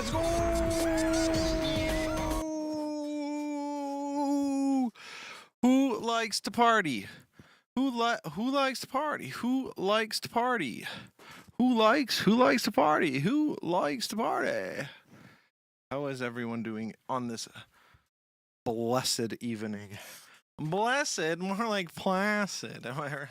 Let's go! Who likes to party? Who likes to party? Who likes to party? Who likes to party? Who likes to party? How is everyone doing on this blessed evening? Blessed, more like placid. Am I right?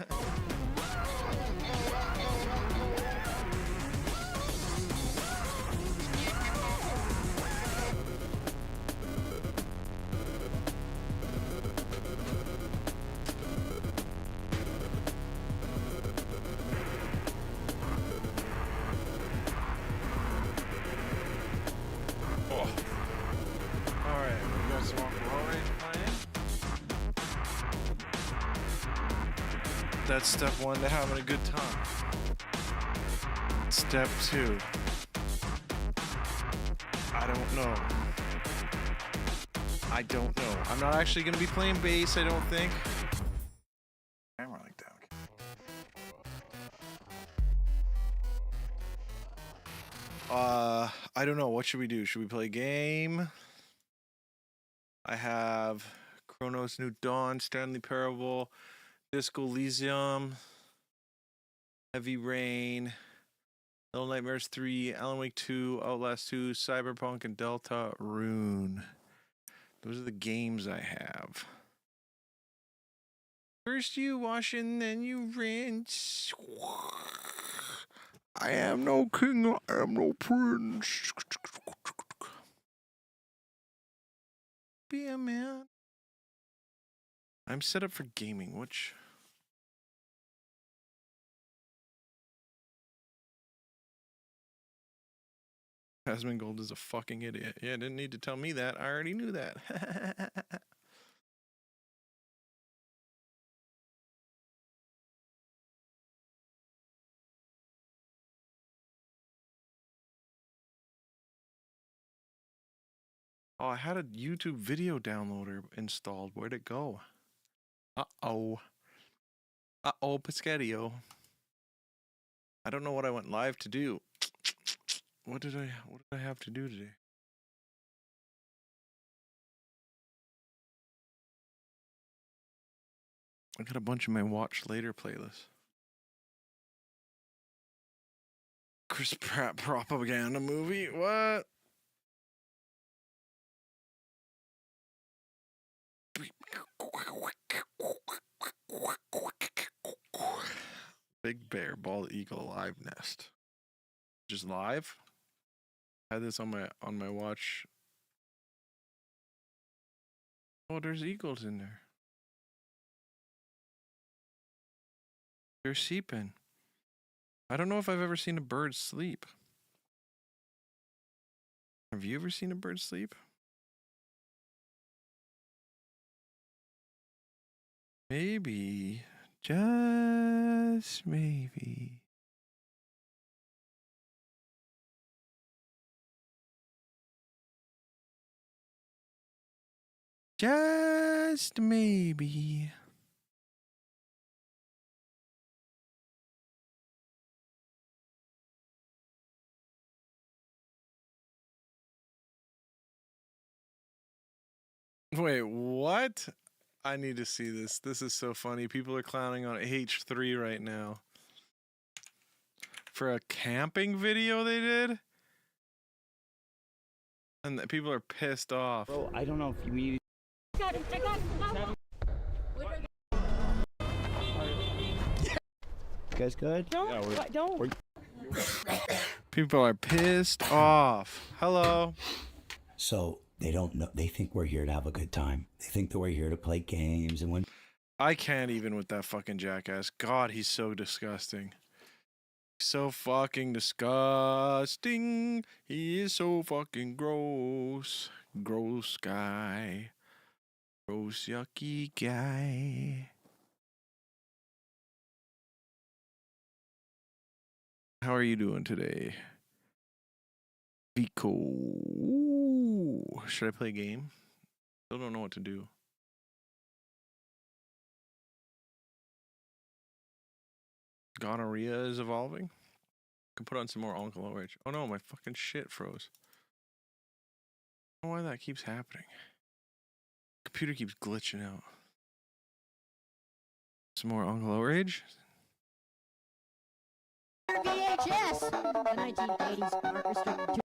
That's step one to having a good time. Step two. I don't know. I'm not actually going to be playing bass, I don't think. Camera like that. I don't know. What should we do? Should we play a game? I have Chronos New Dawn, Stanley Parable, Disco Elysium, Heavy Rain, Little Nightmares 3, Alan Wake 2, Outlast 2, Cyberpunk, and Delta Rune. Those are the games I have. First you wash and then you rinse. I am no king, I am no prince. Be a man. I'm set up for gaming, which... Asmongold is a fucking idiot. Yeah, didn't need to tell me that. I already knew that. Oh, I had a YouTube video downloader installed. Where'd it go? Uh-oh. Uh-oh, Piscatio. I don't know what I went live to do. What did I have to do today? I got a bunch of my watch later playlists. Chris Pratt propaganda movie? What? Big Bear Bald Eagle Live Nest. Just live? I had this on my watch. Oh, there's eagles in there. They're seeping. I don't know if I've ever seen a bird sleep. Have you ever seen a bird sleep? Maybe. Just maybe. Just maybe. Wait, what? I need to see this. This is so funny. People are clowning on H3 right now. For a camping video they did? And the people are pissed off. Bro, I don't know if you mean... You guys good? Don't. People are pissed off. Hello. So they don't know. They think we're here to have a good time. They think that we're here to play games and when... I can't even with that fucking jackass. God, he's so disgusting. So fucking disgusting. He is so fucking gross. Gross guy. Gross yucky guy. How are you doing today? Vico. Ooh. Should I play a game? Still don't know what to do. Gonorrhea is evolving. Can put on some more Uncle Orange. Oh no, my fucking shit froze. I don't know why that keeps happening. Computer keeps glitching out. Some more Uncle Outrage. VHS. The 1980s aren't restricted to.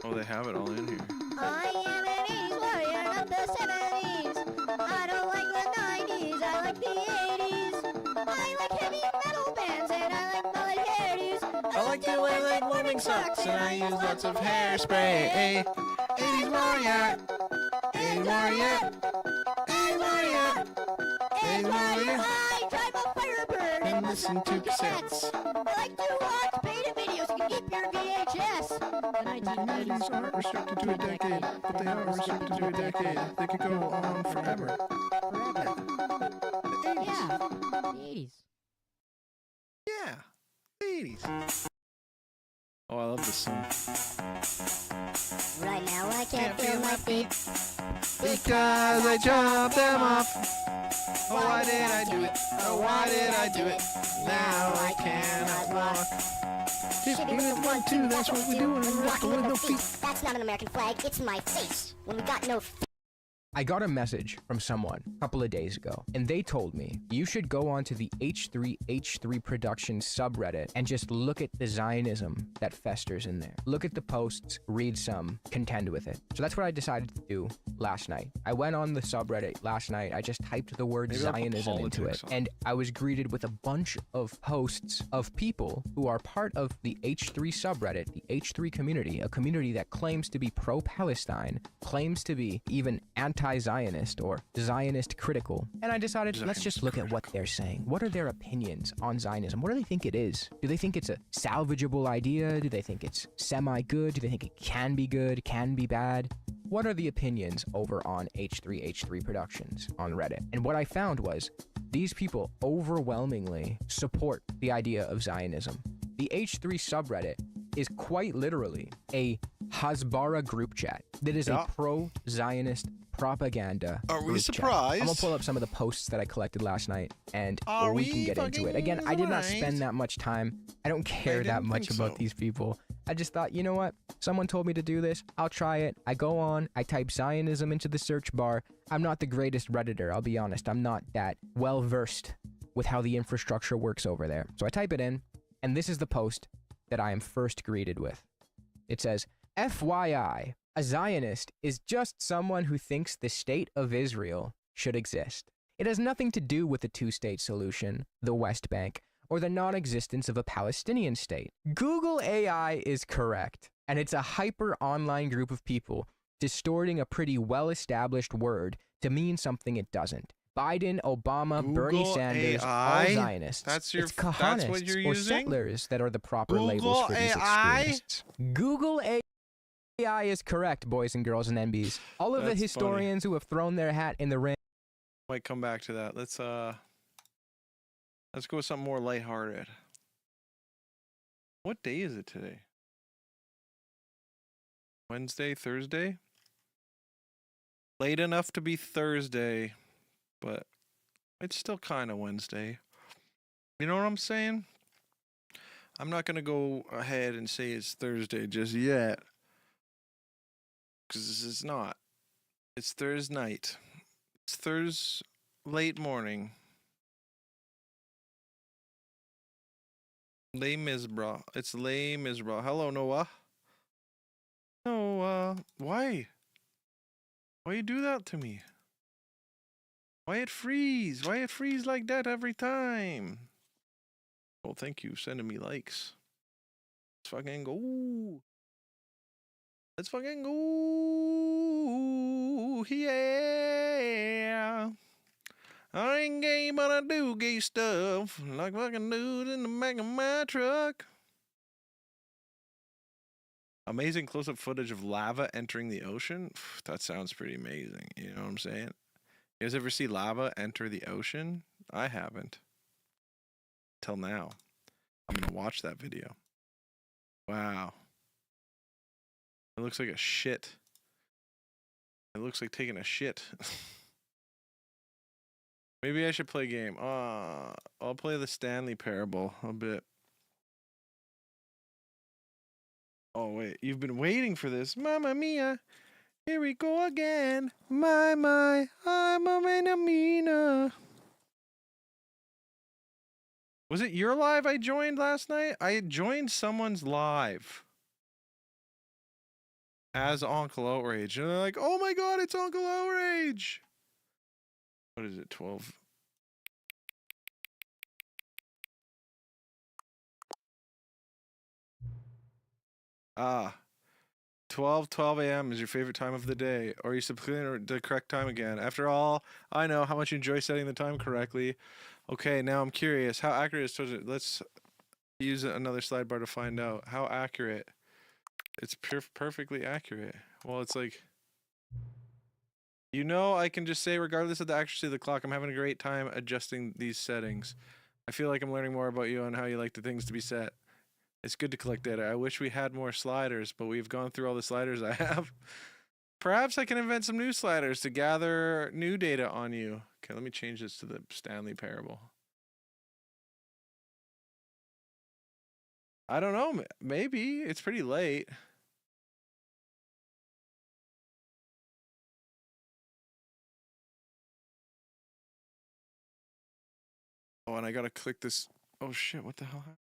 Oh, they have it all in here. I am an 80s warrior, not the 70s. I don't like the 90s, I like the 80s. I like heavy metal bands and I like mullet hairdos. I like to wear like warming socks and I use lots of hairspray. 80s warrior. 80s warrior. 80s warrior. 80s warrior. I drive a Firebird And listen to cassettes. I like to watch beta videos. You can keep your VHS. The 1980s Aren't restricted to a decade, but they are restricted to a decade. They could go on forever. Forever. The 80s. Yeah, the 80s. Yeah. The 80s. Oh, I love this song. Right now I can't feel my feet. Because I chopped them off. Oh, why did I do it? Oh, why did I do it? Now I cannot walk. Hit me with 1, 2, that's what we do when we're rocking with no feet. That's not an American flag, it's my face. When we got no feet. I got a message from someone a couple of days ago, and they told me you should go onto the H3H3 Productions subreddit and just look at the Zionism that festers in there. Look at the posts, read some, contend with it. So that's what I decided to do last night. I went on the subreddit last night. I just typed the word Maybe I'll put Zionism into it, politics on. and I was greeted with a bunch of posts of people who are part of the H3 subreddit, the H3 community, a community that claims to be pro-Palestine, claims to be even anti-Zionist or Zionist critical. And I decided, let's just look at what they're saying. What are their opinions on Zionism? What do they think it is? Do they think it's a salvageable idea? Do they think it's semi-good? Do they think it can be good, can be bad? What are the opinions over on H3H3 Productions on Reddit? And what I found was these people overwhelmingly support the idea of Zionism. The H3 subreddit is quite literally a Hasbara group chat that is Yeah. a pro-Zionist propaganda Are we group chat. surprised? I'm gonna pull up some of the posts that I collected last night, and Are we can we get into it. Again, I did not fucking spend that much time. I don't care that didn't much think about so. these people. I just thought, you know what? Someone told me to do this. I'll try it. I go on, I type Zionism into the search bar. I'm not the greatest Redditor, I'll be honest. I'm not that well versed with how the infrastructure works over there. So I type it in, and this is the post that I am first greeted with. It says, FYI, a Zionist is just someone who thinks the state of Israel should exist. It has nothing to do with the two-state solution, the West Bank, or the non-existence of a Palestinian state. Google AI is correct, and it's a hyper-online group of people distorting a pretty well-established word to mean something it doesn't. Biden, Obama, Bernie Google Sanders, AI? all Zionists. That's your- it's that's Kahanists what you're or using? settlers that are the proper labels Google for these AI? extremists. Google AI is correct, boys and girls and NBs. All of the That's funny. historians who have thrown their hat in the ring. Might come back to that. Let's go with something more lighthearted. What day is it today? Wednesday, Thursday? Late enough to be Thursday, but it's still kind of Wednesday. You know what I'm saying? I'm not going to go ahead and say it's Thursday just yet. Because it's not. It's Thursday night. It's Thursday late morning. Les Misbra. It's Les Misbra. Hello, Noah. Noah. Why? Why you do that to me? Why it freeze? Why it freeze like that every time? Oh, thank you. Sending me likes. Let's fucking go. Let's fucking go. Yeah. I ain't gay, but I do gay stuff. Like fucking dudes in the back of my truck. Amazing close-up footage of lava entering the ocean. That sounds pretty amazing. You know what I'm saying? You guys ever see lava enter the ocean? I haven't. Till now. I'm gonna watch that video. Wow. It looks like a shit. It looks like taking a shit. Maybe I should play a game. I'll play the Stanley Parable a bit. Oh, wait. You've been waiting for this. Mamma mia. Here we go again. My, I'm a Menamina. Was it your live I joined last night? I joined someone's live as Uncle Outrage. And they're like, oh my god, it's Uncle Outrage. What is it, 12? Ah. 12 a.m. is your favorite time of the day, or you substituting the correct time again. After all, I know how much you enjoy setting the time correctly. Okay, now I'm curious. How accurate is it? Let's use another slide bar to find out. How accurate? It's perfectly accurate. Well, it's like, you know, I can just say, regardless of the accuracy of the clock, I'm having a great time adjusting these settings. I feel like I'm learning more about you and how you like the things to be set. It's good to collect data. I wish we had more sliders, but we've gone through all the sliders I have. Perhaps I can invent some new sliders to gather new data on you. Okay, let me change this to the Stanley Parable. I don't know. Maybe. It's pretty late. Oh, and I gotta click this. Oh shit, what the hell happened?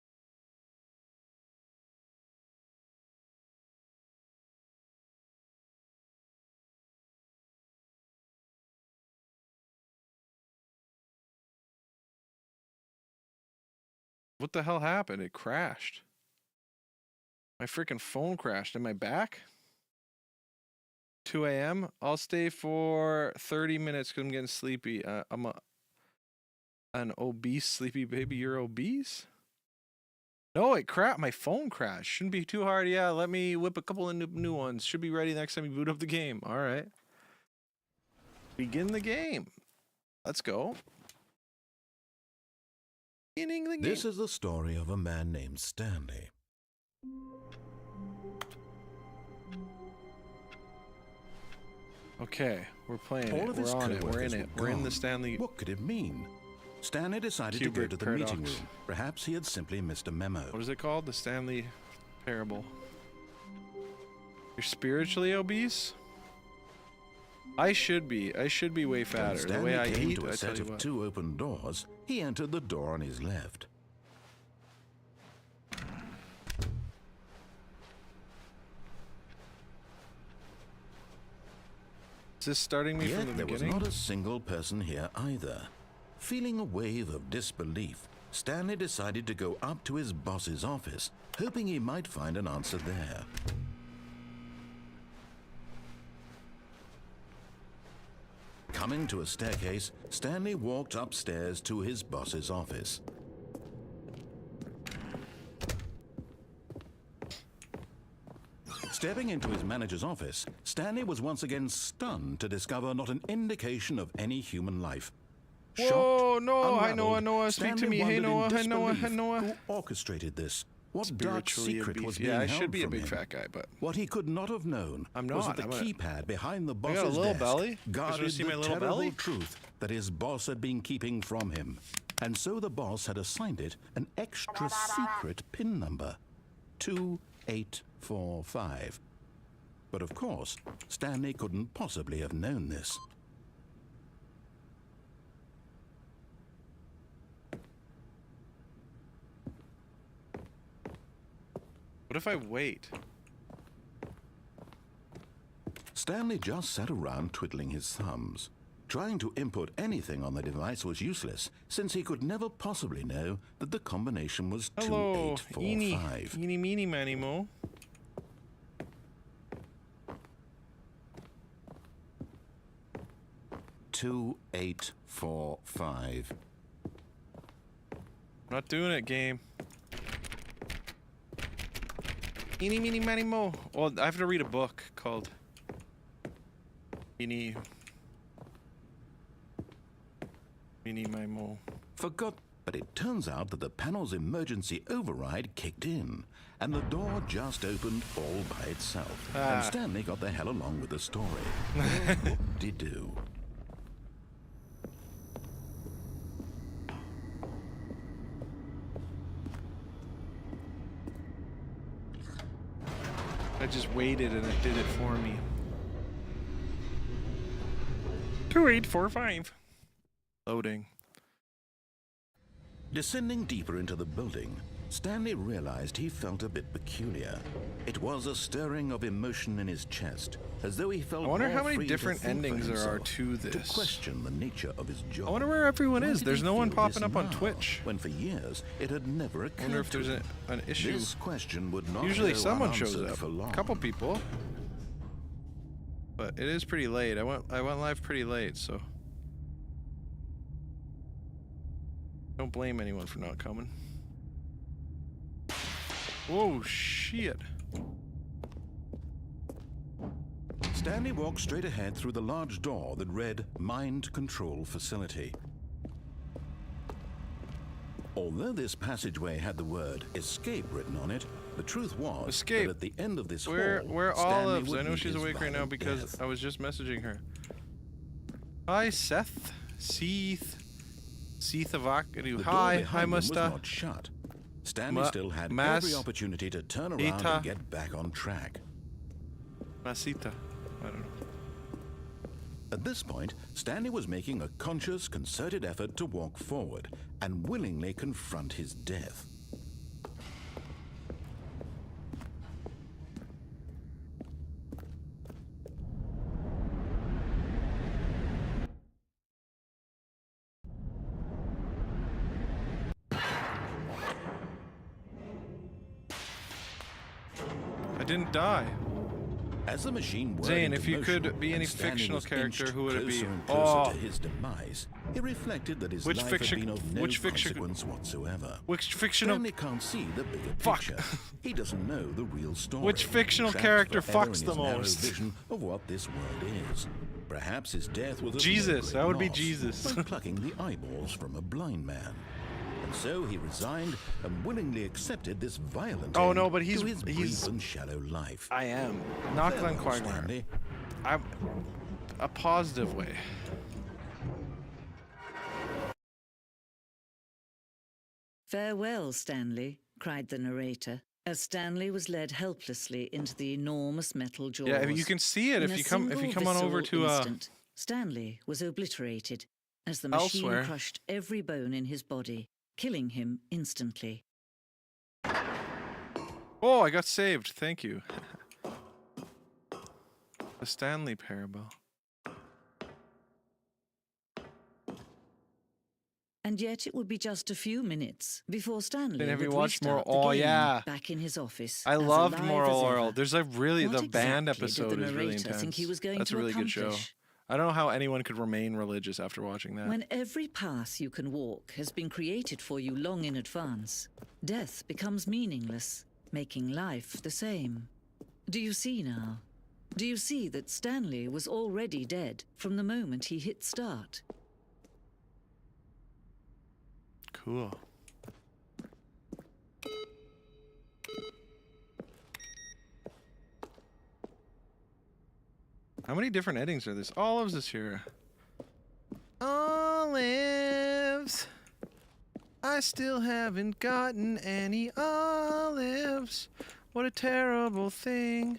What the hell happened? It crashed. My freaking phone crashed. Am I back? 2 a.m. I'll stay for 30 minutes because I'm getting sleepy. I'm an obese sleepy baby. You're obese? No, it crashed. My phone crashed. Shouldn't be too hard. Yeah, let me whip a couple of new ones. Should be ready next time you boot up the game. All right. Begin the game. Let's go. Beginning the game. This is the story of a man named Stanley. Okay, we're playing All it. of We're his on it. We're co-workers in it. were We're in the gone. Stanley. What could it mean? Stanley decided to go Kubrick to the paradox. meeting room. Perhaps he had simply missed a memo. What is it called? The Stanley Parable. You're spiritually obese? I should be. I should be way When fatter. The Stanley way I came eat, to I a tell set you of what. 2 open doors, he entered the door on his left. Is this starting me Yet from the there was beginning? not a single person here either. Feeling a wave of disbelief, Stanley decided to go up to his boss's office, hoping he might find an answer there. Coming to a staircase, Stanley walked upstairs to his boss's office. Stepping into his manager's office, Stanley was once again stunned to discover not an indication of any human life. Whoa, no, hi, unraveled, Noah, speak to Stanley me. Hey, wondered in Noah, hi, Noah, hi, disbelief Noah. Who orchestrated this? What dark Spiritually secret obese. was being Yeah, I held should be a from big him? fat guy, but What he could not have known I'm was not. that the I'm a- keypad behind the I boss's got a little desk belly. You guys wanna guarded see the my little terrible belly? truth that his boss had been keeping from him. And so the boss had assigned it an extra secret PIN number, 2845. But of course, Stanley couldn't possibly have known this. what if I wait? Stanley just sat around twiddling his thumbs. Trying to input anything on the device was useless, since he could never possibly know that the combination was Hello, eeny, 2845. eeny, meeny, miny, mo. Two, 2845. Not doing it, game. Eeny, meeny, miny, mo. Well, I have to read a book called Eeny, meeny, my, mo. Forgot, but it turns out that the panel's emergency override kicked in, and the door just opened all by itself. And Stanley got the hell along with the story. Whoop-de-doo. just waited and it did it for me. 2845. Loading. Descending deeper into the building, Stanley realized he felt a bit peculiar. It was a stirring of emotion in his chest, as though he felt I wonder more how many free to different think for endings there are himself, to this. question the nature of his job. I wonder where everyone Why is. did There's he no one feel popping this up on now, Twitch. when for years it had never I occurred wonder if there's to him. an issue. This question would not Usually go someone shows unanswered up. for long. A couple people. But it is pretty late. I went live pretty late, so don't blame anyone for not coming. Whoa, shit. Stanley walked straight ahead through the large door that read Mind Control Facility. Although this passageway had the word escape written on it, the truth was Escape. that at the end of this Where hall, Stanley Olives? would I know meet she's his awake right now violent because death. I was just messaging her. Hi, Seth. Seeth Avakadu. The door Hi, behind hi, them was Musta. not shut. Stanley still had Mas- every opportunity to turn around Ita. and get back on track. Masita. I don't know. At this point, Stanley was making a conscious, concerted effort to walk forward and willingly confront his death. I didn't die. As the machine whirred Zane, into if you motion could be and any Stanley fictional was character, inched who would it be? closer and closer Oh. to his demise, he reflected that his Which life fiction- had been of no which fiction- consequence whatsoever. Which fictional Stanley can't see the bigger Fuck. picture. He doesn't know the real story. Which fictional Trapped character forever fucks in the his narrow most? vision of what this world is. Perhaps his death was of Jesus, no great that would be loss Jesus. by plucking the eyeballs from a blind man. And so he resigned and willingly accepted this violent Oh, end no, but to he's- his he's- brief and shallow life. I am. Not Glenn Farewell, Quagmire. Stanley. I'm a positive way. "Farewell, Stanley," cried the narrator, as Stanley was led helplessly into the enormous metal jaws. Yeah, you can see it In if a you come single on over visceral to instant, Stanley was obliterated as the machine Elsewhere. crushed every bone in his body, killing him instantly. Oh, I got saved. Thank you. The Stanley Parable. And yet it would be just a few minutes before Stanley Then have you would watched restart more- the oh, game yeah. back in his office. I as loved alive Moral as Oral. ever. There's a really What the band exactly did episode the is really narrator intense. think he was going That's to a really good show. accomplish? I don't know how anyone could remain religious after watching that. When every path you can walk has been created for you long in advance, death becomes meaningless, making life the same. Do you see now? Do you see that Stanley was already dead from the moment he hit start? Cool. How many different endings are this? Olives is here. Olives. I still haven't gotten any olives. What a terrible thing.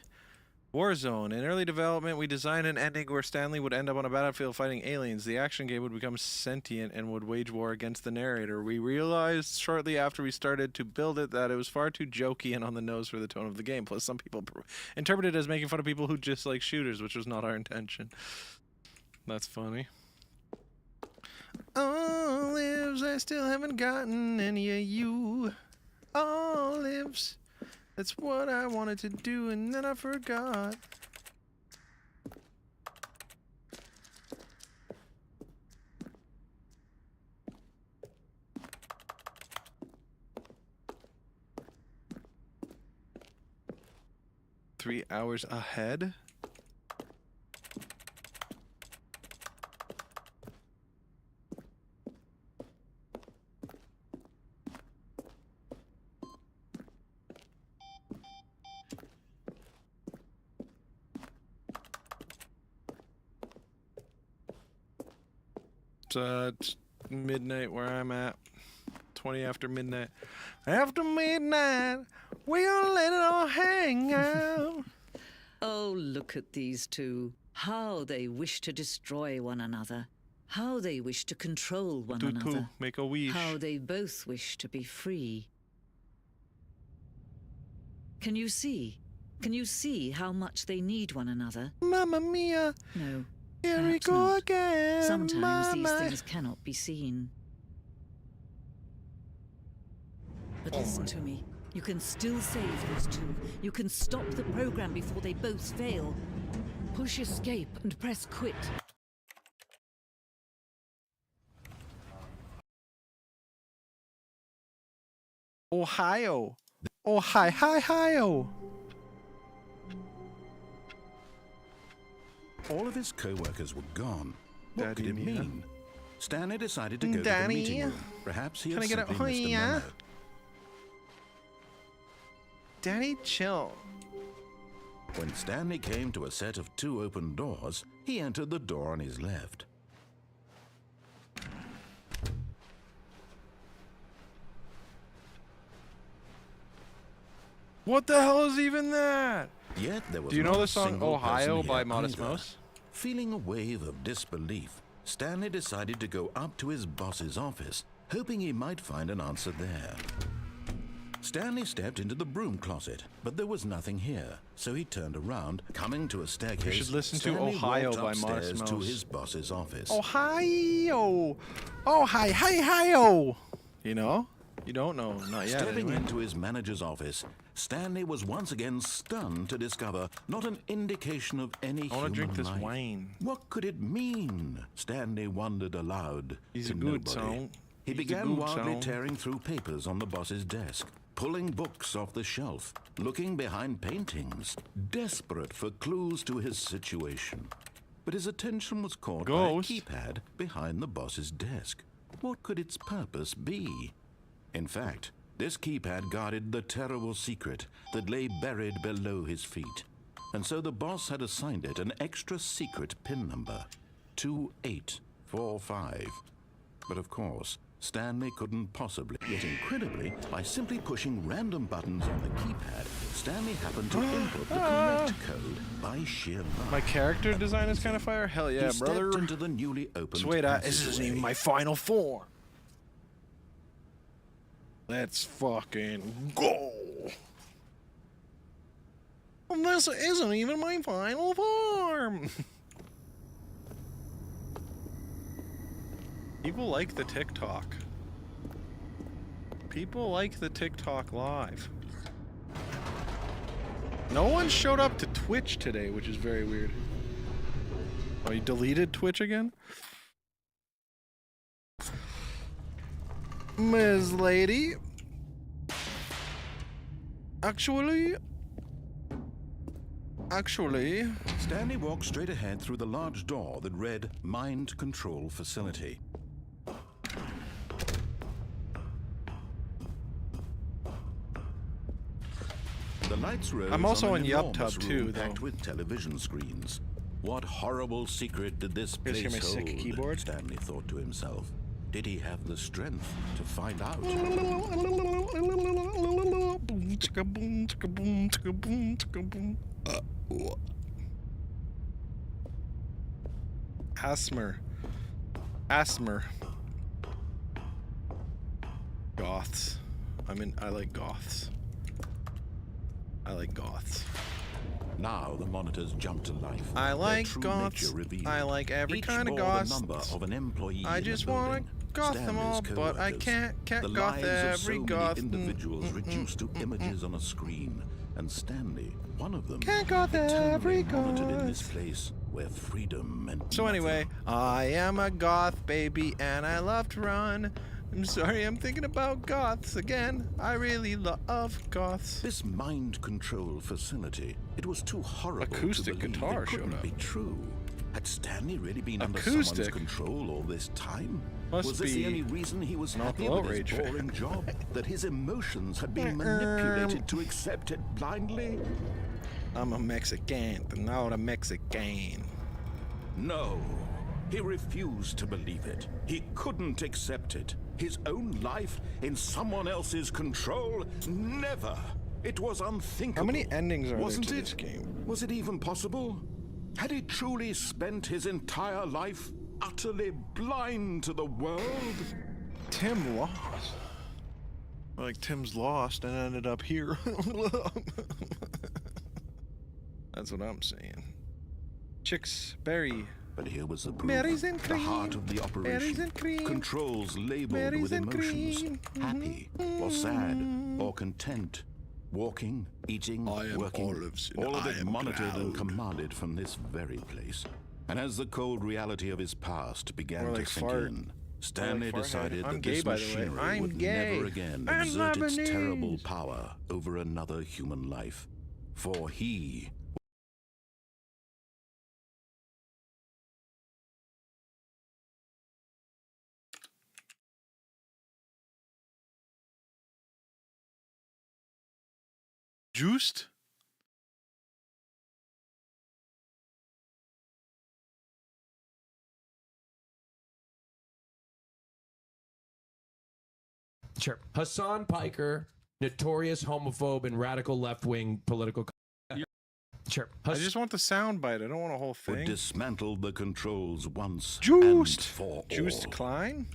Warzone. In early development, we designed an ending where Stanley would end up on a battlefield fighting aliens. The action game would become sentient and would wage war against the narrator. We realized shortly after we started to build it that it was far too jokey and on the nose for the tone of the game. Plus, some people interpreted it as making fun of people who just like shooters, which was not our intention. That's funny. Olives, I still haven't gotten any of you. Olives. That's what I wanted to do, and then I forgot. Three hours ahead? It's midnight where I'm at. 20 after midnight. After midnight, we gonna let it all hang out. Oh, look at these two. How they wish to destroy one another. How they wish to control one Tutu, another. make a wish. How they both wish to be free. Can you see? Can you see how much they need one another? Mamma mia! No. Here we perhaps go not. again. Sometimes these Mama. things cannot be seen. But listen to me. You can still save these two. You can stop the program before they both fail. Push escape and press quit. Ohio. Oh, hi-ho. All of his co-workers were gone. What Daddy could it Mia. mean? Stanley decided to go to the Daddy. meeting room. Perhaps he Can had I get a simply missed a hoya? memo. Daddy, chill. When Stanley came to a set of 2 open doors, he entered the door on his left. What the hell is even that? Yet there was Do you know not the a song single Ohio person by here Modest either. Mouse? Feeling a wave of disbelief, Stanley decided to go up to his boss's office, hoping he might find an answer there. Stanley stepped into the broom closet, but there was nothing here, so he turned around, coming to a staircase. should listen to Stanley Ohio walked by Modest upstairs to Mouse. his boss's office. Ohio. Oh, hi-ho. You know? You don't know. Not yet, Stepping anyway. into his manager's office, Stanley was once again stunned to discover not an indication of any I want to drink human this life. wine. What could it mean? Stanley wondered aloud. He's to a good nobody. son. He He's a began good wildly son. tearing through papers on the boss's desk, pulling books off the shelf, looking behind paintings, desperate for clues to his situation. But his attention was caught Ghost. by a keypad behind the boss's desk. What could its purpose be? In fact, this keypad guarded the terrible secret that lay buried below his feet. And so the boss had assigned it an extra secret PIN number, 2845. But of course, Stanley couldn't possibly. Yet incredibly, by simply pushing random buttons on the keypad, Stanley happened to input the correct code by sheer luck. My character design is kind of fire. Hell yeah, he brother. stepped into the newly opened Wait, this isn't even passageway. my final form. Let's fucking go. This isn't even my final form. People like the TikTok. People like the TikTok live. No one showed up to Twitch today, which is very weird. Oh, you deleted Twitch again? Ms. Lady. Actually, Stanley walked straight ahead through the large door that read Mind Control Facility. The lights rose I'm also on on an Yup enormous Tub room too, though. packed with television screens. What horrible secret did this Guys hear place my sick hold? keyboard? Stanley thought to himself. Did he have the strength to find out? Asthma. Goths. I like goths. Now the monitors jumped to life. I their like true goths. nature revealed. I like every Each kind of bore goths. the number of an employee I in the just want building. to goth them all, Stanley's but I co-workers. can't The goth lives of every so goth. many individuals reduced to images on a screen, and Stanley, one of them, Can't goth eternally every monitored in this goth. place where freedom meant So anyway, nothing. I am a goth baby and I love to run. I'm sorry, I'm thinking about goths again. I really love goths. This mind control facility, it was too horrible Acoustic to believe guitar it showed couldn't up. be true. Had Stanley really been under Acoustic? someone's control all this time? Must Was this be the only reason he was an happy Uncle with his Outrage fan. boring job? That his emotions had been manipulated to accept it blindly? I'm a Mexican, not a Mexican. No. He refused to believe it. He couldn't accept it. His own life in someone else's control? Never. It was unthinkable. How many endings are Wasn't there to it? this game? Was it even possible? Had he truly spent his entire life utterly blind to the world? Tim lost. Like Tim's lost and ended up here. That's what I'm saying. Chicks, berry. But here was the proof. Berries and The heart cream. of the operation. Berries and cream. Controls labeled Berries with and emotions. cream. Happy or sad or content. Walking, eating, I am working. olives and all of I it am monitored and proud. commanded from this very place. And as the cold reality of his past began More to like sink fart. in, Stanley Farthead. decided I'm that gay, this by the way. machinery I'm would gay. never again And exert its Lebanese. terrible power over another human life. For he Juiced? Sure. Hassan Piker, notorious homophobe and radical left-wing political. Sure. I just want the sound bite. I don't want a whole would thing. dismantle the controls once Juiced. and for Juiced all. Klein?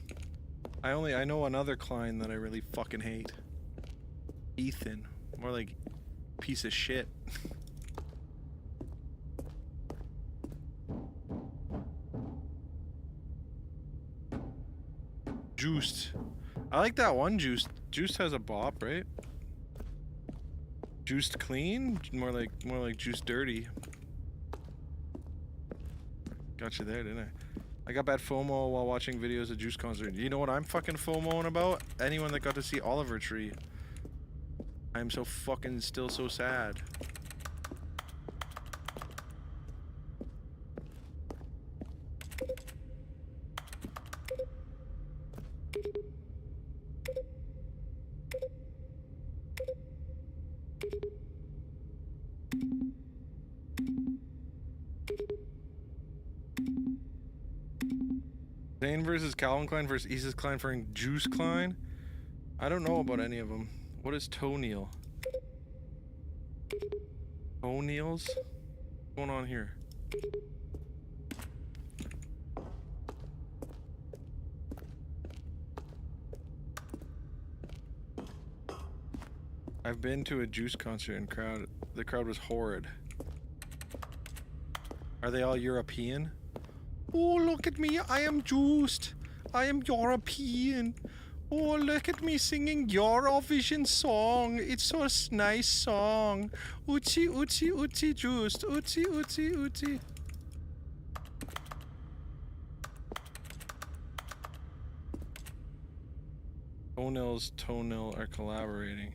I know another Klein that I really fucking hate. Ethan. More like piece of shit. Juiced. I like that one Juiced. Juiced has a bop, right? Juiced clean? More like Juiced dirty. Got you there, didn't I? I got bad FOMO while watching videos of Juice concert. You know what I'm fucking FOMOing about? Anyone that got to see Oliver Tree. I'm so fucking still so sad. Zane versus Calvin Klein versus Isis Klein for Juice Klein? I don't know about any of them. What is toenail? Toenails? What's going on here? I've been to a Juice concert and the crowd was horrid. Are they all European? Oh, look at me, I am juiced. I am European. Oh, look at me singing Eurovision song. It's so nice song. Uchi, uchi, uchi, juiced. Uchi, uchi, uchi. Toenail are collaborating.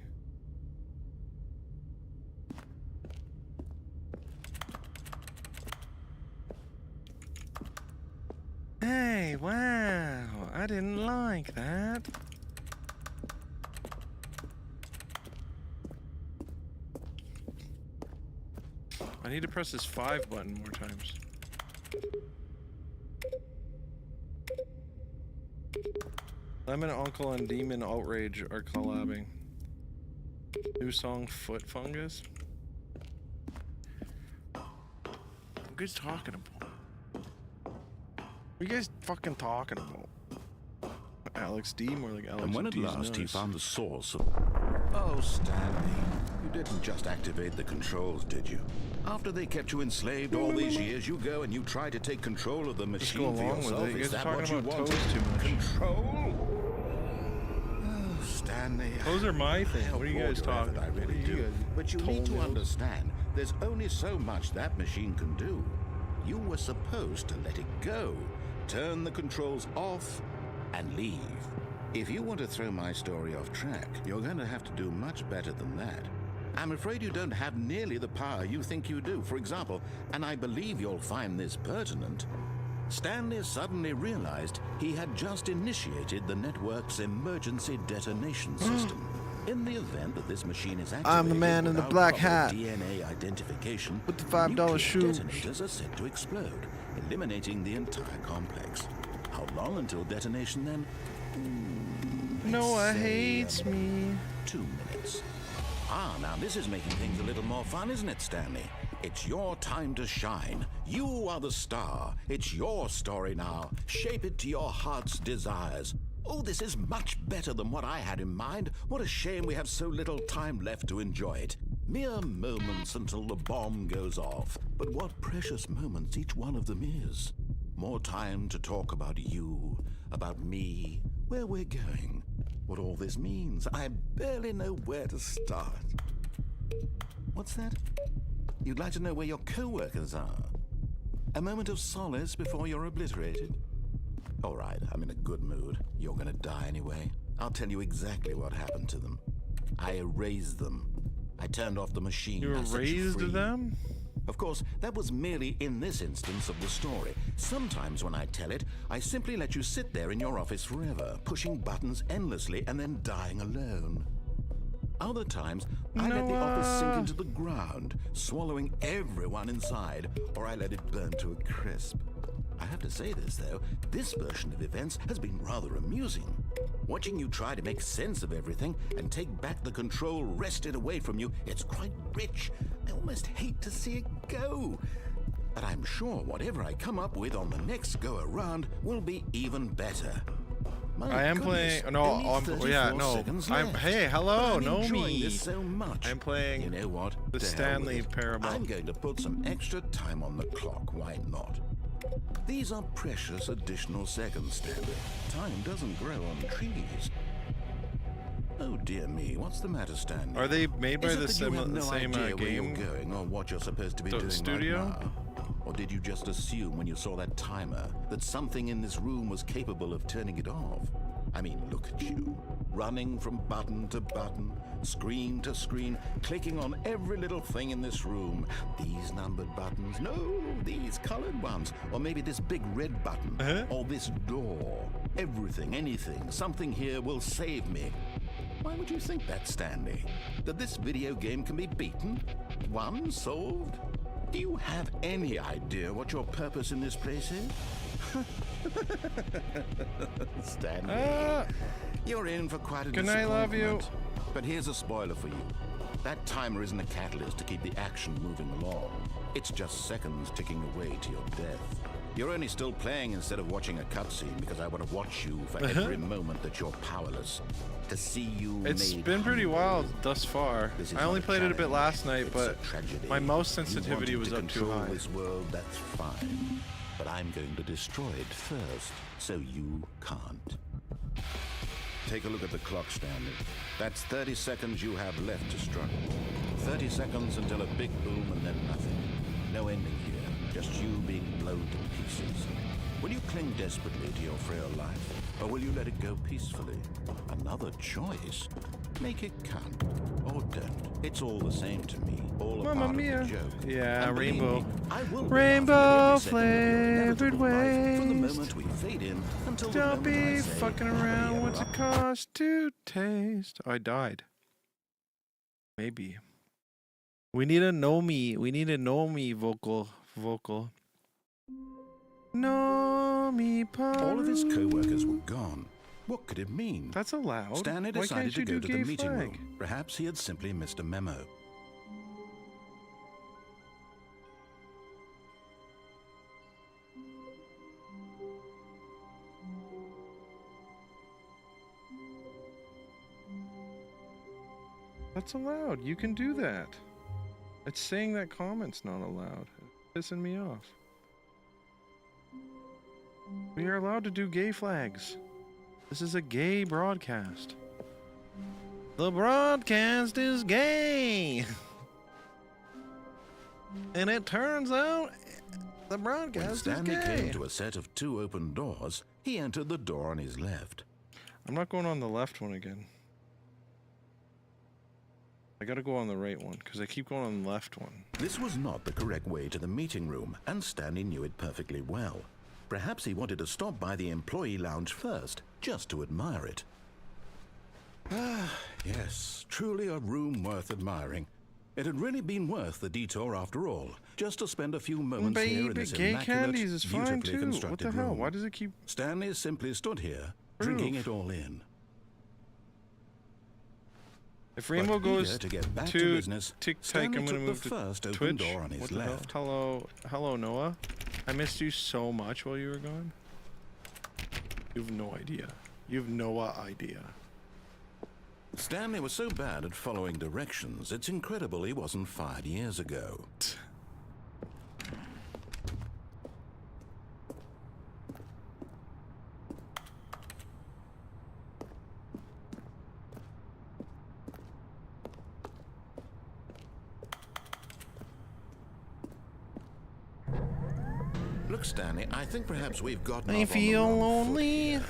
Hey, wow, I didn't like that. I need to press this 5 button more times. Lemon Uncle and Demon Outrage are collabing. New song, Foot Fungus. What are you guys talking about? What are you guys fucking talking about? Alex D, more like Alex And when at D's last he nose. found the source of... Oh, Stanley, you didn't just activate the controls, did you? After they kept you enslaved all these years, you go and you try to take control of the Just go machine for along with yourself. it. You Is guys that are what talking you about wanted? toes too much. Control? Oh, Stanley. Those are my thing. I What are you guys applaud your talking effort, I about? really What are you do. guys But you need to toenails? understand, there's only so much that machine can do. You were supposed to let it go, turn the controls off, and leave. If you want to throw my story off track, you're going to have to do much better than that. I'm afraid you don't have nearly the power you think you do. For example, and I believe you'll find this pertinent, Stanley suddenly realized he had just initiated the network's emergency detonation system. In the event that this machine is activated I'm the man in the without black proper hat. DNA identification, With the $5 nuclear shoes. detonators are set to explode, eliminating the entire complex. How long until detonation then? Noah Say, hates me. 2 minutes. Ah, now this is making things a little more fun, isn't it, Stanley? It's your time to shine. You are the star. It's your story now. Shape it to your heart's desires. Oh, this is much better than what I had in mind. What a shame we have so little time left to enjoy it. Mere moments until the bomb goes off. But what precious moments each one of them is. More time to talk about you, about me, where we're going, what all this means. I barely know where to start. What's that? You'd like to know where your co-workers are? A moment of solace before you're obliterated? All right, I'm in a good mood. You're gonna die anyway. I'll tell you exactly what happened to them. I erased them. I turned off the machine. You I set erased free. them? Of course, that was merely in this instance of the story. Sometimes when I tell it, I simply let you sit there in your office forever, pushing buttons endlessly and then dying alone. Other times, I let the office sink into the ground, swallowing everyone inside, or I let it burn to a crisp. I have to say this, though, this version of events has been rather amusing. Watching you try to make sense of everything and take back the control wrested away from you, it's quite rich. I almost hate to see it go. But I'm sure whatever I come up with on the next go-around will be even better. I am playing. No, yeah, no. Hey, hello, know me. This so much. I'm playing. You know what? The To hell Stanley with it. Parable. I'm going to put some extra time on the clock. Why not? These are precious additional seconds, Stanley. Time doesn't grow on trees. Oh dear me, what's the matter, Stanley? Are they made by Is it the that you have no same idea where game? you're going or what you're supposed to be The doing studio? right now? Or did you just assume when you saw that timer that something in this room was capable of turning it off? I mean, look at you, running from button to button, screen to screen, clicking on every little thing in this room. These numbered buttons, no, these colored ones, or maybe this big red button, or this door. Everything, anything, something here will save me. Why would you think that, Stanley? That this video game can be beaten? Won? Solved? Do you have any idea what your purpose in this place is? Stanley, you're in for quite a Can I love you? disappointment. But here's a spoiler for you. That timer isn't a catalyst to keep the action moving along. It's just seconds ticking away to your death. You're only still playing instead of watching a cutscene because I want to watch you for every moment that you're powerless. To see you It's made been pretty humble. wild thus far. This is I only not played it a bit challenge, last night, it's but a tragedy. my mouse You sensitivity wanted was to up too control high. This world, that's fine. But I'm going to destroy it first, so you can't. Take a look at the clock, Stanley. That's 30 seconds you have left to struggle. 30 seconds until a big boom and then nothing. No ending here, just you being blown to pieces. Will you cling desperately to your frail life, or will you let it go peacefully? Another choice. Make it count, or don't. It's all the same to me. All a Mamma part mia. of the joke. Yeah, And believe rainbow. me, I will be Rainbow laughing at every second of your flavored inevitable life from the waste. moment we fade in until the Don't moment I be say, fucking "Happily around. ever What's it after." cost to taste? Oh, I died. Maybe. We need a know me. We need a know me vocal. Know me, All of his co-workers were gone. What could it mean? That's allowed. Stanley Why decided can't to you go do to the gay meeting flag? room. Perhaps he had simply missed a memo. That's allowed. You can do that. It's saying that comment's not allowed. It's pissing me off. We are allowed to do gay flags. This is a gay broadcast. The broadcast is gay. And it turns out the When broadcast is Stanley gay. came to a set of 2 open doors, he entered the door on his left. I'm not going on the left one again. I gotta go on the right one, because I keep going on the left one. This was not the correct way to the meeting room, and Stanley knew it perfectly well. Perhaps he wanted to stop by the employee lounge first, just to admire it. Ah, yes, truly a room worth admiring. It had really been worth the detour after all, just to spend a few moments here in Baby, this gay immaculate, candies is fine beautifully too. What constructed the hell? room. Why does it keep... Stanley simply stood here, drinking Proof. it all in. If Rainbow But goes eager to get back to to business, TikTok, Stanley I'm gonna took move the to first open Twitch. door on his What the hell? left. Hello, Noah. I missed you so much while you were gone. You have no idea. You have no idea. Stanley was so bad at following directions, it's incredible he wasn't fired years ago. Look, Stanley, I think perhaps we've gotten I off on the feel wrong foot lonely. here.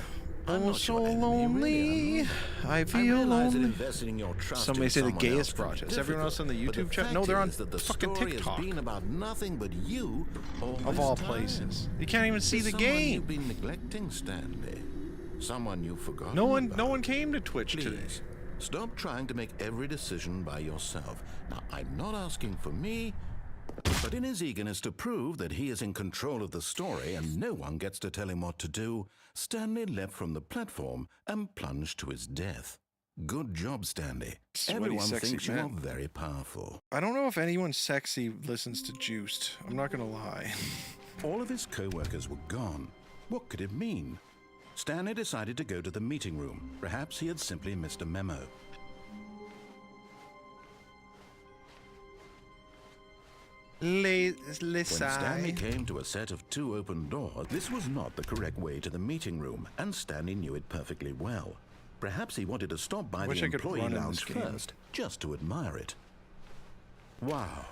I'm Oh, not so your enemy, lonely. really, I'm not. I I feel realize that lonely. investing in your trust Somebody in say the someone else gayest can be projects. Everyone else on the difficult, but YouTube chat? fact No, they're on is that the fucking story TikTok. has been about nothing but you all Of this all time. places. You can't even see There's the someone game. You've been neglecting, Stanley. Someone you've forgotten. No about. one came to Twitch today. Please, stop trying to make every decision by yourself. Now, I'm not asking for me, but in his eagerness to prove that he is in control of the story and no one gets to tell him what to do, Stanley leapt from the platform and plunged to his death. Good job, Stanley. Sweaty, Everyone sexy thinks you man. are very powerful. I don't know if anyone sexy listens to Juiced. I'm not gonna lie. All of his co-workers were gone. What could it mean? Stanley decided to go to the meeting room. Perhaps he had simply missed a memo. When Stanley came to a set of 2 open doors, this was not the correct way to the meeting room, and Stanley knew it perfectly well. Perhaps he wanted to stop by Wish the I could employee run in lounge this game. first, just to admire it. Wow,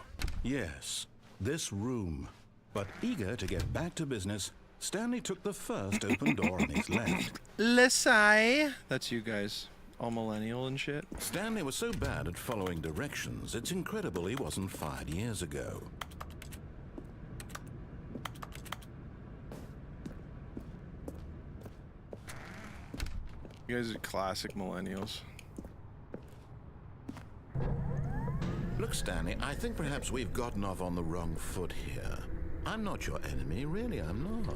yes, this room. But eager to get back to business, Stanley took the first open door on his left. Lesai. That's you guys. All millennial and shit. Stanley was so bad at following directions, it's incredible he wasn't fired years ago. You guys are classic millennials. Look, Stanley, I think perhaps we've gotten off on the wrong foot here. I'm not your enemy, really, I'm not.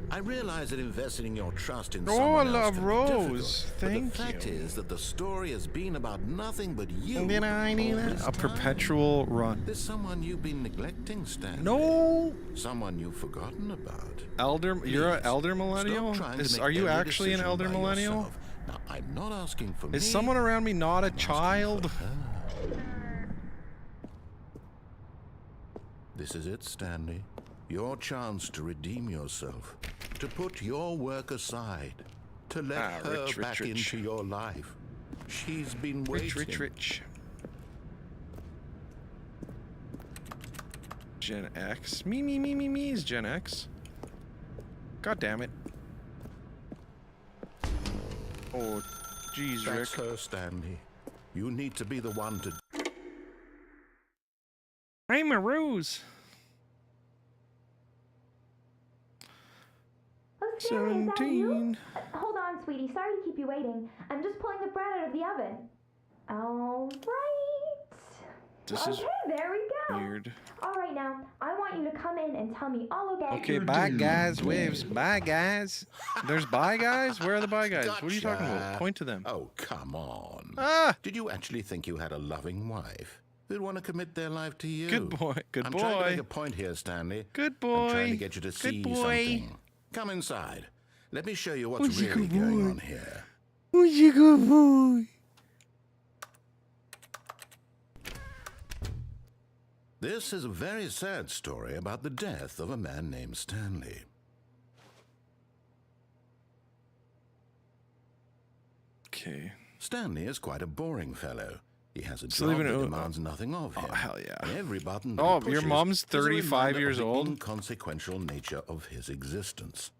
I realize that investing in your trust in Oh, someone I else love can be Rose. difficult, Thank but the fact you. is that the story has been about nothing but you. And then I need all this a time. perpetual run. There's someone you've been neglecting, Stanley. No. Someone you've forgotten about. Elder, you're an Please, elder stop millennial? trying to make Are you every actually an decision elder by millennial? yourself. Now, I'm not asking for me. Is someone around me not a I'm asking child? for her. This is it, Stanley. Your chance to redeem yourself, to put your work aside, to let her Rich, back rich. into your life. She's been waiting. Rich. Gen X. Me is Gen X. God damn it. Oh, jeez, Rick. That's her, Stanley. You need to be the one to... I'm a rose. Oh, Stanley, is that you? 17. Hold on, sweetie. Sorry to keep you waiting. I'm just pulling the bread out of the oven. All right. This is Okay, there we go. weird. All right, now, I want you to come in and tell me all about Okay, your bye dream. guys, waves. Bye guys. There's bye guys? Where are the bye guys? What are you talking about? Gotcha. Point to them. Oh, come on. Ah! Did you actually think you had a loving wife who'd want to commit their life to you? Good boy. Good I'm trying to boy. make a point here, Stanley. Good I'm trying boy. to get you to Good see boy. something. Come inside. Let me show you what's Who's your really good going boy? on here. Who's your good boy? This is a very sad story about the death of a man named Stanley. Okay. Stanley is quite a boring fellow. He has a So job even that though- demands nothing of him. Oh, hell yeah. And every button that Oh, he your pushes mom's is a 35 reminder years of the old? inconsequential nature of his existence.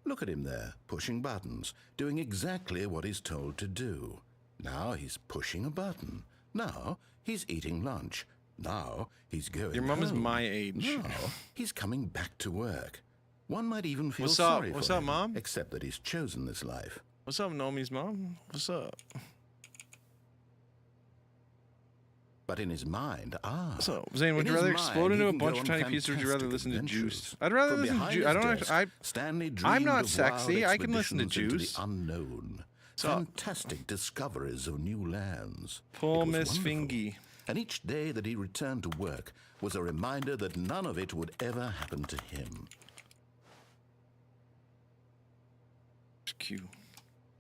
Look at him there, pushing buttons, doing exactly what he's told to do. Now he's pushing a button. Now he's eating lunch. Now he's going Your mom is home. my age. Now he's coming back to work. One might even feel What's up? sorry What's for up, him, Mom? except that he's chosen this life. What's up, Nomi's mom? What's up? But in his mind, So, Zane, would in you his rather mind, explode into he a can bunch go of on tiny pieces, or would you rather fantastic listen to adventures. Juice? I'd rather From listen to behind Juice. his I don't. desk, I. Stanley I'm dreamed not of sexy. wild I can listen to expeditions into Juice. the unknown, fantastic discoveries of new lands. Poor It was Miss wonderful. Fingy. And each day that he returned to work was a reminder that none of it would ever happen to him. It's cute.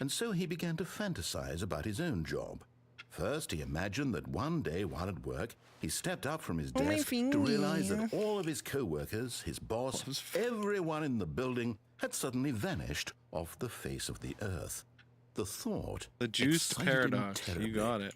And so he began to fantasize about his own job. First, he imagined that one day while at work, he stepped up from his Oh, my desk to realize finger. that all of his co-workers, his boss, everyone in the building had suddenly vanished off the face of the earth. The thought The juiced excited him paradox. terribly. You got it.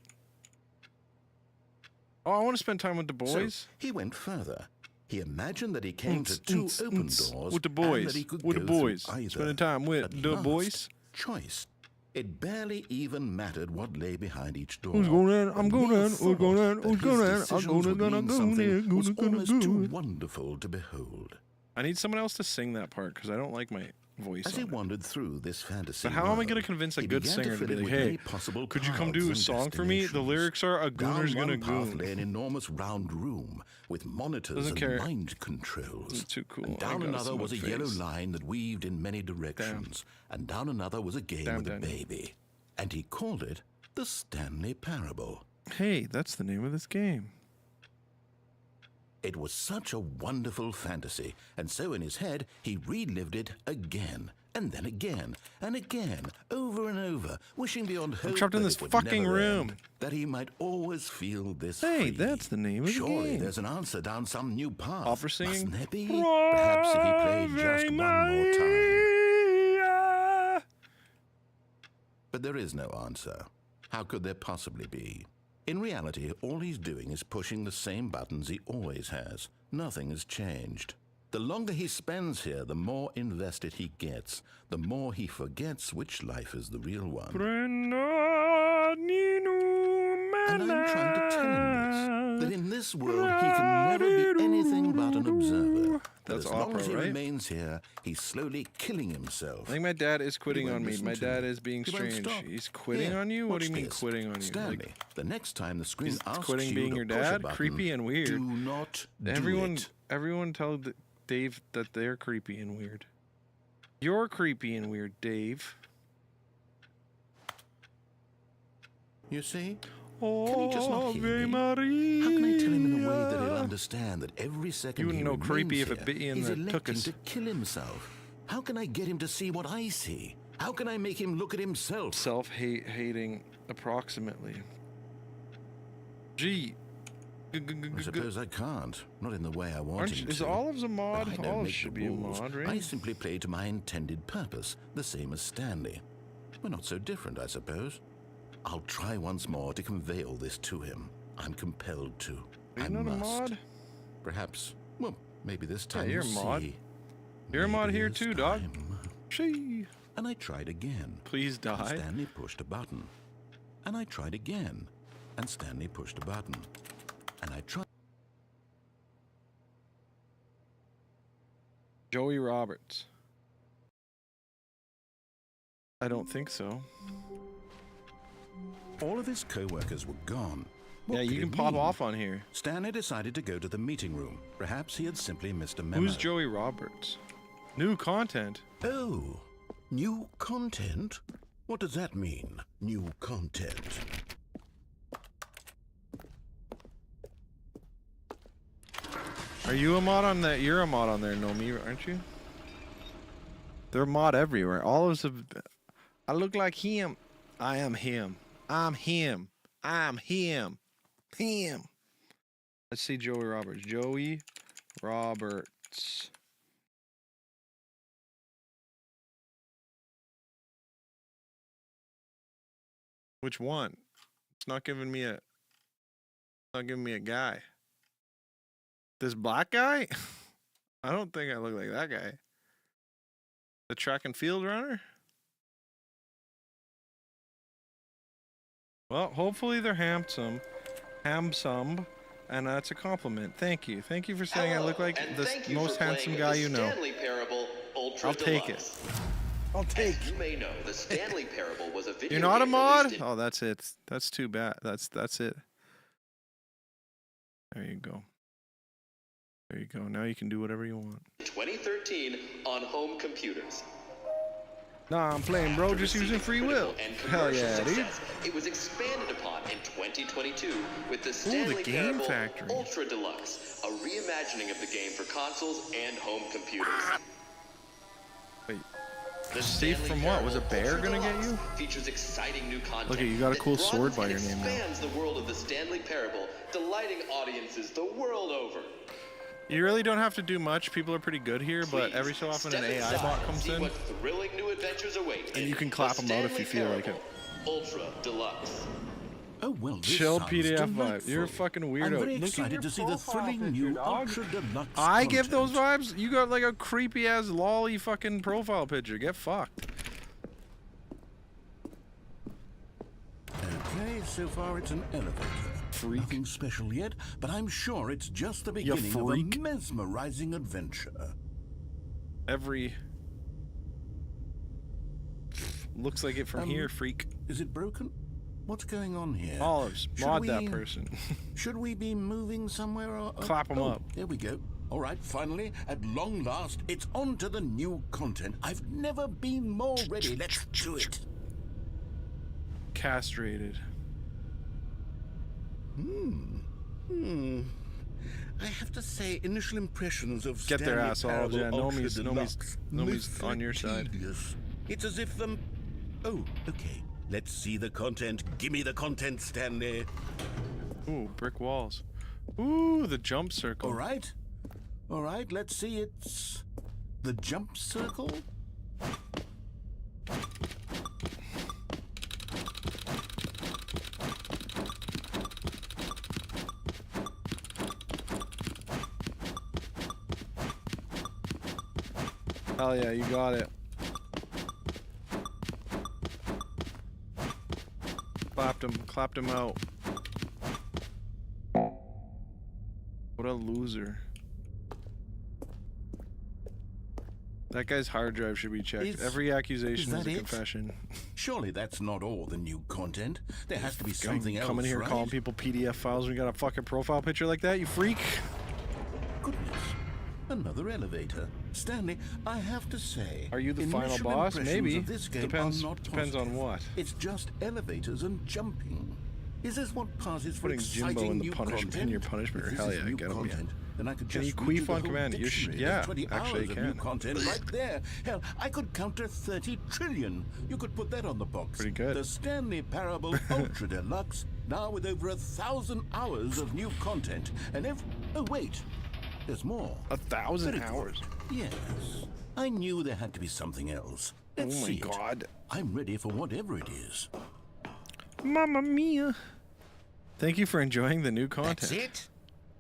Oh, I want to spend time with the boys. So he went further. He imagined that he came to two open doors with the and boys. that he could With the go through boys. either. Spending time with At the last, boys. Choice. It barely even mattered what lay behind each door. Who's going in? I'm The going mere in. Who's thought going in? that Who's his going in? I'm decisions going would gonna mean go something there. was Gonna almost go too it. wonderful to behold. I need someone else to sing that part because I don't like my voice. As he on it. wandered through this fantasy But how am I world, going to convince a he good began singer to fill be it like, with hey, many possible could you come paths do a and song for me? The destinations. lyrics are a Down gooner's gonna one path goon. lay an enormous round room with monitors Doesn't and care. mind controls. It's too cool. And I down got another was a smug yellow face. line that weaved in many directions. And down another was a game Damn, with a Daniel. baby. And he called it the Stanley Parable. Hey, that's the name of this game. It was such a wonderful fantasy, and so in his head he relived it again, and then again, and again, over and over, wishing beyond hope trapped in that this it would fucking never room. end, that he might always feel this Hey, free. that's the name of the Surely game. there's an answer down some new path. Opera singing. Mustn't there be? Perhaps if he played just one more time. But there is no answer. How could there possibly be? In reality, all he's doing is pushing the same buttons he always has. Nothing has changed. The longer he spends here, the more invested he gets, the more he forgets which life is the real one. And I'm trying to tell him this, that in this world he can never be anything but an observer. That That's as long opera, as he right? remains here, he's slowly killing himself. I think my dad is quitting won't on me. listen My to dad me. is being He won't strange. stop. He's quitting Here, on you? What do you watch mean this. quitting on you? Stanley, Like, the next time the screen he's asks quitting you being to your push a dad? button, Creepy and weird. do not everyone, do it. everyone tell Dave that they're creepy and weird. You're creepy and weird, Dave. You see? Can he just not hear Ave me? Maria. How can I tell him in a way that he'll understand that every second You wouldn't he know remains creepy if here, it bit you in he's the electing tuchus. to kill himself? How can I get him to see what I see? How can I make him look at himself? Self-hating approximately. Gee. I suppose I can't. Not in the way I want Aren't him you, to. is Olive's a But mod? I don't Olive make should the be a rules. mod, I right? simply play to my intended purpose, the same as Stanley. We're not so different, I suppose. I'll try once more to convey all this to him. I'm compelled to. Are you I not must. a mod? Perhaps. Well, maybe this time you're a we'll mod. see. You're a mod Maybe here this too, dog. time. Gee. And I tried again. Please And die. Stanley pushed a button. And I tried again. And Stanley pushed a button. And I tried. Joey Roberts. I don't think so. All of his co-workers were gone. What Yeah, could you can it pop mean? off on here. Stanley decided to go to the meeting room. Perhaps he had simply missed a memo. Who's Joey Roberts? New content. Oh, new content? What does that mean, new content? Are you a mod on that? You're a mod on there, Nomi, aren't you? They're a mod everywhere. All of us have. I look like him. I am him. I'm him. I'm him. Him. Let's see Joey Roberts. Joey Roberts. Which one? It's not giving me a. Not giving me a guy. This black guy? I don't think I look like that guy. The track and field runner? Well, hopefully they're handsome. Handsome. And that's a compliment. Thank you. Thank you for saying I look like the most handsome guy you know. Stanley Parable Ultra I'll take it. Deluxe. I'll take As you may know, the Stanley Parable was a video You're not a game mod? released in Oh, that's it. That's too bad. That's it. There you go. There you go. Now you can do whatever you want. 2013 on home computers. Nah, I'm playing, bro. Just using free will. And Hell commercial yeah, dude. success, it was expanded upon in 2022 with the Stanley Game Parable Factory. Ultra Deluxe, a reimagining of the game for consoles and home computers. Wait, The safe Stanley from what? Was a Parable bear Ultra gonna get Deluxe you? Features exciting new content. Look at you, got a cool that sword broadens by and your name now. expands the world of the Stanley Parable, delighting audiences the world over. You really don't have to do much. People are pretty good here, but Please, every so often an step AI inside bot and comes see in. what thrilling new adventures await And in you can clap The 'em out if you Stanley feel like Parable Ultra Deluxe. Oh, well, this Chill sounds PDF vibe. delightful. You're a fucking weirdo. I'm very Look at excited your to see the profile thrilling picture, new dog. Ultra Deluxe I give those content. vibes. You got like a creepy ass lolly fucking profile picture. Get fucked. Okay, so far it's an elevator. Freak. Nothing special yet, but I'm sure it's just the You beginning of a freak. mesmerizing adventure. Every looks like it from here, freak. Is it broken? What's going on here? Olives, Should mod we- that person. Should we be moving somewhere? Or, Clap 'em up. There we go. All right, finally, at long last, it's on to the new content. I've never been more ready. Let's do it. Castrated. I have to say, initial impressions of Get their Stanley ass, Parable Olives. Yeah, Ultra Nomi's Deluxe may on feel your side. tedious. It's as if them. Oh, okay. Let's see the content. Give me the content, Stanley. Ooh, brick walls. Ooh, the jump circle. All right. All right, let's see. It's the jump circle. Hell yeah, you got it. Clapped him out. What a loser. That guy's hard drive should be checked. Every accusation is that a it? confession. Surely that's not all the new content. There has to be something else, Coming here right? calling people PDF files when you got a fucking profile picture like that, you freak. Goodness. Another elevator. Stanley, I have to say... Are you the final initial boss? impressions Maybe. of this game Depends- are not depends on positive. what. It's just elevators and jumping. Is this what passes for Putting Jimbo exciting in the new punishment- content? in your punishment, If this hell is yeah, new get 'em, yeah. content, then I could Can just you read queef the on whole command? You dictionary. yeah, There's 20 actually hours you of new can. content right there. Hell, I could counter 30 trillion. You could put that on the box. Pretty good. The Stanley Parable Ultra Deluxe, now with over 1,000 hours of new content. And oh wait, there's more. 1,000 Very good. hours. Yes. I knew there had to be something else. Let's Oh my see it. god. I'm ready for whatever it is. Mamma mia. Thank you for enjoying the new content. That's it?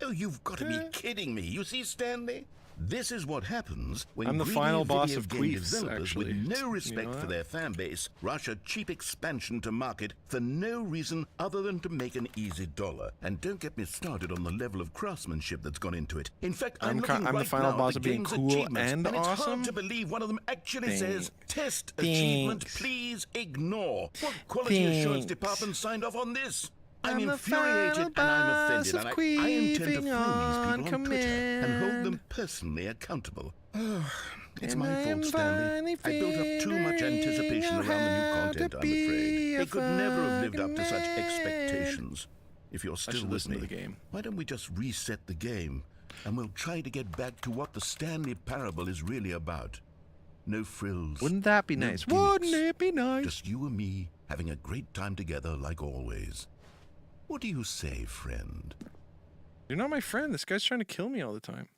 Oh, you've got to be kidding me. You see, Stanley? This is what happens when I'm the greedy final boss video of game queefs, developers actually. with no You respect know for that? their fan base rush a cheap expansion to market for no reason other than to make an easy dollar. And don't get me started on the level of craftsmanship that's gone into it. In fact, I'm I'm looking the right final now boss at the of being game's cool achievements, and it's awesome? hard to believe one of them actually says, "Test Thanks. achievement, please ignore." What quality assurance Thanks. department signed off on this? I'm I'm the infuriated final and I'm boss offended, of and I intend to queefing phone these on people on Twitter and hold them command. personally accountable. It's And my I'm fault, Stanley. finally I built up too much anticipation figuring around the new out how content, to I'm afraid. be a It could never have lived up to such fucking man. expectations. If you're still should with listen me, to the game. why don't we just reset the game and we'll try to get back to what the Stanley Parable is really about. No frills. Wouldn't that be no nice? gimmicks. Wouldn't it be nice? Just you and me having a great time together like always. What do you say, friend? You're not my friend. This guy's trying to kill me all the time.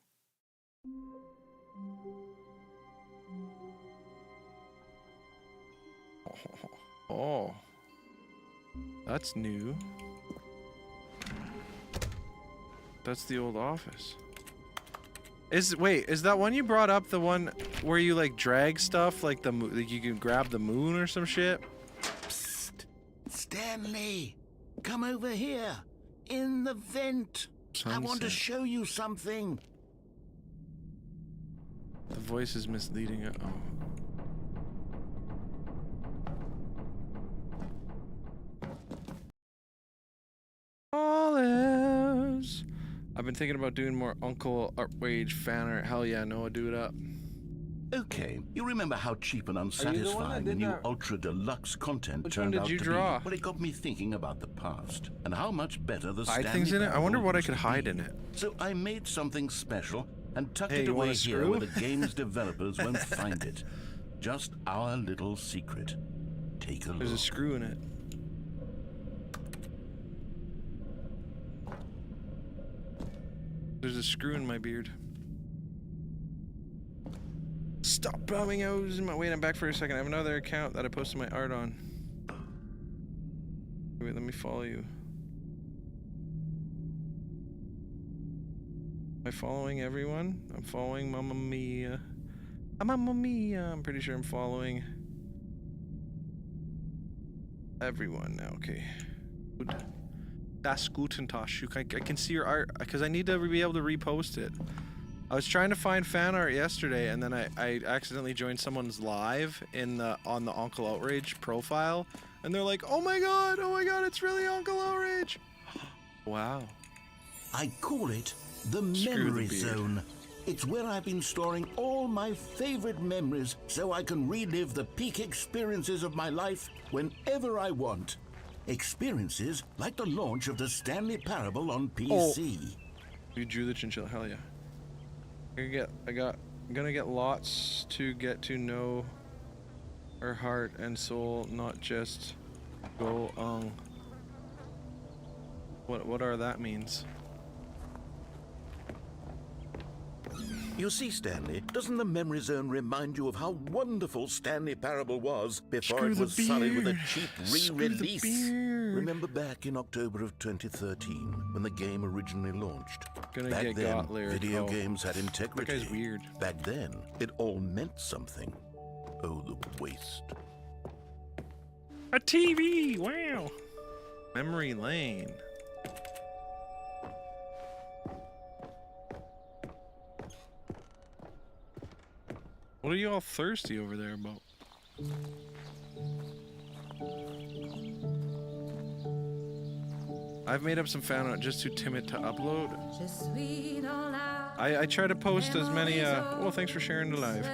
Oh. That's new. That's the old office. Wait, is that one you brought up the one where you like drag stuff like like you can grab the moon or some shit? Psst! Stanley! Come over here! In the vent! I want to Sunset. show you something! The voice is misleading. Oh. Olives. I've been thinking about doing more Uncle Artwage fan art. Hell yeah, Noah, do it up. Okay, you remember how cheap and one that unsatisfying the did new that? ultra deluxe content Which one turned did out you to draw? be? Well, it got me thinking about the past and how much better the Hide Stanley things in it? I wonder Parable what I used could to hide be. in it. So I made something special and tucked Hey, it you want away a here screw? where the game's developers won't find it. Just our little secret. Take a There's a look. screw in it. There's a screw in my beard. Stop bombing. I was in my wait. I'm back for a second. I have another account that I posted my art on. Wait, let me follow you. Am I following everyone? I'm following Mamma Mia. Mamma Mia. I'm pretty sure I'm following everyone now. Okay. Good. Das guten Tag. I can see your art because I need to be able to repost it. I was trying to find fan art yesterday, and then I accidentally joined someone's live on the Uncle Outrage profile, and they're like, oh my god, it's really Uncle Outrage. Wow. I call it the Screw the memory beard. zone. It's where I've been storing all my favorite memories so I can relive the peak experiences of my life whenever I want. Experiences like the launch of the Stanley Parable on PC. You drew the chinchilla, hell yeah. I'm gonna get lots to get to know her heart and soul, not just go What are that means? You see, Stanley, doesn't the memory zone remind you of how wonderful Stanley Parable was before Screw it the was sullied with a beard. cheap Screw the re-release? beard. Remember back in October of 2013 when the game originally launched? Gonna Back get then, got lyric. video Oh, games had that integrity. guy's weird. Back then, it all meant something. Oh, the waste. A TV! Wow! Memory lane. What are you all thirsty over there about? I've made up some fan art just too timid to upload. I try to post as many, well, thanks for sharing the live.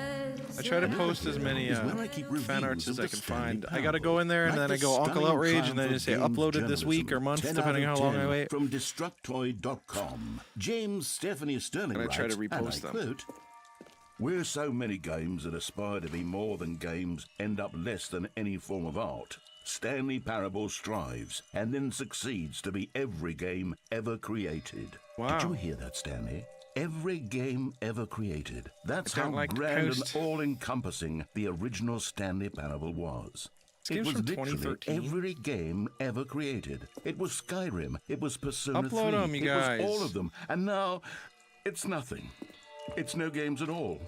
I try to post as many Is where I keep fan reviews arts as of I the can Stanley find. I Parable. gotta go in there and Like then I the go Uncle stunning Outrage and triumph then of just say games uploaded this week or journalism. month, 10 depending out on of how long I 10 wait. From Destructoid.com, James Stephanie Sterling And I writes, try to repost and I them. quote, "Where so many games that aspire to be more than games end up less than any form of art, Stanley Parable strives and then succeeds to be every game ever created." Wow. Did you hear that, Stanley? Every game ever created. That's I how don't like to grand and post. all-encompassing the original Stanley Parable was. This It game's was from literally 2013. every game ever created. It was Skyrim. It was Persona Upload 3. 'em, you it guys. was all of them. And now, it's nothing. It's no games at all.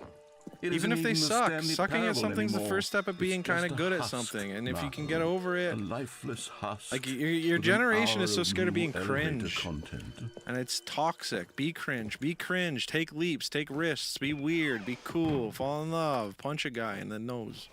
It Even isn't if they the suck, Stanley sucking at Parable something's the anymore. first step of It's being kind just of a good at husk something. And if you can now. get over A it, lifeless husk. like your with an generation is hour so scared of being new elevator cringe. content. And it's toxic. Be cringe. Be cringe. Take leaps. Take risks. Be weird. Be cool. Fall in love. Punch a guy in the nose.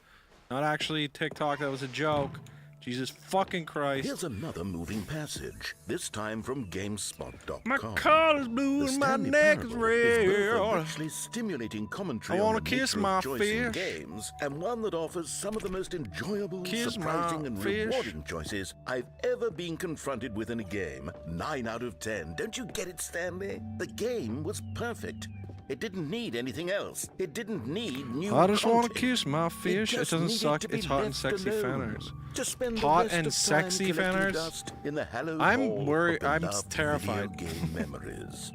Not actually TikTok. That was a joke. Jesus fucking Christ. Here's another moving passage, this time from GameSpot.com. My collar's blue The and my Stanley neck is Parable is both a red. richly stimulating commentary I on wanna the kiss nature my of choice in fish. games, and one that offers some of the most enjoyable, Kiss my surprising, and fish. rewarding choices I've ever been confronted with in a game. 9 out of 10. Don't you get it, Stanley? The game was perfect. It didn't need anything else. It didn't need new I just want to content. kiss my fish. It just doesn't needed suck. to be It's hot and left sexy fan alone. arts. Just spend the Hot rest and of time sexy fan collecting arts? dust in the hallowed I'm hall worried- of I'm beloved terrified. video game memories.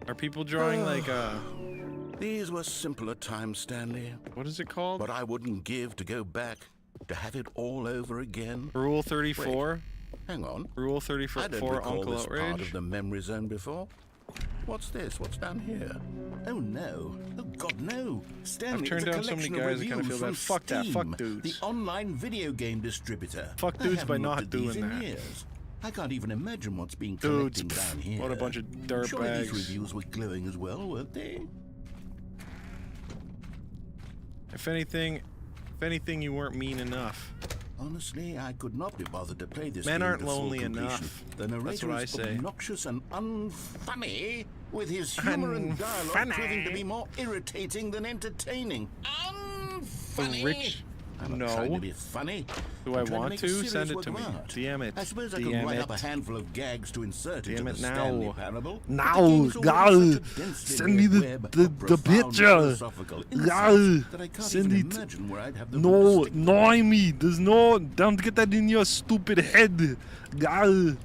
Are people drawing like These were simpler times, Stanley. what is it called? But I wouldn't give to go back to have it all over again. Rule 34. Hang on. Rule I 34 don't for recall Uncle this part Outrage. of the memory zone before. What's this? What's down here? Oh no! Oh God, no! Stanley, turned it's a down so many collection of guys, I kinda reviews feel bad. from Fuck that, fuck Steam, dudes. the online video game distributor. Fuck I dudes by haven't not looked at these doing in that. years. I can't even imagine what's being Dudes, collecting down here. what a bunch of Surely dirtbags. these reviews were glowing as well, weren't they? If anything, you weren't mean enough. Honestly, I could not be bothered to play this Men game aren't to full lonely completion. enough. The narrator That's what I is say. obnoxious and unfunny, with his humor and dialogue proving to be more irritating than entertaining. Unfunny. Rich. I'm No. not trying to be funny. Do I'm I trying want make a to? serious Send it work to of me. art. DM it. I suppose I DM could write up a it. handful of gags to insert into DM the it now. Stanley Parable. but Now, the game is already guys, such a densely send me layered web the of profound picture. philosophical insights Guys, that I can't send even it. imagine where I'd have the No, realistic no, I mean, there's no. Don't get that in your stupid head, guys.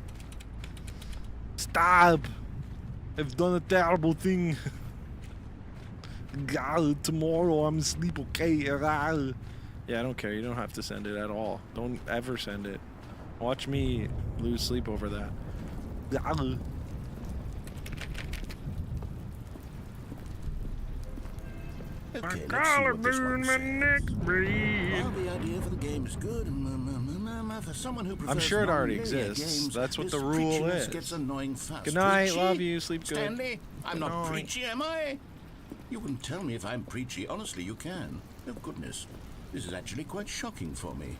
Stop. I've done a terrible thing. God, tomorrow I'm asleep, okay? God. Yeah, I don't care. You don't have to send it at all. Don't ever send it. Watch me lose sleep over that. God. Okay, let's see what this one says. Well, the idea for the game is good. For someone who prefers sure it already non-linear exists. games, That's what this the rule preachiness is. Gets annoying fast. Good night. Preachy? Love you. Sleep good. Stanley, I'm Good not night. preachy, am I? You can tell me if I'm preachy. Honestly, you can. Oh, goodness. This is actually quite shocking for me.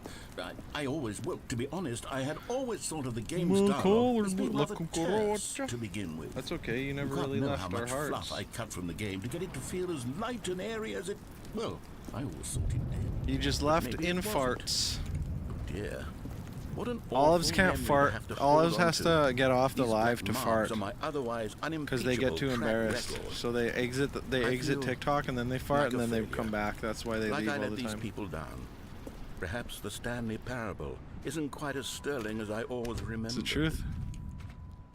I always, well, to be honest, I had always thought of the game's dialogue as being rather terse to begin with. That's okay. You never You can't really know left how our much hearts. fluff I cut from the game to get it to feel as light and airy as it... Well, I always thought it did. You just But left maybe in it wasn't. farts. Oh dear. What an Olives awful can't memory to fart. have to Olives hold has onto. to get off the These live black to marks fart are my otherwise because they get too unimpeachable track embarrassed. record. So they exit. They I exit feel TikTok and then they fart like and a then they failure. come back. That's why they Like leave I all let the these time. people down. Perhaps the Stanley Parable isn't quite as sterling as I always remember. It's the truth.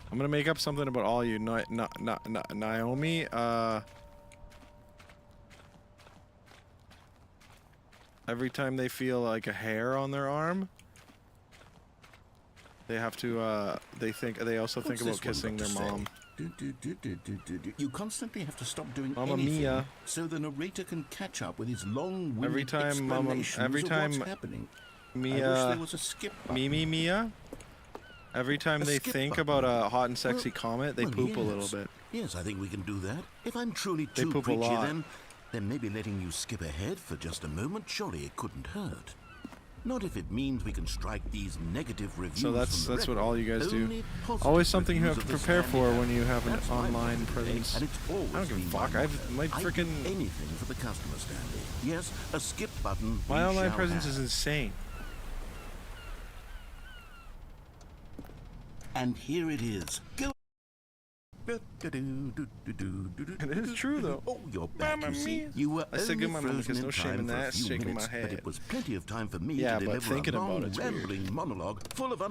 I'm gonna make up something about all you. Naomi. Every time they feel like a hair on their arm, they have to. They also think What's about this one kissing got their to say? mom. You constantly have to stop doing Mamma anything mia. so the narrator can catch up with his long-winded Every time Mama- explanations every of time what's happening. I wish Mia, there was a skip button. Mia. Every time A they skip think button. about a hot and sexy Well- comment, they well, poop a little yes. bit. Yes, I think we can do that. If I'm truly They too poop a preachy, lot. then maybe letting you skip ahead for just a moment, surely it couldn't hurt. Not if it means we can strike these negative reviews. So that's from the what record. all you guys do. Only positive Always something you reviews have to of the prepare Stanley for when you have an That's my online motto, presence. and it's always I don't give a been fuck. my I've motto. my I'd do freaking anything for the customer, Stanley. Yes, a skip button. my we online shall presence have. is insane. And here it is. Go. It is true though. Oh, you're back, Mamma you see. mia. You were I said only good, Mamma, frozen because in no shame time in for a that, few shaking my minutes, but head. it was plenty of time for me Yeah, to but deliver thinking a about long, it's weird. rambling monologue full of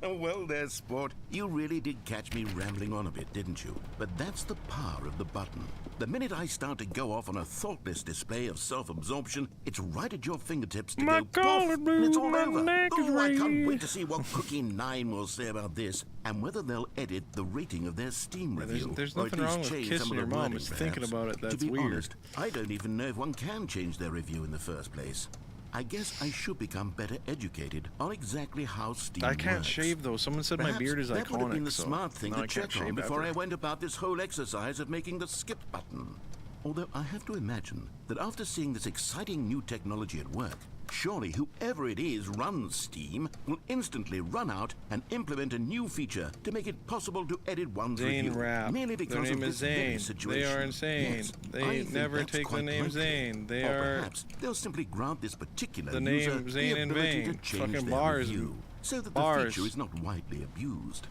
Well, there, sport. You really did catch me rambling on a bit, didn't you? But that's the power of the button. The minute I start to go off on a thoughtless display of self-absorption, it's right at your fingertips to My go poof, God, and it's all my over. neck is Oh, I can't ringing. wait to see what Cookie 9 will say about this, and whether they'll edit the rating of their Steam Yeah, review. there's or at nothing least wrong with change kissing some of your the mom. wording, It's thinking perhaps. about it that's To be weird. honest, I don't even know if one can change their review in the first place. I guess I should become better educated on exactly how Steam I can't works. shave though. Someone said my Perhaps beard is that would have been iconic. the So smart thing now to I can't check on shave before ever. I went about this whole exercise of making the skip button. Although I have to imagine that after seeing this exciting new technology at work, surely whoever it is runs Steam will instantly run out and implement a new feature to make it possible to edit one's Zane review. Rap. Merely Their because name of is this very Zane. situation. They are insane. Yes, They I think never that's take the quite name likely. Zane. They Or are perhaps they'll simply grant this particular the user name Zane the in ability vain. to change Fucking their bars. review, so that Bars. the feature is not widely abused.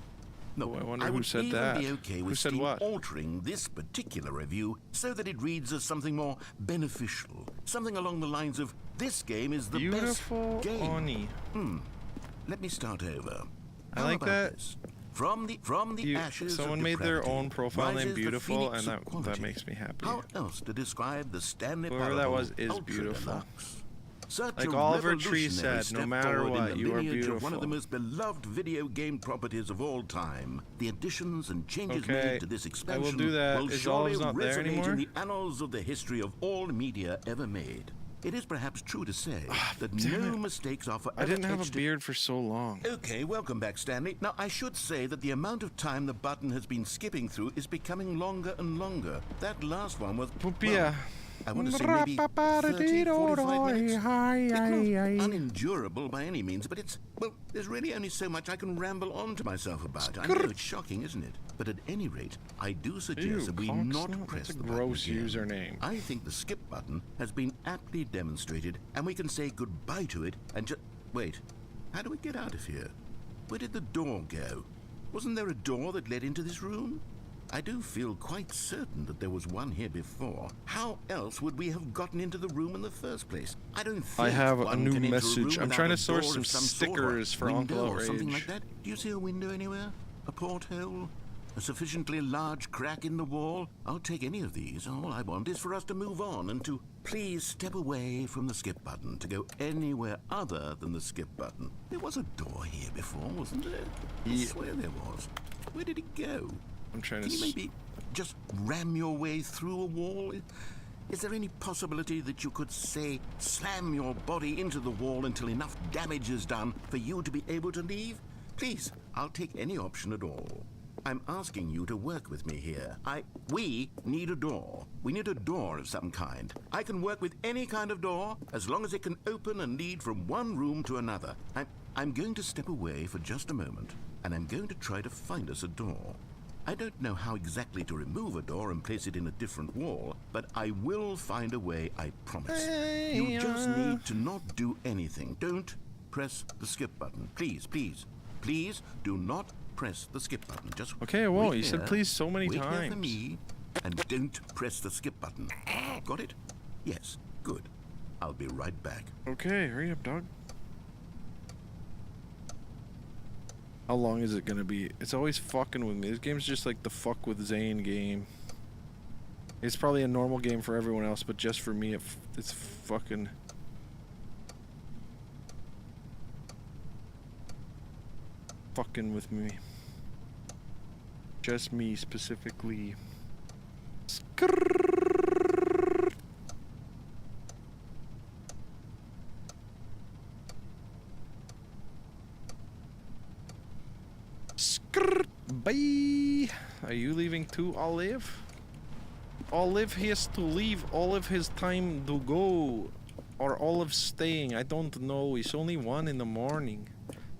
No, Oh, I wonder who would said even that. be okay Who with said Steam what? altering this particular review so that it reads as something more beneficial, something along the lines of "This game is the beautiful best game." Oni. Let me start over. I How like about that. this? From the ashes Someone of made their depravity own profile rises named the Beautiful, phoenix and of that quality. makes me happy. How else to describe the Stanley Whoever that Parable was is Ultra beautiful. Deluxe? Such Like a Oliver Tree revolutionary said, no step matter forward in what, the you are lineage of one of the beautiful. most beloved video game properties of all time. The additions and changes Okay, made to this I expansion will do that. will Is surely Olive's not there resonate anymore? in the annals of the history of all media ever made. It is perhaps true to say that damn no it. mistakes are forever I didn't have a etched in- beard for so long. Okay, welcome back, Stanley. Now, I should say that the amount of time the button has been skipping through is becoming longer and longer. That last one was... Pupia. I want to say maybe 30, 45 minutes. It's not unendurable by any means, but it's, well, there's really only so much I can ramble on to myself about. I know it's shocking, isn't it? But at any rate, I do suggest that we not press the button gross again. username. I think the skip button has been aptly demonstrated, and we can say goodbye to it and just... Wait, how do we get out of here? Where did the door go? Wasn't there a door that led into this room? I do feel quite certain that there was one here before. How else would we have gotten into the room in the first place? I don't think I have a one new can enter message. room I'm without trying a to source door some of sort, stickers for window Uncle or something Outrage. like that. Do you see a window anywhere? A porthole? A sufficiently large crack in the wall? I'll take any of these. All I want is for us to move on and to please step away from the skip button, to go anywhere other than the skip button. There was a door here before, wasn't there? I swear there was. Where did it go? I'm trying Can to... you maybe just ram your way through a wall? Is there any possibility that you could, say, slam your body into the wall until enough damage is done for you to be able to leave? Please, I'll take any option at all. I'm asking you to work with me here. We need a door. We need a door of some kind. I can work with any kind of door as long as it can open and lead from one room to another. I'm going to step away for just a moment, and I'm going to try to find us a door. I don't know how exactly to remove a door and place it in a different wall, but I will find a way, I promise. You just need to not do anything. Don't press the skip button. Please, please, please do not press the skip button. Just Okay, I won't. wait You said here. please so many Wait here for times. me, and don't press the skip button. Got it? Yes, good. I'll be right back. Okay, hurry up, dog. How long is it gonna be? It's always fucking with me. This game's just like the fuck with Zane game. It's probably a normal game for everyone else, but just for me, it's fucking... fucking with me. Just me specifically. Bye. Are you leaving too, Olive? Olive has to leave. Olive has time to go. Or Olive staying. I don't know. It's only 1 in the morning.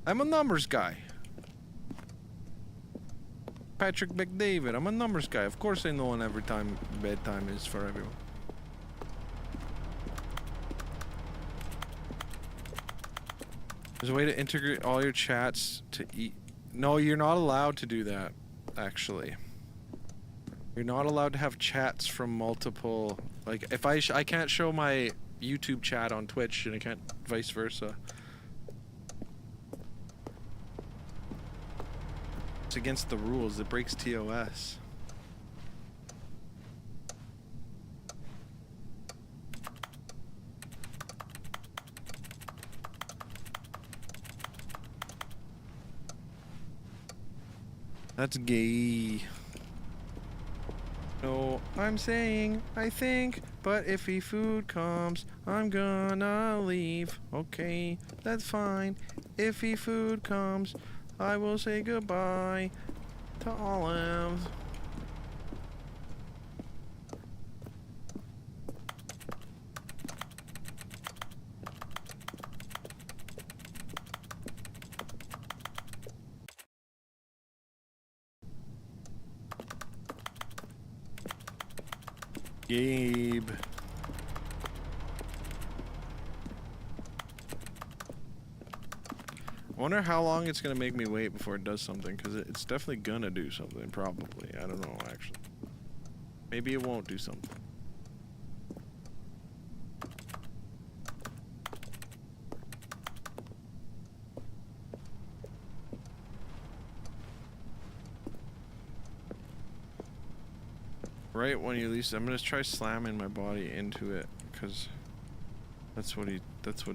I'm a numbers guy. Patrick McDavid. I'm a numbers guy. Of course I know when every time bedtime is for everyone. There's a way to integrate all your chats to eat. No, you're not allowed to do that, actually. You're not allowed to have chats from multiple... Like, if I can't show my YouTube chat on Twitch, and I can't vice versa. It's against the rules. It breaks TOS. That's gay. No, I'm saying, I think, but if food comes, I'm gonna leave. Okay, that's fine. If food comes, I will say goodbye to Olive. Gabe. I wonder how long it's gonna make me wait before it does something, because it's definitely gonna do something, probably. I don't know, actually. Maybe it won't do something. Right when you least, I'm gonna try slamming my body into it, because that's what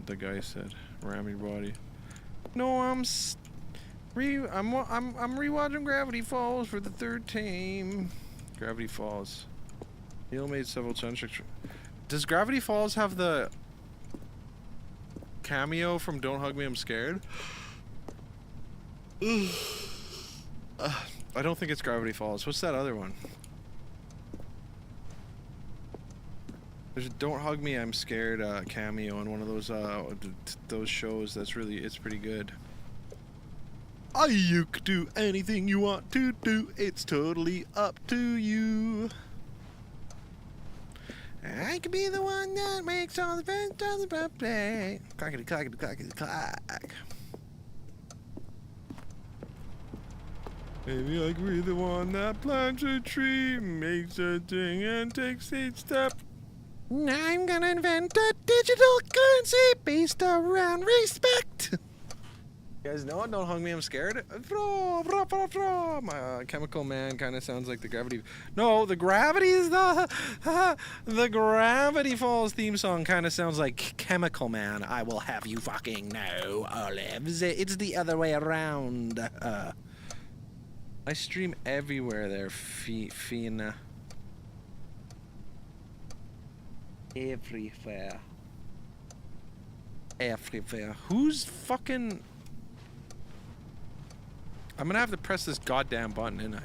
the guy said. Ram your body. No, I'm rewatching Gravity Falls for the 3rd time. Gravity Falls. Neil made several soundtracks. Does Gravity Falls have the cameo from Don't Hug Me, I'm Scared? I don't think it's Gravity Falls. What's that other one? There's a Don't Hug Me, I'm Scared cameo in one of those shows. That's really, it's pretty good. You could do anything you want to do. It's totally up to you. I could be the one that makes all the friends on the puppet. Clackety clackety clackety clack. Maybe I could be the one that plants a tree, makes a thing, and takes each step. I'm gonna invent a digital currency based around respect. You guys know it? Don't Hug Me, I'm Scared. My Chemical Man kind of sounds like the Gravity. No, the Gravity is the Gravity Falls theme song kind of sounds like Chemical Man. I will have you fucking know, Olives. It's the other way around. I stream everywhere there, Fina. Everywhere. Everywhere. Who's fucking... I'm gonna have to press this goddamn button, ain't I?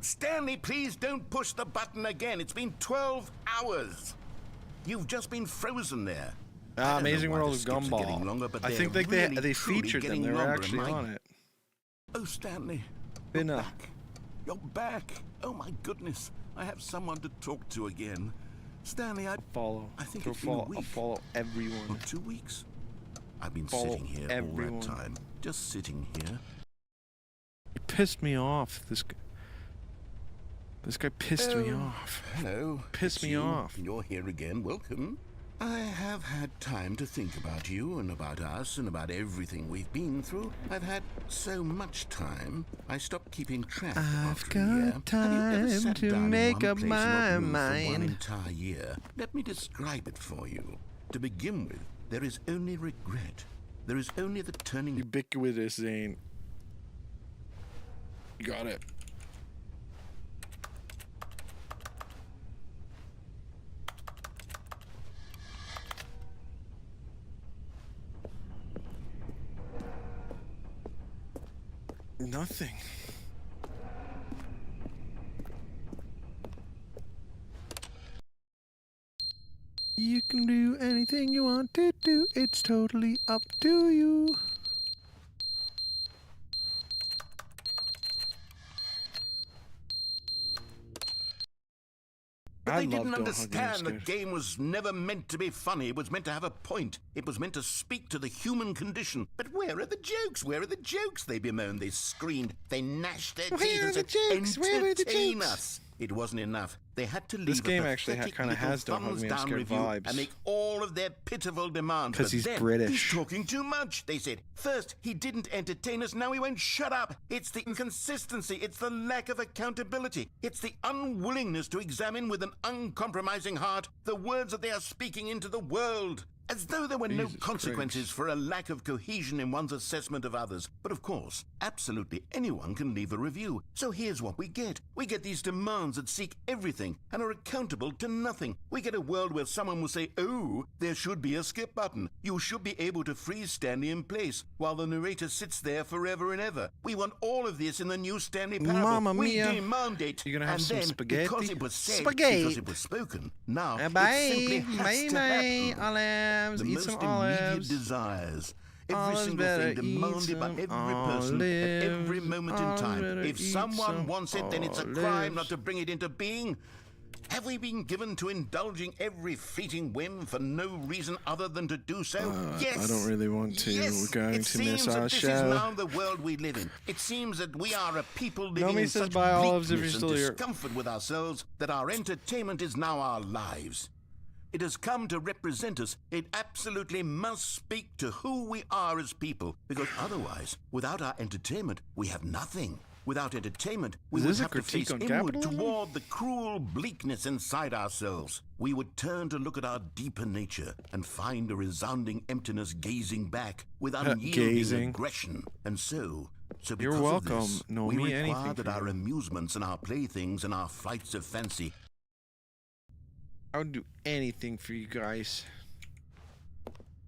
Stanley, please don't push the button again. It's been 12 hours. You've just been frozen there. Amazing World of Gumball. Longer, but I think like really, they featured them. They were actually on it. Oh, Stanley. You're back. You're back. Oh, my goodness. I have someone to talk to again. Stanley, I think it's been a week. I'll follow everyone. Or 2 weeks. I've been Follow sitting here everyone. all that time. Just sitting here. It pissed me off. This guy pissed me off. Hello. Pissed me off. You're here again. Welcome. I have had time to think about you and about us and about everything we've been through. I've had so much time, I stopped keeping track after a year. Got time to make up my mind. For one entire year. Let me describe it for you. To begin with, there is only regret. There is only the turning... Ubiquitous, Zane. You got it. Nothing. You can do anything you want to do. It's totally up to you. But they didn't understand the game was never meant to be funny. It was meant to have a point. It was meant to speak to the human condition. But where are the jokes? Where are the jokes? They bemoaned, they screamed, they gnashed their teeth and said, entertain us. It wasn't enough. They had to leave this game actually kind of has Don't Hug Me, I'm Scared vibes. And make all of their pitiful demands. Because he's British. He's talking too much, they said. First, he didn't entertain us, now he won't shut up. It's the inconsistency, it's the lack of accountability. It's the unwillingness to examine with an uncompromising heart the words that they are speaking into the world. As though there were no consequences for a lack of cohesion in one's assessment of others. But of course, absolutely anyone can leave a review. So here's what we get. We get these demands that seek everything and are accountable to nothing. We get a world where someone will say, oh, there should be a skip button. You should be able to freeze Stanley in place while the narrator sits there forever and ever. We want all of this in the new Stanley parable. Mamma mia. We demand it. You're gonna have and some then, spaghetti? Because it was said, Spaghetti. because it was spoken, now Bye. it simply has to happen. Olives. The Eat most some immediate olives. desires. Every Olives single better thing eat demanded by some every person at every olives. moment in Olives time. better If eat someone some wants it, then it's a crime olives. not to bring it into being. Have we been given to indulging every fleeting whim for no reason other than to do so? Yes. I don't really want to. Yes. We're going It to miss seems our that this show. is now the world we live in. It seems that we are a people living Nomi in says such buy olives if you're bleakness still and here. discomfort with ourselves that our entertainment is now our lives. It has come to represent us. It absolutely must speak to who we are as people, because otherwise, without our entertainment, we have nothing. Without entertainment, we Is would this a have to critique face on inward capitalism? toward the cruel bleakness inside ourselves. We would turn to look at our deeper nature and find a resounding emptiness gazing back with unyielding Gazing. aggression. And so You're because welcome. of this, No, we me require anything that for our you. amusements and our playthings and our flights of fancy I would do anything for you guys.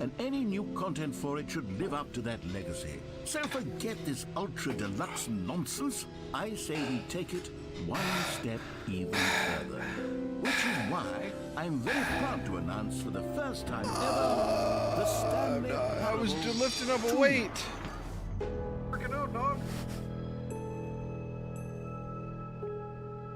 and any new content for it should live up to that legacy. So forget this ultra deluxe nonsense. I say we take it one step even further. Which is why I'm very proud to announce for the first time ever the Stanley I was Parable lifting up a 2. weight. Working out, dog.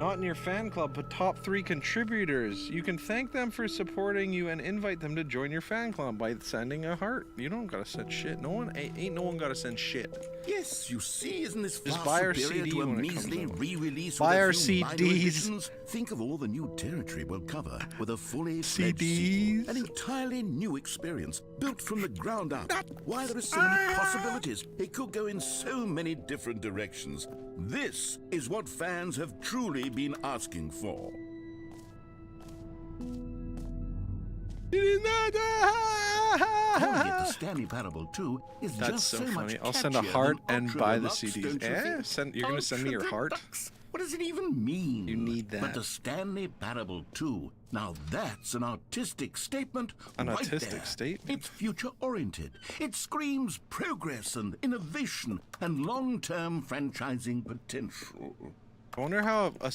Not in your fan club, but top 3 contributors. You can thank them for supporting you and invite them to join your fan club by sending a heart. You don't gotta send shit. No one ain't no one gotta send shit. Yes, you see, isn't this Just far buy our superior CD to a when it comes measly out. re-release Buy with our a few minor CDs. additions? Think of all the new territory we'll cover with a fully fledged CDs. sequel. An entirely new experience, built from the ground up. Why, there are so many possibilities. It could go in so many different directions. This is what fans have truly been asking for. Calling it the Stanley Parable 2 is That's just so so funny. much I'll send a catchier heart than and Ultra buy the Deluxe, CDs. don't you think? You're gonna send me your Ultra heart? Deluxe? What does it even mean? You need But that. the Stanley Parable 2, now that's an artistic statement. An right artistic there. statement? It's future-oriented. It screams progress and innovation and long-term franchising potential. I wonder how a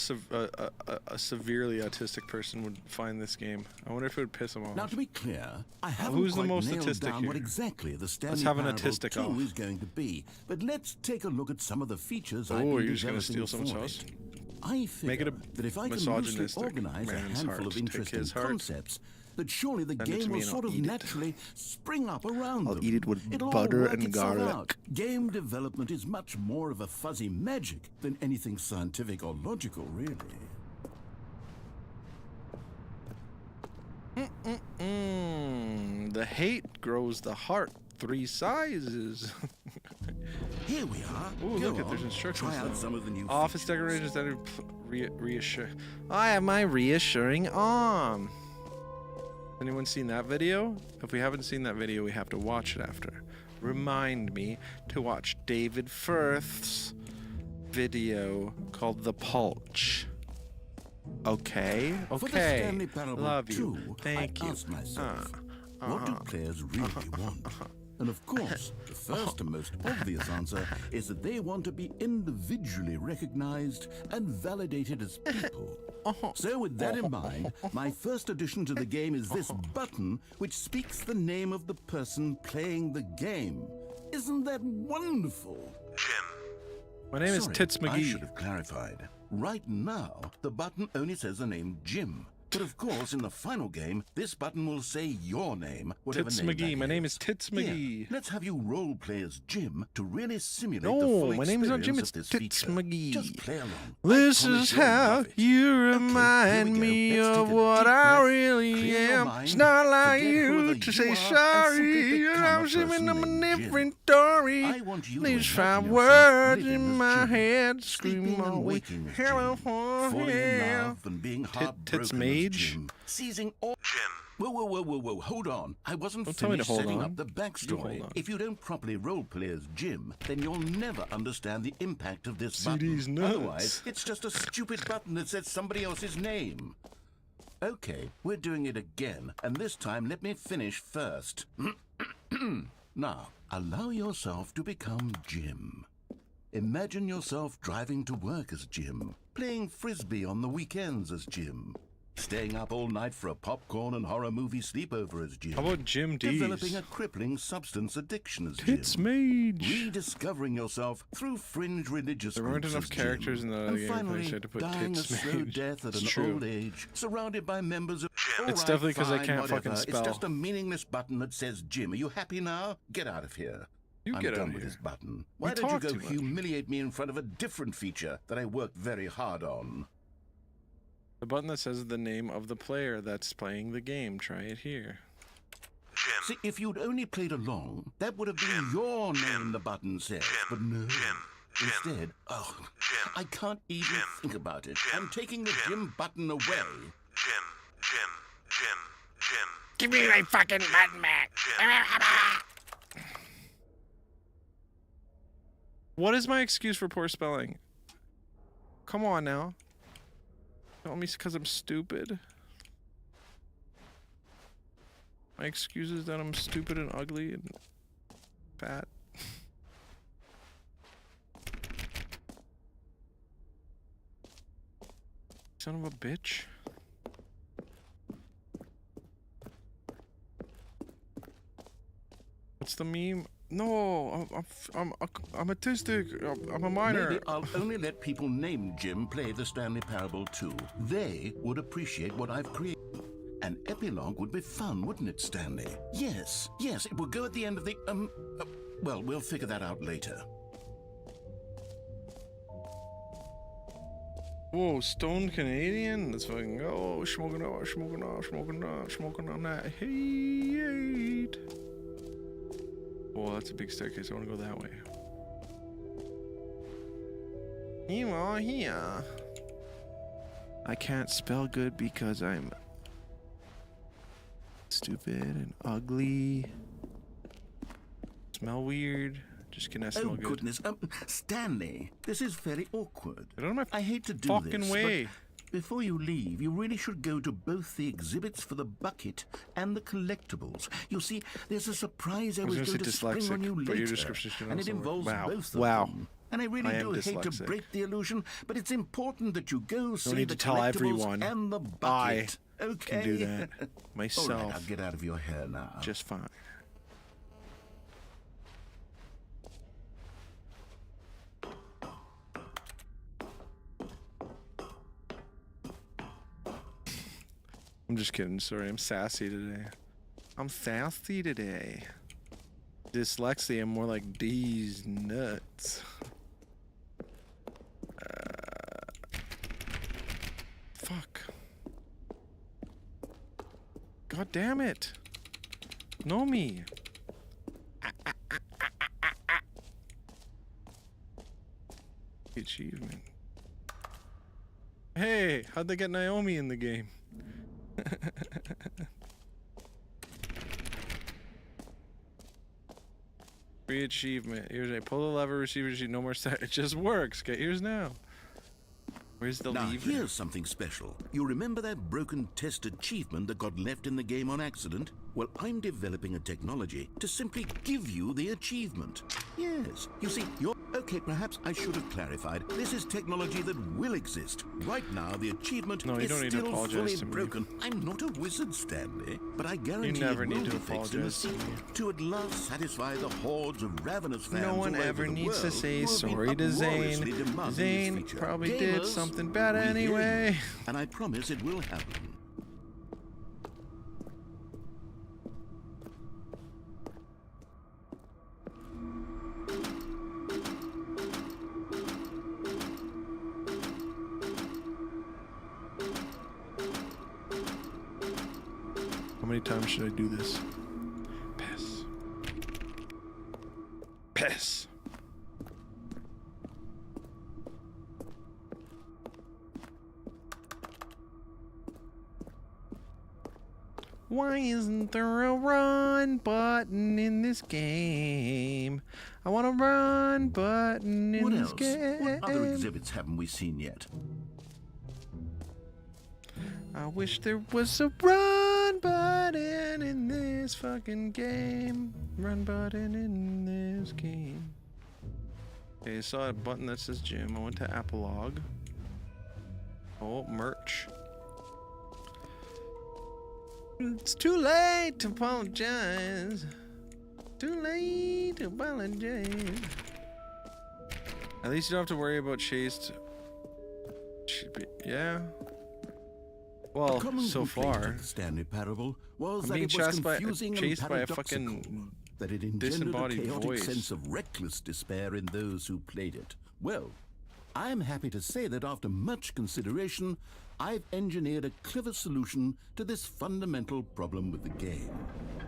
severely autistic person would find this game. I wonder if it would piss them off. Now, to be clear, I haven't who's the quite most nailed autistic down what here? exactly the Stanley have an Parable autistic 2 off. is going to be. But let's take a look at some of the features I've Oh, been you're just gonna steal developing someone's for house? it. I figure Make it that if I can loosely misogynistic organize a man's handful heart. of Take interesting his heart, concepts, that surely the send it to game me will and sort I'll of eat it. naturally spring up around I'll them. eat it with It'll all butter work and itself garlic. out. Game development is much more of a fuzzy magic than anything scientific or logical, really. The hate grows the heart 3 sizes. Here we are. Ooh, Go look at on. there's instructions. Try out now. some of the new Office features. decorations that are reassure. I have my reassuring on. Anyone seen that video? If we haven't seen that video, we have to watch it after. Remind me to watch David Firth's video called The Pulch. Okay, For the okay. Stanley Parable Love you. 2, Thank I you. asked myself, what do players really want? And of course, the first and most obvious answer is that they want to be individually recognized and validated as people. So with that in mind, my first addition to the game is this button which speaks the name of the person playing the game. Isn't that wonderful? My name is Sorry, Tits I McGee. should have clarified. Right now, the button only says the name Jim. But of course, in the final game, this button will say your name, whatever Tits name McGee. that My name is. is Tits Here, McGee. let's have you role play as Jim to really simulate the No, full my name's not Jim, experience it's of this Tits feature. McGee. Just play along. This I promise is you'll how love it. you Okay, remind here we go. me Let's of take a what deep I breath, really clear your am. mind, It's not like forget you whoever to you say are, and sorry. simply You become know, a I'm singing person a named Jim. different story. I want you to These imagine 5 yourself words living in as my Jim, head sleeping scream and all week. waking as Hello, Jim, falling in yeah. love and being Tits heartbroken as Mage? Jim, seizing all... Whoa, hold on. I wasn't Don't tell me to finished hold setting on. up the You backstory. hold on. If you don't properly roleplay as Jim, then you'll never understand the impact of this CD's button. nuts. Otherwise, it's just a stupid button that says somebody else's name. Okay, we're doing it again, and this time let me finish first. Now, allow yourself to become Jim. Imagine yourself driving to work as Jim, playing frisbee on the weekends as Jim, staying up all night for a popcorn and horror movie sleepover as Jim. How about Jim D's? Developing a crippling substance addiction as Tits Jim. Mage. Rediscovering yourself through fringe religious There weren't groups enough as Jim. characters in the And other game, so I finally, had to put dying a Tits slow Mage. death at It's an true. old age, surrounded by members of... All It's right, definitely 'cause I fine, can't whatever. fucking spell. It's just a meaningless button that says Jim. Are you happy now? Get out of here. You I'm get out done of with here. this button. We Why don't you talk go too much. humiliate me in front of a different feature that I worked very hard on? The button that says the name of the player that's playing the game. Try it here. See, if you'd only played along, that would have been your name, the button said. But no. Instead, I can't even think about it. I'm taking the Jim button away. Give me my fucking button back. What is my excuse for poor spelling? Come on now. Tell me it's because I'm stupid. My excuse is that I'm stupid and ugly and fat. Son of a bitch. What's the meme? No, I'm autistic. I'm a minor. Maybe I'll only let people named Jim play the Stanley Parable too. They would appreciate what I've created. An epilogue would be fun, wouldn't it, Stanley? Yes, it will go at the end of the, well, we'll figure that out later. Whoa, Stone Canadian? Let's fucking go. Smoking on that hate. Oh, that's a big staircase. I want to go that way. You are here. I can't spell good because I'm stupid and ugly. Smell weird. Just kidding, I smell good. Oh, goodness. Stanley, this is very awkward. Get out of my I hate to do fucking this, way. but before you leave, you really should go to both the exhibits for the bucket and the collectibles. You see, there's a surprise I was gonna going to say spring on dyslexic, you but later, your description should and it also work. involves Wow. both of Wow. them. And I really I am do hate to dyslexic. break the illusion, but it's important that you go see need the to tell collectibles everyone. and the I bucket. Okay. can do that myself. All right, I'll get out of your hair now. Just fine. I'm just kidding. Sorry, I'm sassy today. I'm sassy today. Dyslexia, more like D's nuts. Fuck. God damn it. Know me. Achievement. Hey, how'd they get Naomi in the game? Free achievement. Here's a pull the lever, receive receipt, no more set. It just works. Get yours now. Where's the Now, lever? here's something special. You remember that broken test achievement that got left in the game on accident? Well, I'm developing a technology to simply give you the achievement. Yes. You see, you're... Okay, perhaps I should have clarified. This is technology that will exist. Right now, the achievement No, you is don't need to still apologize fully to me. broken. I'm not a wizard, Stanley, but I guarantee never it need will to be fixed in a apologize to me. sequel to at last satisfy the hordes of ravenous fans No one all ever over the needs to world say who have been sorry to Zane. uproariously demanding Zane this feature. probably did Gamers, something bad we hear you, anyway. and I promise it will happen. How many times should I do this? Piss. Piss. Why isn't there a run button in this game? I want a run button in What this else? game. What other exhibits haven't we seen yet? I wish there was a run button in this fucking game. Run button in this game. Okay, I saw a button that says gym. I went to Apolog. Oh, merch. It's too late to apologize. Too late to apologize. At least you don't have to worry about chased. Yeah. Well, A common so complaint far. of the Stanley Parable was I'm that being it was chased by confusing and a paradoxical, fucking that it engendered a disembodied chaotic voice. sense of reckless despair in those who played it. Well, I am happy to say that after much consideration, I've engineered a clever solution to this fundamental problem with the game.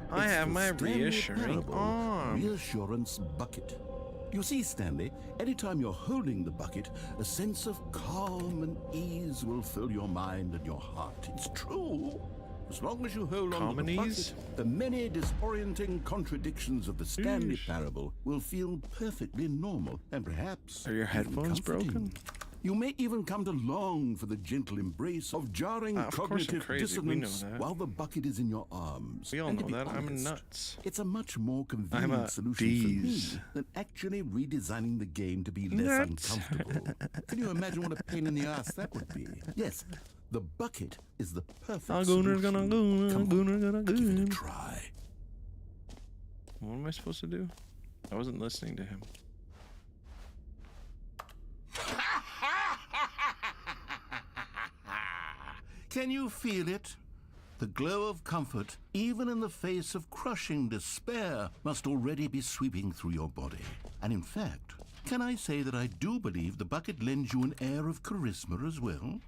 I It's have the my Stanley reassuring Parable arm. Reassurance Bucket. You see, Stanley, anytime you're holding the bucket, a sense of calm and ease will fill your mind and your heart. It's true. As long as you hold on to the Comedies? bucket, the many disorienting contradictions of the Stanley Sheesh. Parable will feel perfectly normal and perhaps Are your even headphones comforting. broken? You may even come to long for the gentle embrace of jarring Of course I'm cognitive crazy. We know dissonance that. while the bucket is in your arms. We all And to know be that. I'm honest, nuts. It's a much more I'm convenient a solution bees. for me than actually redesigning the game to be less Nuts. uncomfortable. Can you imagine what a pain in the ass that would be? Yes, the bucket is the perfect solution. Come on, give it a try. What am I supposed to do? I wasn't listening to him. Can you feel it? The glow of comfort, even in the face of crushing despair, must already be sweeping through your body. And in fact, can I say that I do believe the bucket lends you an air of charisma as well?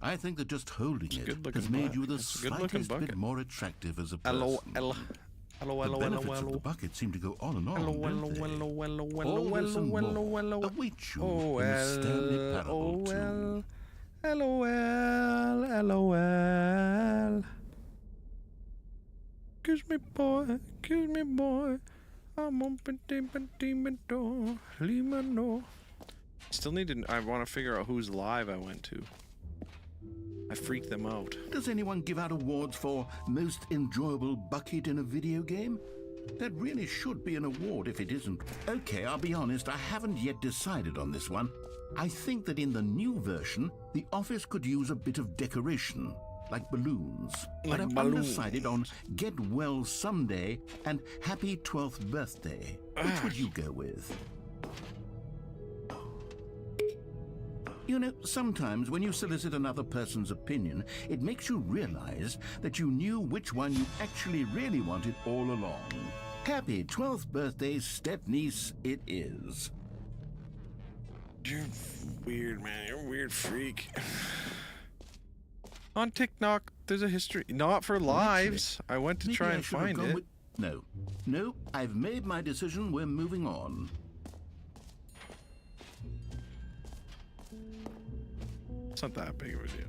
I think that just holding it good-looking has made bucket. you the It's a good-looking slightest bit bucket. more attractive as a person. Hello, hello. Hello, The hello, hello, benefits of the hello. bucket seem to go on and on, Hello, don't hello, they? hello, hello, All hello, this and hello, more hello. await you Oh, in the Stanley well. Parable Oh, too. well. LOL, LOL. Excuse me, boy. I'm open, door. Leave me know. Still need to. I want to figure out whose live I went to. I freaked them out. Does anyone give out awards for most enjoyable bucket in a video game? That really should be an award if it isn't. Okay, I'll be honest, I haven't yet decided on this one. I think that in the new version, the office could use a bit of decoration, like balloons. Like but I'm balloons. undecided on Get Well Someday and Happy 12th Birthday. Which would you go with? You know, sometimes when you solicit another person's opinion, it makes you realize that you knew which one you actually really wanted all along. Happy 12th birthday, step-niece, it is. You're weird, man. You're a weird freak. On TikTok, there's a history. Not for lives. I went to Maybe try I and should have find gone it. with- No, I've made my decision. We're moving on. It's not that big of a deal.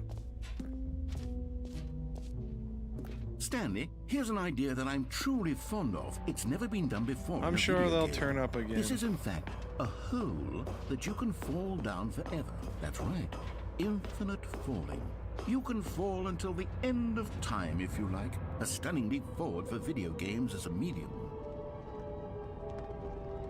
Stanley, here's an idea that I'm truly fond of. It's never been done before. I'm in a sure video they'll game. turn up again. This is, in fact, a hole that you can fall down forever. That's right. Infinite falling. You can fall until the end of time, if you like. A stunning leap forward for video games as a medium.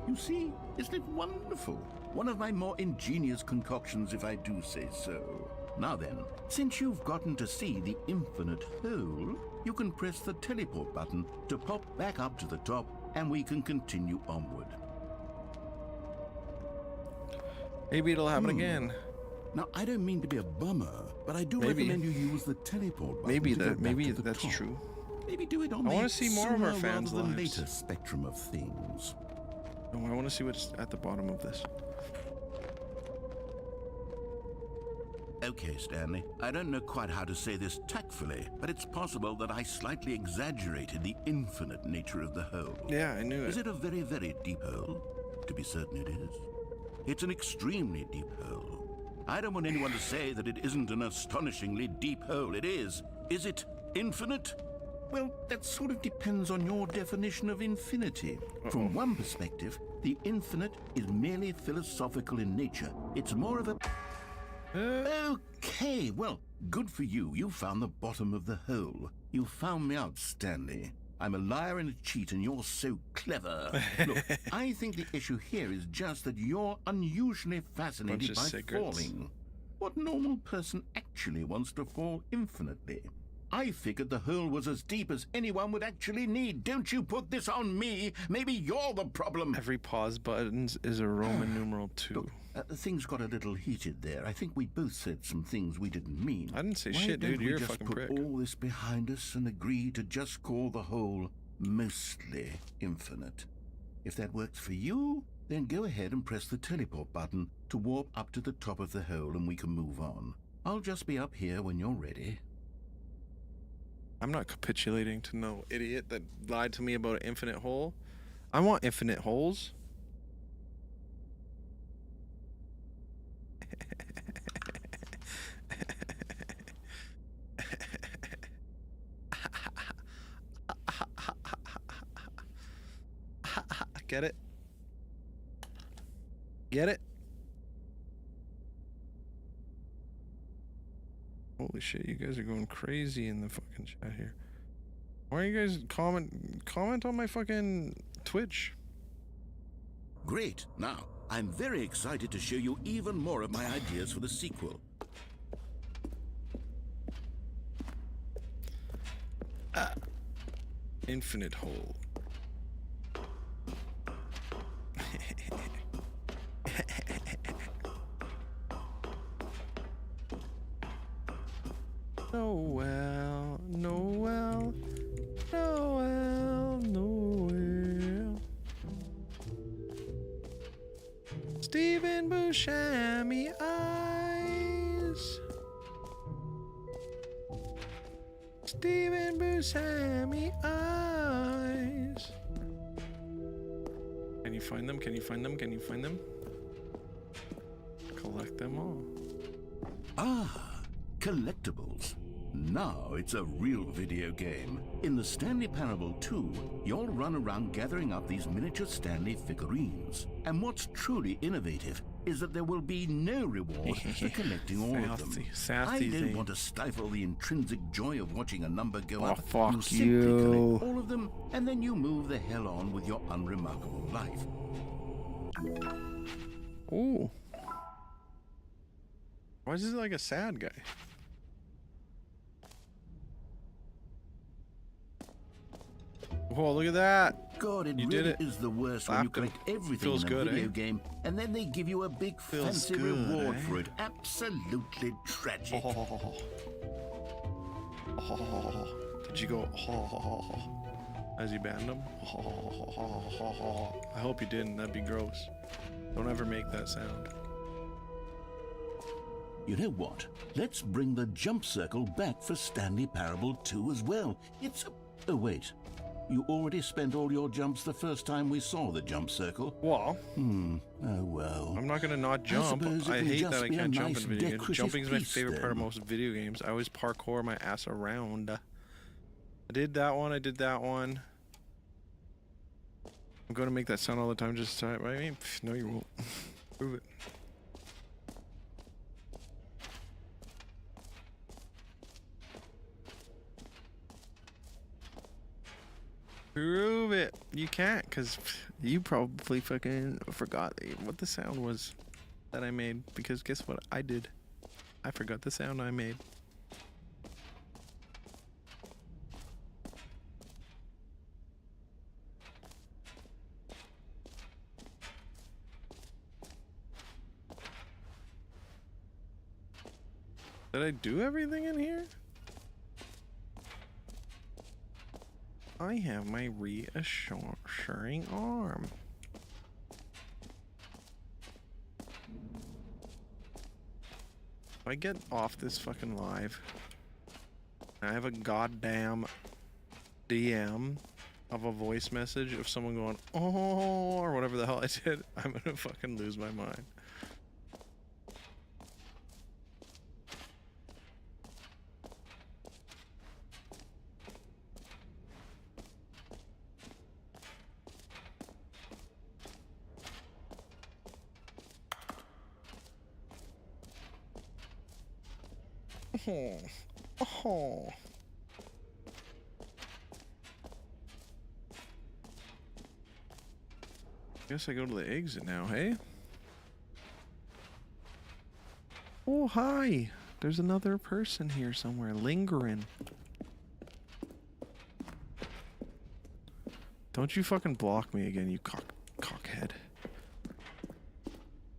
You see, isn't it wonderful? One of my more ingenious concoctions, if I do say so. Now then, since you've gotten to see the infinite hole, you can press the teleport button to pop back up to the top, and we can continue onward. Maybe it'll happen again. Now, I don't mean to be a bummer, but I do Maybe. recommend you use the teleport button Maybe to go that. back Maybe to the that's top. true. Maybe do it on I the wanna see more of our sooner fans' rather than lives. later spectrum of things. No, I want to see what's at the bottom of this. Okay, Stanley. I don't know quite how to say this tactfully, but it's possible that I slightly exaggerated the infinite nature of the hole. Yeah, I knew Is it. it a very, very deep hole? To be certain it is. It's an extremely deep hole. I don't want anyone to say that it isn't an astonishingly deep hole. It is. Is it infinite? Well, that sort of depends on your definition of infinity. From one perspective, the infinite is merely philosophical in nature. It's more of a... Okay, well, good for you. You found the bottom of the hole. You found me out, Stanley. I'm a liar and a cheat, and you're so clever. Look, I think the issue here is just that you're unusually fascinated Bunch of by cigarettes. falling. What normal person actually wants to fall infinitely? I figured the hole was as deep as anyone would actually need. Don't you put this on me. Maybe you're the problem. Every pause button is a Roman numeral 2. Look, things got a little heated there. I think we both said some things we didn't mean. I didn't say Why shit, don't dude. we You're a just fucking put prick. all this behind us and agree to just call the whole mostly infinite? If that works for you, then go ahead and press the teleport button to warp up to the top of the hole and we can move on. I'll just be up here when you're ready. I'm not capitulating to no idiot that lied to me about an infinite hole. I want infinite holes. Get it? Get it? Holy shit, you guys are going crazy in the fucking chat here. Why don't you guys comment on my fucking Twitch? Great. Now, I'm very excited to show you even more of my ideas for the sequel. Infinite hole. Noel, Noel, Noel, Noel. Stephen Buscemi eyes. Stephen Buscemi eyes. Can you find them? Can you find them? Can you find them? Collect them all. Ah, collectibles. Now it's a real video game. In the Stanley Parable 2, you'll run around gathering up these miniature Stanley figurines. And what's truly innovative is that there will be no reward for collecting all of them. I don't want to stifle the intrinsic joy of watching a number go up. Fuck you simply collect all of them, and then you move the hell on with your unremarkable life. Ooh. Why is this like a sad guy? Whoa, look at that. God, it You really did it. is the worst when you collect everything Feels in a good, video eh? game, and then they give you a big Feels fancy good, reward eh? for it. Absolutely tragic. Did you go as you banned him? I hope you didn't. That'd be gross. Don't ever make that sound. You know what? Let's bring the jump circle back for Stanley Parable 2 as well. It's a... Oh, wait. You already spent all your jumps the first time we saw the jump circle. Well, Oh, well. I'm not gonna not jump. suppose it I can hate just that I be a can't jump nice in video games. decorative Jumping is my piece, favorite part of then. most video games. I always parkour my ass around. I did that one. I did that one. I'm going to make that sound all the time just to I mean, no, you won't. Prove it. Prove it. You can't, because you probably fucking forgot what the sound was that I made. Because guess what I did? I forgot the sound I made. Did I do everything in here? I have my reassuring arm. If I get off this fucking live, I have a goddamn DM of a voice message of someone going, oh, or whatever the hell I did, I'm gonna fucking lose my mind. Oh. Guess I go to the exit now, hey? Oh, hi. There's another person here somewhere lingering. Don't you fucking block me again, you cockhead.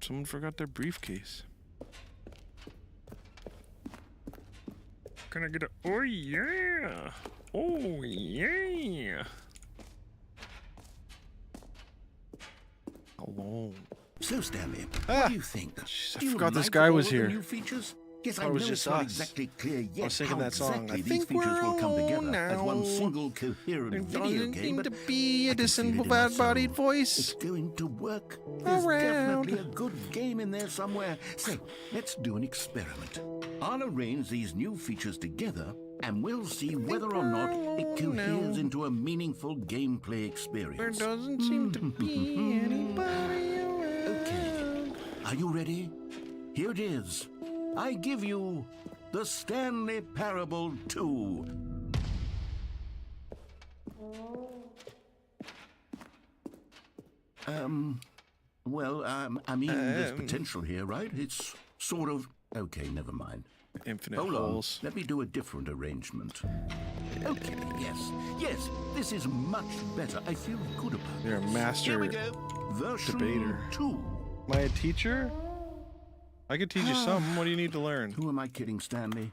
Someone forgot their briefcase. Can I get a... Oh, yeah! Oh, yeah! Alone. So, Stanley, Ah! what do you think? Jeez, I Do you forgot this like guy all was of the here. new features? Yes, Thought I it know was it's just not us. exactly clear yet I was singing how that song. exactly I these think features we're will come together alone as one now. single coherent There video doesn't game, seem but to be a I can feel distant it in my bad-bodied soul. voice. It's going to work. There's Around. definitely a good game in there somewhere. Say, let's do an experiment. I'll arrange these new features together, and we'll see whether or not it alone coheres now. into a meaningful gameplay experience. There doesn't seem to be anybody around. Okay. Are you ready? Here it is. I give you The Stanley Parable 2. I mean, there's potential here, right? It's sort of... Okay, never mind. Infinite Hold holes. on, let me do a different arrangement. Okay, yes, this is much better. I feel good about it. You're a master Here we go. Version debater. 2. Am I a teacher? I could teach you something. What do you need to learn? Who am I kidding, Stanley?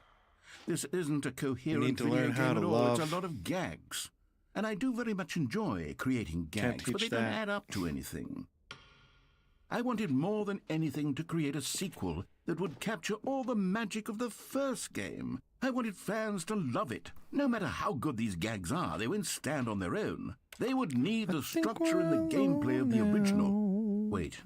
This isn't a coherent to video learn how game to at all. love. It's a lot of gags. And I do very much enjoy creating Can't gags, but they teach don't that. add up to anything. I wanted more than anything to create a sequel that would capture all the magic of the first game. I wanted fans to love it. No matter how good these gags are, they won't stand on their own. They would need the structure and the gameplay of the original. Wait,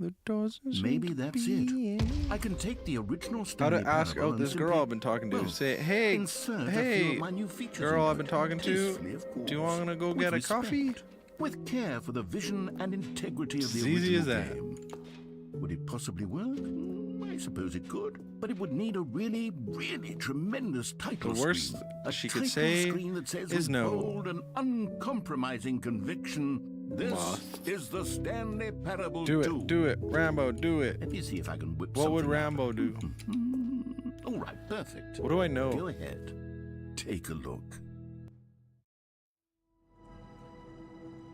maybe that's it. I can take the original How Stanley to ask Parable out and this girl simply, I've been talking to. well, Say, hey, insert a few hey, of my new features girl into I've been it, talking to. tastefully, of Do you course, want to go with get a respect, coffee? with care for the vision and integrity of the It's easy as original that. game. Would it possibly work? I suppose it could, but it would need a really, really tremendous title The worst screen. A she could title say screen that says is with no. bold and uncompromising conviction, this is the Stanley Parable Do 2. it, do it, Rambo, do it. Let me see if I can whip What would something up. Rambo do? All right, perfect. What do I know? Go ahead. Take a look.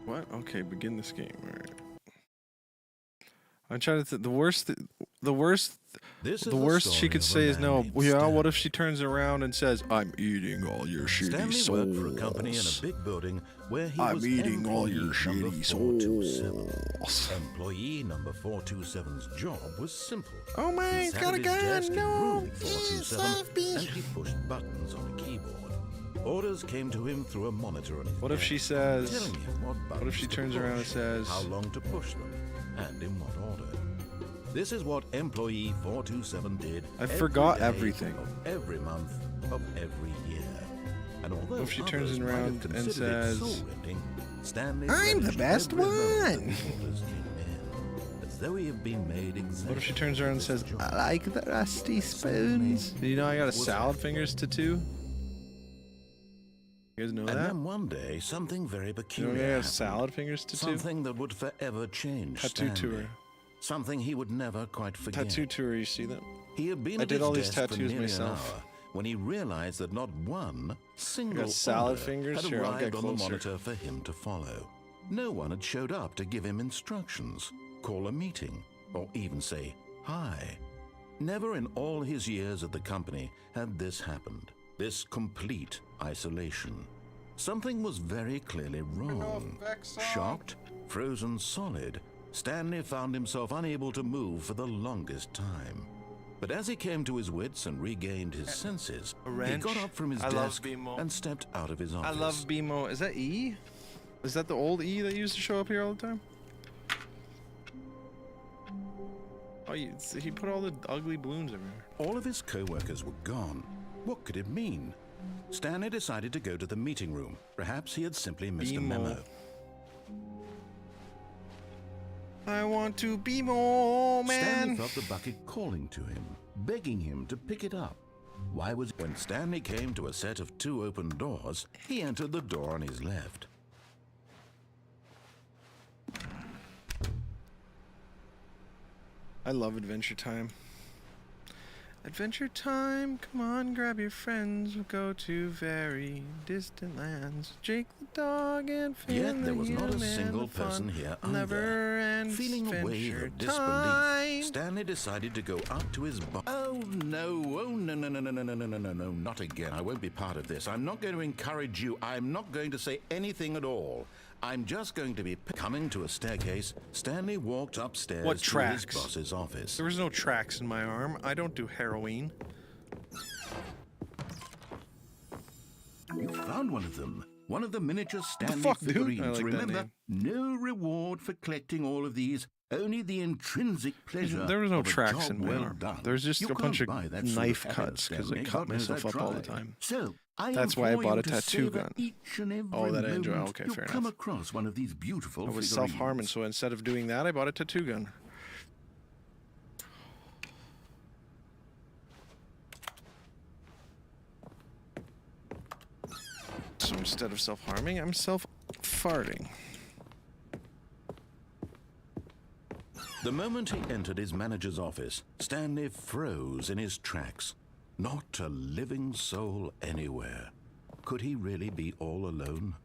What? Okay, begin this game. All right. I'm trying to think. The worst she could say is no. Yeah, what if she turns around and says, "I'm eating all your shitty Stanley souls." worked for a company in a big building where he I'm was eating all your employee number shitty 427. souls. Employee number 427's job was simple. Oh my, He it's sat got at a his gun. desk in No, room 427 and he pushed buttons on a keyboard. Orders came to him through a monitor on his What if desk, she says? telling him what buttons she to turns around and push, says? how long to push them, and in what order. This is what employee 427 did. I every forgot day everything. Of every month of every year. And although If she turns others might have around and considered it says, soul-rending, Stanley "I'm the relished best every moment one." the orders came in, as though he had been made exactly. What if she turns around and for this says, job. "I like the rusty spoons"? Do you know I got a salad fingers tattoo? You guys know And that? then one day, something very You know peculiar I got happened. salad fingers tattoo? Something that would forever change Tattoo Stanley. tour. Something he would never quite forget. Tattoo tour, you see that? He had been I at did his all these desk for tattoos nearly myself. an hour when he realized that not one single got salad order fingers? had Here, I'll arrived get on the closer. monitor for him to follow. No one had showed up to give him instructions, call a meeting, or even say hi. Never in all his years at the company had this happened. This complete isolation. Something was very clearly wrong. Shocked, frozen solid, Stanley found himself unable to move for the longest time. But as he came to his wits and regained his senses, A he wrench? got up from his I love desk BMO. and stepped out of his I office. love BMO. Is that E? Is that the old E that used to show up here all the time? Oh, he put all the ugly balloons everywhere. All of his co-workers were gone. What could it mean? Stanley decided to go to the meeting room. Perhaps he had simply missed a BMO. memo. I want to be more, Stanley man. felt the bucket calling to him, begging him to pick it up. Why was when Stanley came to a set of 2 open doors, he entered the door on his left. I love Adventure Time. Adventure Time, come on, grab your friends. We'll go to very distant lands. Jake the dog and Finn Yet there the was not a human, single the fun person here either. never ends. Feeling a wave Adventure of disbelief, Time. Stanley decided to go up to his boss. Oh no, not again. I won't be part of this. I'm not going to encourage you. I'm not going to say anything at all. I'm just going to be coming to a staircase. Stanley walked upstairs What to tracks? his boss's office. There was no tracks in my arm. I don't do heroin. You found one of them. One of the miniature Stanley fuck, dude? figurines. I like that Remember, name. no reward for collecting all of these. Only the intrinsic pleasure. There was no of a tracks job in my well arm. done. There's just You a bunch can't of buy that sort knife of cuts happiness, 'cause I Stanley. cut God knows myself I up all the tried. time. So I That's why I implore bought you a to tattoo savor gun. Each and every Oh, that I enjoy. moment Okay, you fair come enough. across one of these beautiful I was figurines. self-harming, so instead of doing that, I bought a tattoo gun. instead of self-harming, I'm self-farting. The moment he entered his manager's office, Stanley froze in his tracks. Not a living soul anywhere. Could he really be all alone?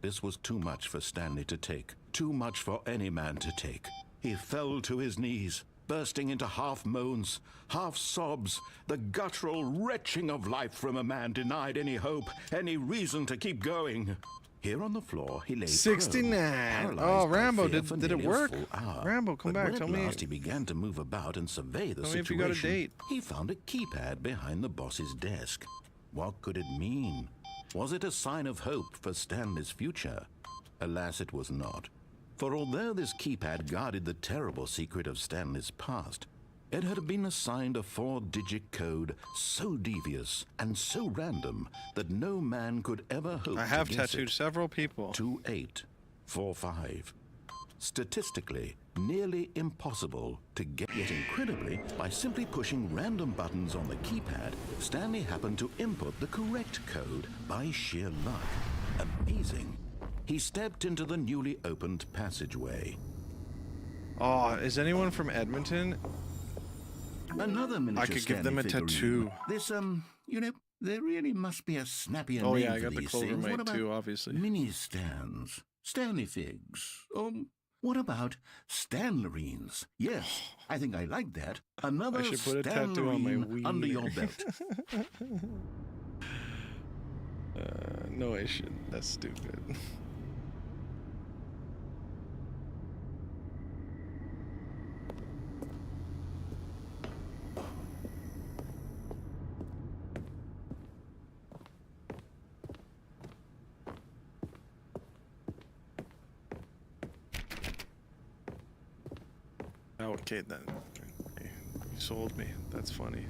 This was too much for Stanley to take. Too much for any man to take. He fell to his knees, bursting into half moans, half sobs, the guttural retching of life from a man denied any hope, any reason to keep going. Here on the floor, he lay 69. prone, Oh, paralyzed by Rambo, fear for did it nearly a work? full hour. Rambo, come But back, when tell at me. last he began to move about and survey the Tell me if you situation, got a date. he found a keypad behind the boss's desk. What could it mean? Was it a sign of hope for Stanley's future? Alas, it was not. For although this keypad guarded the terrible secret of Stanley's past, it had been assigned a 4-digit code so devious and so random that no man could ever hope I have to guess tattooed it. several people. 2845. Statistically, nearly impossible to get. Yet incredibly, by simply pushing random buttons on the keypad, Stanley happened to input the correct code by sheer luck. Amazing. He stepped into the newly opened passageway. Oh, is anyone from Edmonton? Another miniature I could give them a Stanley tattoo. This, you know, there really must be a snappier Oh name yeah, I for got the these Clover things. What Mite about too, obviously. mini stands, Stanley figs, what about Stanlerines? Yes, I think I like that. Another I should put a tattoo on my Stanlerine under your wiener. belt. No, I shouldn't. That's stupid. Okay, then. Okay, you sold me. That's funny.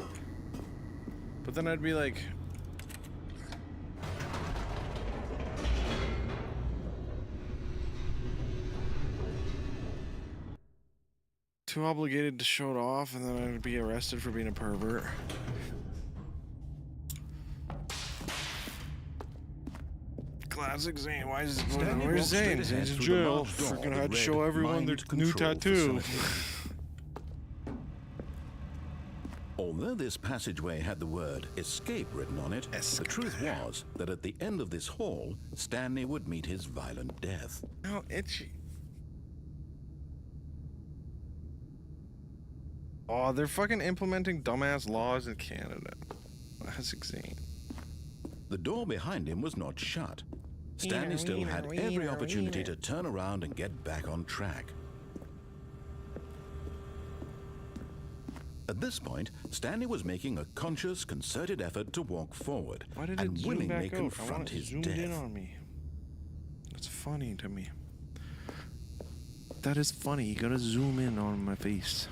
But then I'd be like... too obligated to show it off, and then I'd be arrested for being a pervert. Classic Zane. Why is where's Zane? Zane's in jail. Freaking had to show everyone their new tattoo. Although this passageway had the word escape written on it, the truth was that at the end of this hall, Stanley would meet his violent death. How itchy. Oh, they're fucking implementing dumbass laws in Canada. Classic Zane. The door behind him was not shut. Stanley still had every opportunity to turn around and get back on track. At this point, Stanley was making a conscious, concerted effort to walk forward Why did it and zoom willingly back out? I confront want it his zoomed in death. on me. That's funny to me. That is funny. You gotta zoom in on my face.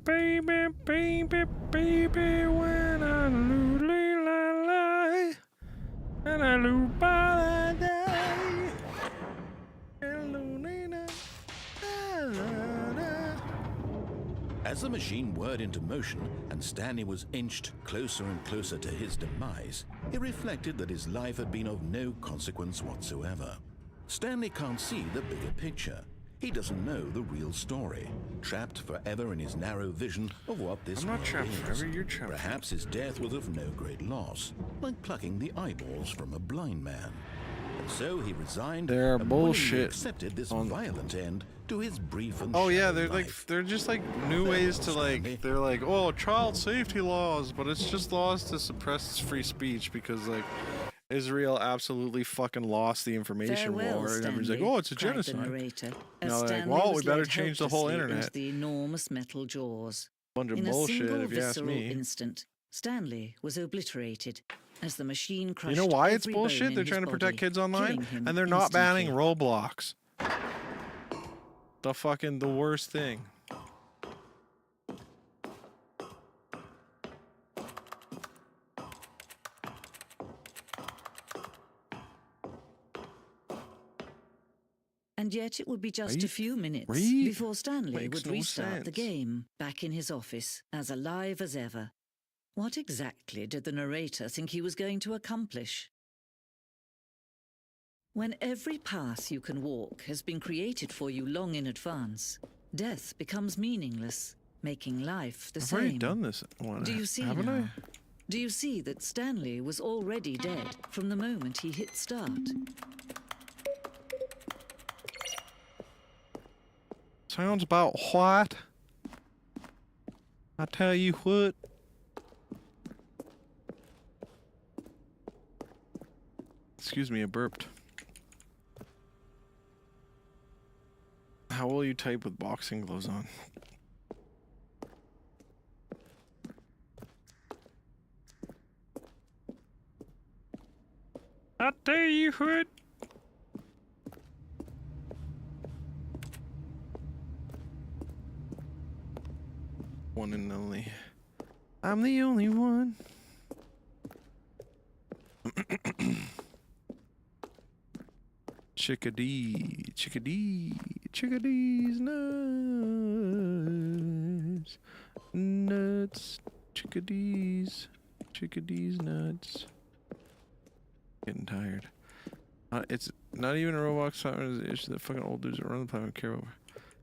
Baby, baby, baby, when I lose lie, and I lose by the day. As the machine whirred into motion and Stanley was inched closer and closer to his demise, he reflected that his life had been of no consequence whatsoever. Stanley can't see the bigger picture. He doesn't know the real story, trapped forever in his narrow vision of what this I'm not world trapped is. forever, you're trapped. Perhaps his death was of no great loss, like plucking the eyeballs from a blind man. And so he resigned They're and willingly bullshit accepted this on- violent end to his brief and Oh yeah, shallow they're like life. they're just like new ways to Stanley. like they're like, oh, child safety laws, but it's just laws to suppress free speech because like Israel absolutely fucking lost the information Farewell, war, and everybody's like, Stanley, oh, it's a cried the genocide. narrator, And as they're like, Stanley well, we was better led change the whole helplessly internet. into the enormous metal jaws. Bunch of In a bullshit, single if you ask visceral me. instant, Stanley was obliterated as the machine crushed You know why it's every bone bullshit? in They're his trying to protect body, kids online, killing him and they're not banning instantly. Roblox. The worst thing. And yet it would be just Read? a few minutes Read? before Stanley Makes would no restart the sense. game, back in his office, as alive as ever. What exactly did the narrator think he was going to accomplish? When every path you can walk has been created for you long in advance, death becomes meaningless, making life the I've same. already done this one. Do you see haven't now? I? Do you see that Stanley was already dead from the moment he hit start? Sounds about what? I tell you what. Excuse me, I burped. How will you type with boxing gloves on? I tell you what. One and only. I'm the only one. Chickadee, chickadee, chickadees nuts, nuts, chickadees, chickadees nuts. Getting tired. It's not even a Roblox platform. It's the fucking old dudes that run the platform care over.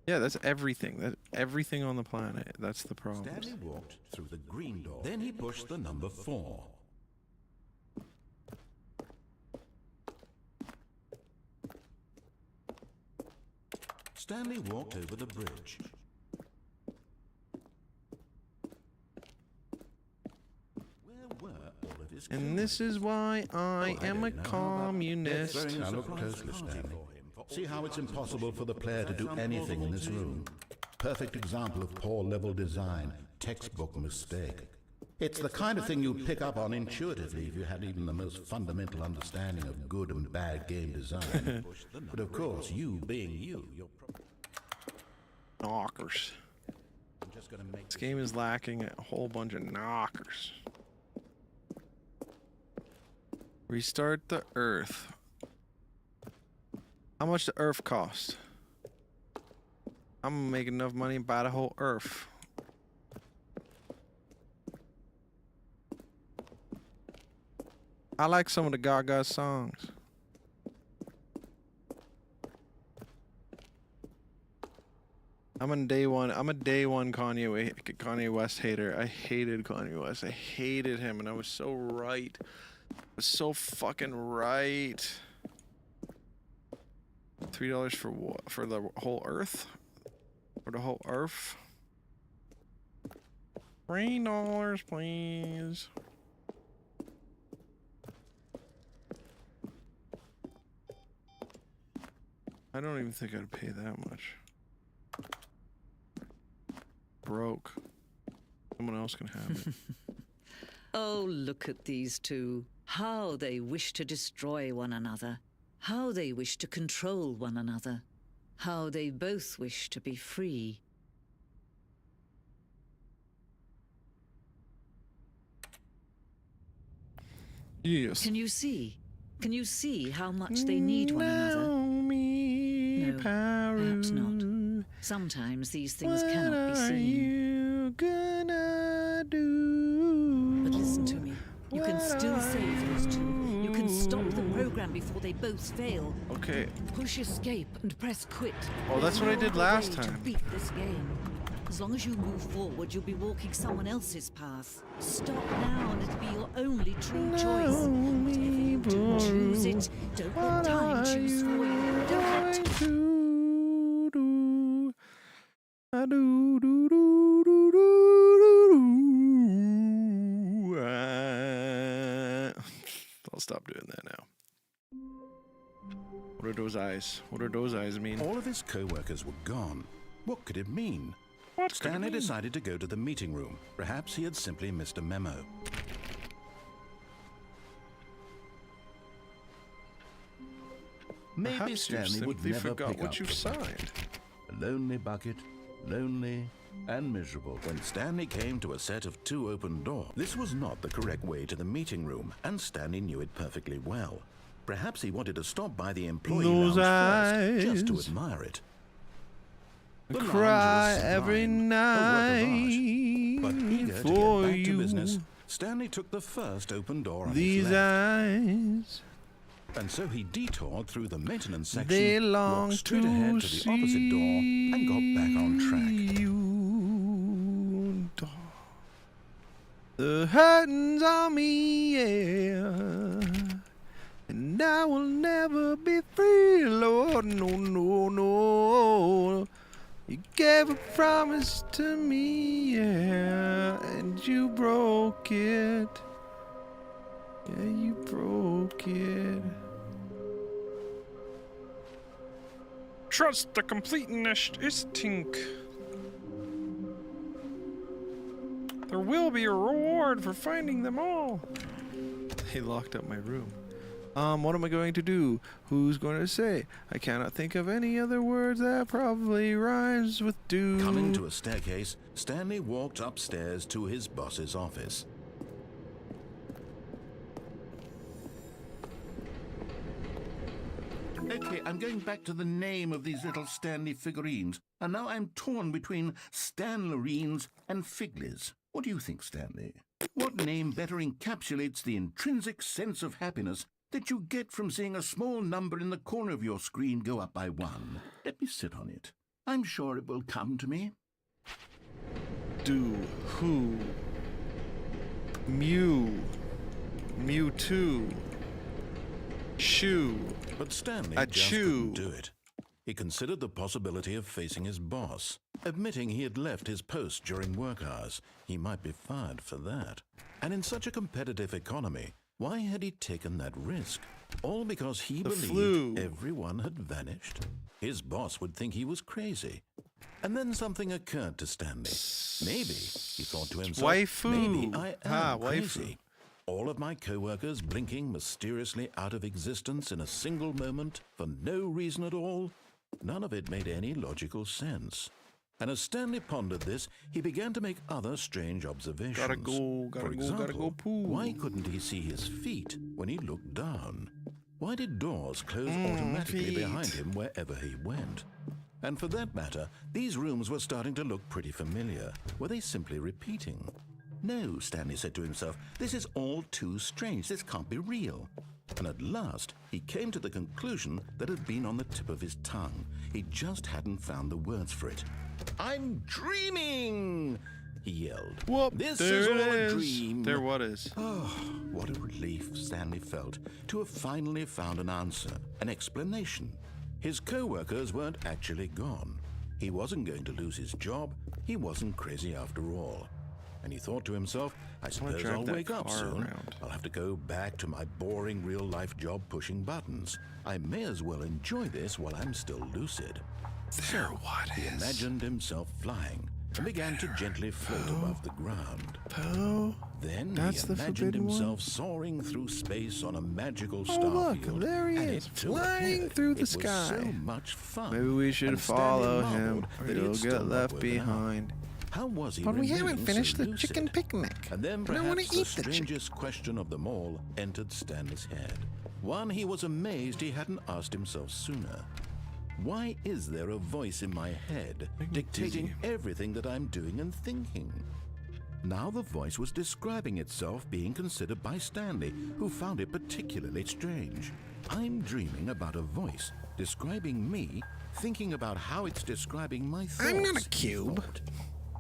Yeah, that's everything. That's everything on the planet. That's the problem. Stanley walked through the green door. Then he pushed the number 4. Stanley walked over the bridge. Where were all of his And this is why I am a communist. Now look closely, Stanley. See how it's impossible for the player to do anything in this room. Perfect example of poor level design. Textbook mistake. It's the kind of thing you'd pick up on intuitively if you had even the most fundamental understanding of good and bad game design. But of course, you being you, you're Knockers. just gonna make This game is lacking a whole bunch of knockers. Restart the Earth. How much the Earth cost? I'm gonna make enough money to buy the whole Earth. I like some of the Gaga songs. I'm a day one Kanye West hater. I hated Kanye West. I hated him, and I was so right. I was so fucking right. $3 for what? For the whole Earth? For the whole Earth? $3, please. I don't even think I'd pay that much. Broke. Someone else can have it. Oh, look at these two. How they wish to destroy one another. How they wish to control one another. How they both wish to be free. Yes. Can you see? Can you see how much they need one another? No, perhaps not. Sometimes these things cannot be seen. What are you gonna do? But listen to me. You can still save those two. You can stop the program before they both fail. Okay. Push escape and press quit. Oh, that's what I did No last way time. To beat this game. As long as you move forward, you'll be walking someone else's path. Stop now and it'll be your only true choice. Whatever you do, choose it. Don't let time choose for you. Don't let I'll stop doing that now. What are those eyes? What do those eyes mean? All of his co-workers were gone. What could it mean? What could it Stanley mean? decided to go to the meeting room. Perhaps he had simply missed a memo. Maybe Perhaps you Stanley would simply never forgot pick what up you the signed. A lonely bucket, lonely and miserable. When Stanley came to a set of 2 open doors, this was not the correct way to the meeting room, and Stanley knew it perfectly well. Perhaps he wanted to stop by the employee Those lounge first, just to eyes. admire it. The Cry lounge was every sublime, a work of art. But night eager to for get back you. to business, Stanley took the first open door on These his left. eyes, And so he detoured through the maintenance section, they long walked straight ahead to the opposite door, and got back on track. you. The hurting's on me, yeah, and I will never be free, Lord, no, no, no. You gave a promise to me, yeah, and you broke it. Yeah, you broke it. Trust the completionist instinct. There will be a reward for finding them all. They locked up my room. What am I going to do? Who's going to say? I cannot think of any other words that probably rhymes with do. Coming to a staircase, Stanley walked upstairs to his boss's office. Okay, I'm going back to the name of these little Stanley figurines, and now I'm torn between Stanlerines and Figlies. What do you think, Stanley? What name better encapsulates the intrinsic sense of happiness that you get from seeing a small number in the corner of your screen go up by 1? Let me sit on it. I'm sure it will come to me. Do. Who. Mew. Mewtwo. Shoe. But Stanley A just chew. couldn't do it. He considered the possibility of facing his boss, admitting he had left his post during work hours. He might be fired for that. And in such a competitive economy, why had he taken that risk? All because he The believed flu. everyone had vanished? His boss would think he was crazy. And then something occurred to Stanley. Maybe, he thought to himself, Waifu. maybe I am Waifu. crazy. All of my co-workers blinking mysteriously out of existence in a single moment for no reason at all. None of it made any logical sense. And as Stanley pondered this, he began to make other strange observations. Gotta go, For example, gotta go poo. why couldn't he see his feet when he looked down? Why did doors close automatically feet. behind him wherever he went? And for that matter, these rooms were starting to look pretty familiar. Were they simply repeating? No, Stanley said to himself, this is all too strange. This can't be real. And at last, he came to the conclusion that had been on the tip of his tongue. He just hadn't found the words for it. I'm dreaming, he yelled. Whoop, this there is it all a is. dream. There what is? Oh, what a relief Stanley felt to have finally found an answer, an explanation. His co-workers weren't actually gone. He wasn't going to lose his job. He wasn't crazy after all. And he thought to himself, I suppose drive I'll that wake up car soon. around. I'll have to go back to my boring real-life job pushing buttons. I may as well enjoy this while I'm still lucid. There what He is? imagined himself flying and began to gently float above the ground. Poe? Then That's he the imagined forbidden one? himself soaring through space on a magical Oh, starfield. look, there he and is, it too flying appeared. through the It was so sky. much fun. Maybe we should And Stanley follow him, marveled or that he had he'll still get not left woken up. behind. How was he But we haven't remaining finished so the chicken lucid? picnic. And then I don't wanna perhaps the eat the chicken. strangest question of them all entered Stanley's head. One he was amazed he hadn't asked himself sooner. Why is there a voice in my head dictating everything that I'm doing and thinking? Now the voice was describing itself being considered by Stanley, who found it particularly strange. I'm dreaming about a voice describing me, thinking about how it's describing my thoughts. I'm not a he cube. thought.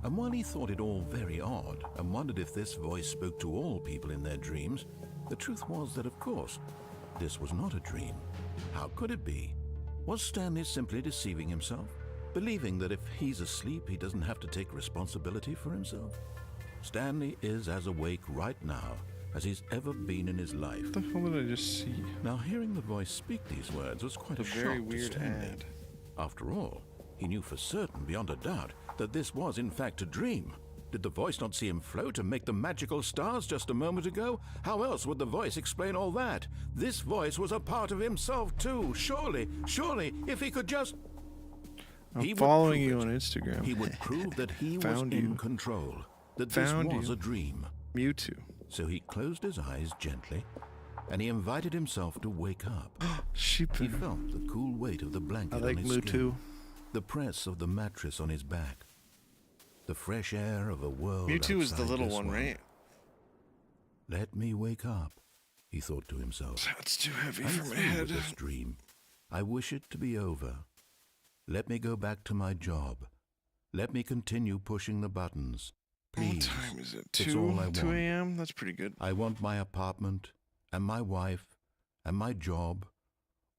And while he thought it all very odd and wondered if this voice spoke to all people in their dreams, the truth was that, of course, this was not a dream. How could it be? Was Stanley simply deceiving himself, believing that if he's asleep, he doesn't have to take responsibility for himself? Stanley is as awake right now as he's ever been in his life. What the hell did I just see? Now, hearing the voice speak these words was quite A a very shock to weird Stanley. ad. After all, he knew for certain, beyond a doubt, that this was in fact a dream. Did the voice not see him float and make the magical stars just a moment ago? How else would the voice explain all that? This voice was a part of himself too. Surely, if he could just... I'm He would following prove you it. on Instagram. He would prove that he was Found in you. control, that Found this was you. a dream. Mewtwo. So he closed his eyes gently, and he invited himself to wake up. Sheep. He felt the cool weight of the blanket I like on his Mewtwo. skin, the press of the mattress on his back, the fresh air of a world Mewtwo is the outside little this one, right? Let me wake up, he thought to himself. That's too heavy I'm for my through head. with this dream. I wish it to be over. Let me go back to my job. Let me continue pushing the buttons. Please. What time is it? It's all I 2 want. a.m.? That's pretty good. I want my apartment and my wife and my job.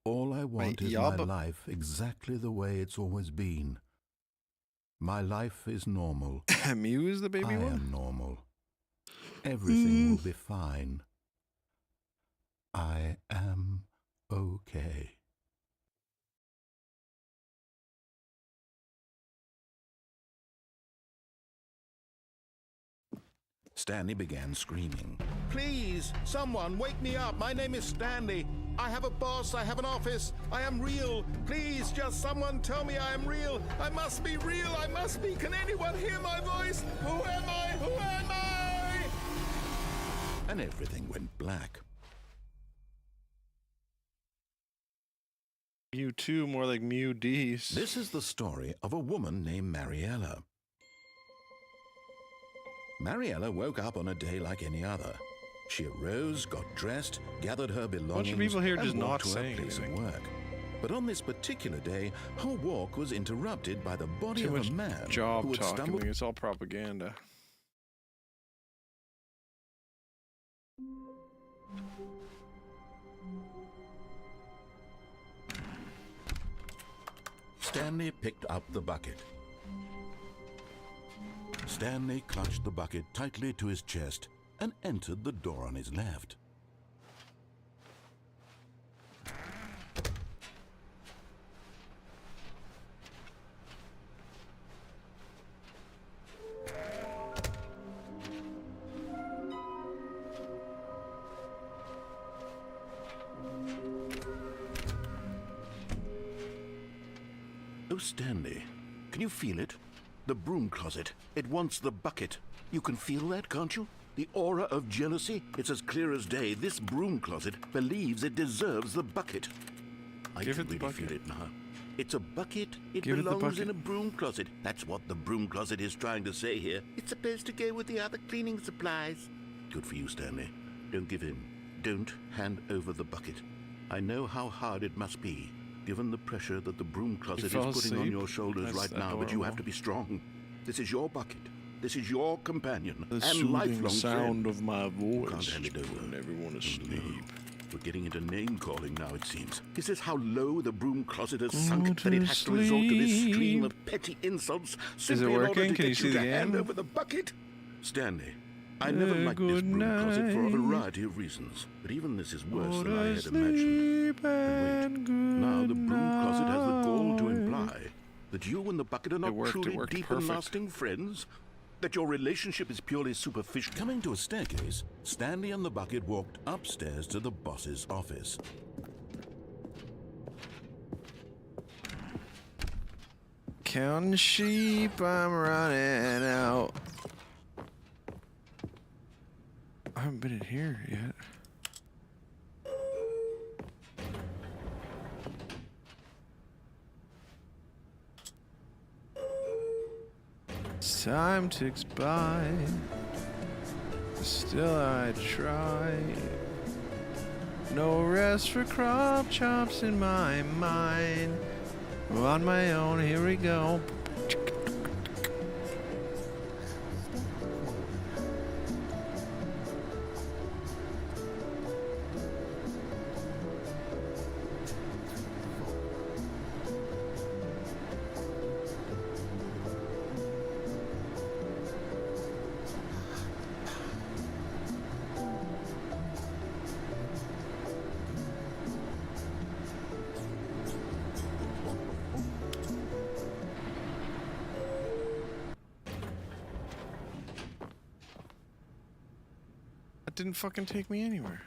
All I want is my life exactly the way it's always been. My life is normal. Mew is the baby I one? am normal. Everything will be fine. I am okay. Stanley began screaming. Please, someone, wake me up. My name is Stanley. I have a boss. I have an office. I am real. Please, just someone tell me I am real. I must be real. I must be. Can anyone hear my voice? Who am I? Who am I? And everything went black. Mew 2, more like Mew D's. This is the story of a woman named Mariella. Mariella woke up on a day like any other. She arose, got dressed, gathered her belongings, bunch of people here and just not walked to her saying place of anything. work. But on this particular day, her walk was interrupted by the body Too of much a man job who had talking. stumbled. It's all propaganda. Stanley picked up the bucket. Stanley clutched the bucket tightly to his chest and entered the door on his left. Oh, Stanley, can you feel it? The broom closet. It wants the bucket. You can feel that, can't you? The aura of jealousy. It's as clear as day. This broom closet believes it deserves the bucket. I Give can it the really bucket. feel it now. It's a bucket. It Give it the belongs in bucket. a broom closet. That's what the broom closet is trying to say here. It's supposed to go with the other cleaning supplies. Good for you, Stanley. Don't give in. Don't hand over the bucket. I know how hard it must be, given the pressure that the broom closet is fell putting on asleep? your shoulders That's right now, but you have adorable. to be strong. This is your bucket. This is your companion The and soothing lifelong sound friend. of my voice Can't hand it over. when everyone is Oh, no. asleep. We're getting into name-calling now, it seems. Is this how low the broom closet has sunk Go that it to has to resort to this stream sleep. of petty insults simply in working? order to Can you get see you the to hand game? over the bucket? Stanley, I never liked this Good broom closet for a night. variety of reasons, but even this is worse Go than I to had imagined. sleep And and wait, now the good broom closet has the gall to night. imply that you and the bucket are not worked, it truly worked deep and perfect. lasting friends? That your relationship is purely superficial? Coming to a staircase, Stanley and the bucket walked upstairs to the boss's office. Counting sheep, I'm running out. I haven't been in here yet. Time ticks by, still I try. No rest for crop chops in my mind. On my own, here we go. That didn't fucking take me anywhere.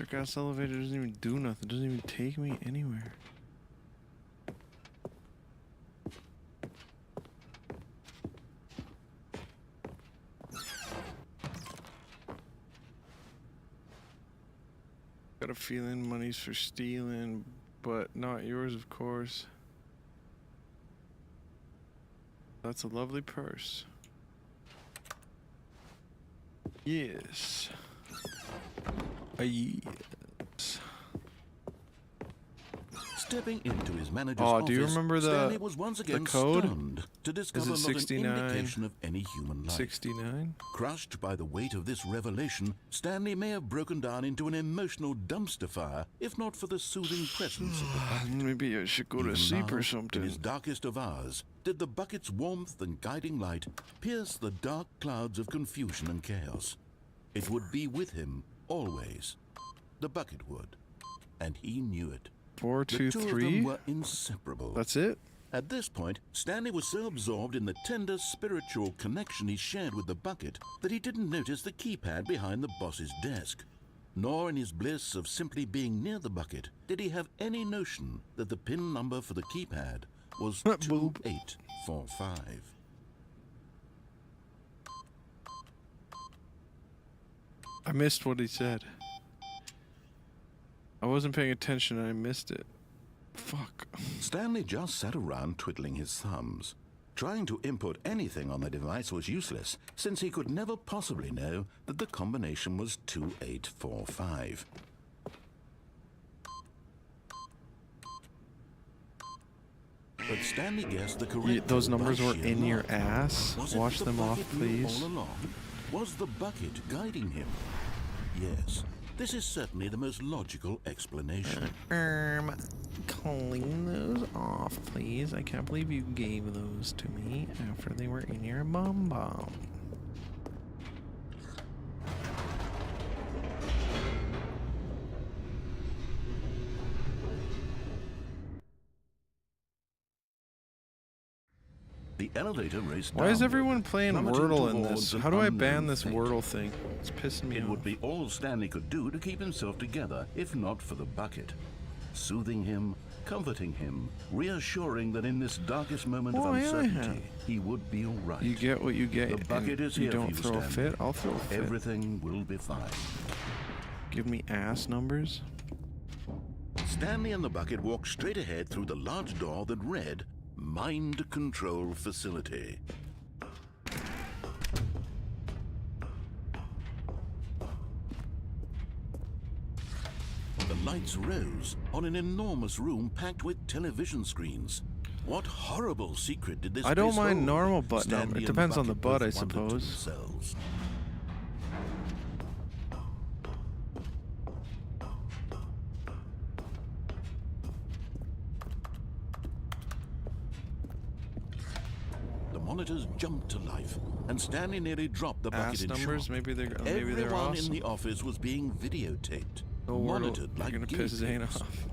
electric ass elevator doesn't even do nothing. Doesn't even take me anywhere. Got a feeling money's for stealing, but not yours, of course. That's a lovely purse. Yes. Yes. Stepping into his manager's Oh, office, do you remember Stanley was once again code? stunned to discover not 69? an indication of any human life. 69? Crushed by the weight of this revelation, Stanley may have broken down into an emotional dumpster fire, if not for the soothing presence of the bucket. Maybe I should go to Even sleep now, or something. In his darkest of hours, did the bucket's warmth and guiding light pierce the dark clouds of confusion and chaos. It would be with him, always. The bucket would. And he knew it. 4, 2, The two of 3. them were inseparable. That's it? At this point, Stanley was so absorbed in the tender spiritual connection he shared with the bucket that he didn't notice the keypad behind the boss's desk. Nor in his bliss of simply being near the bucket did he have any notion that the PIN number for the keypad was Boop. 2845. I missed what he said. I wasn't paying attention and I missed it. Fuck. Stanley just sat around twiddling his thumbs. Trying to input anything on the device was useless, since he could never possibly know that the combination was 2845. But Stanley guessed the correct Those code by numbers were sheer in your luck. ass. Was it Wash the them off, bucket knew please. all along? Was the bucket guiding him? Yes, this is certainly the most logical explanation. Clean those off, please. I can't believe you gave those to me after they were in your bum bum. The elevator raced Why is downward, everyone playing plummeting Wordle in towards this? an How do I unknown ban this fate. Wordle thing? It's pissing me It off. would be all Stanley could do to keep himself together, if not for the bucket. Soothing him, comforting him, reassuring that in this darkest moment of Oh, yeah, uncertainty, yeah. he would be all right. You get what you get. The bucket and is you here for don't you, throw a Stanley. fit. I'll throw a fit. Everything will be fine. Give me ass numbers. Stanley and the bucket walked straight ahead through the large door that read, Mind Control Facility. The lights rose on an enormous room packed with television screens. What horrible secret did this I don't place mind hold? normal butt Stanley number. It and depends on the bucket butt, I both wondered to suppose. themselves. The monitors jumped to life, and Stanley nearly dropped the bucket Ass in numbers. shock. Maybe they're Everyone awesome. in the office was being videotaped, Oh, Wordle, monitored you're like gonna guinea piss Zane pigs. off.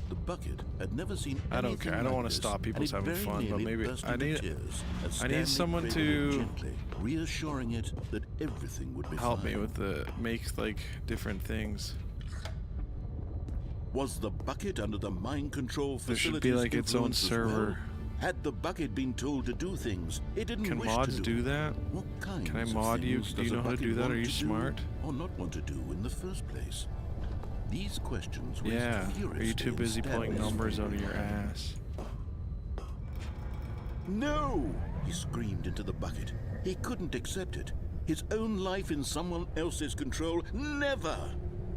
The bucket had never seen I don't anything care. I don't like wanna this, stop people's and it having very fun, but nearly maybe burst I into need- tears as I need Stanley someone cradled it to gently, reassuring it that everything would be Help fine. me with the make like different things. Was the bucket under the mind control There facility's should be like its own influence as server. well? Had the bucket been told to do things it didn't Can wish mods to do that? What kinds Can I of mod you? things Do you does a know how to bucket do that? want Are you to do smart? or not want to do in the first place? These questions raised Yeah. Are you furiously too in busy pulling Stanley's numbers out of your ass? No! He screamed into the bucket. He couldn't accept it. His own life in someone else's control. Never!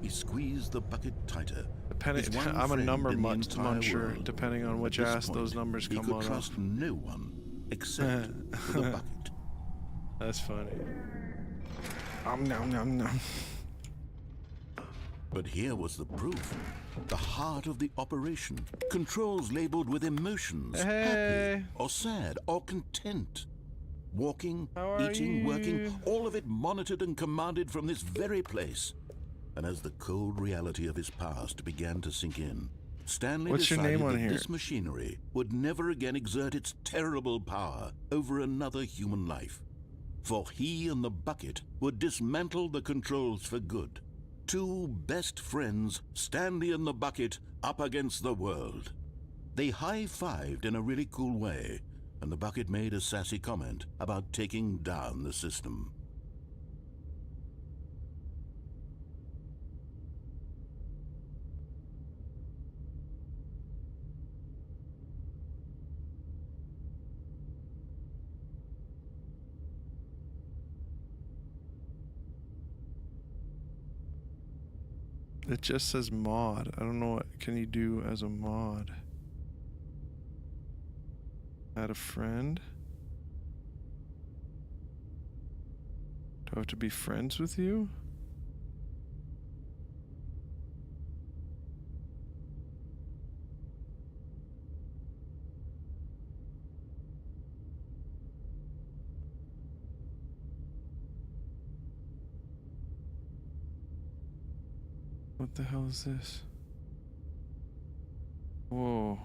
He squeezed the bucket tighter. Depending, His one I'm a friend number in the muncher. entire world. Depending on which At this ass those point, numbers he come could out trust of. no one except for the bucket. That's funny. Nom nom nom. But here was the proof. The heart of the operation. Controls labeled with emotions. Hey. Happy or sad or content. Walking, How are eating, you? working, all of it monitored and commanded from this very place. And as the cold reality of his past began to sink in, Stanley What's your decided name on that here? this machinery would never again exert its terrible power over another human life. For he and the bucket would dismantle the controls for good. Two best friends, Stanley and the Bucket, up against the world. They high-fived in a really cool way, and the Bucket made a sassy comment about taking down the system. It just says mod. I don't know what can you do as a mod. Add a friend. Do I have to be friends with you? What the hell is this? Whoa.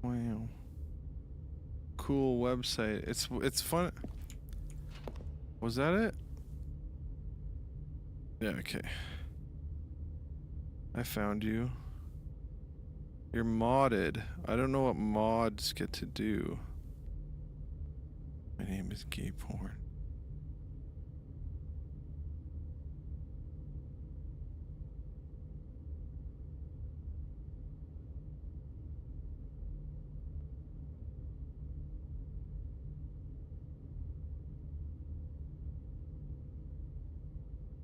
Wow. Cool website. It's fun. Was that it? Yeah, okay. I found you. You're modded. I don't know what mods get to do. My name is Gay Porn.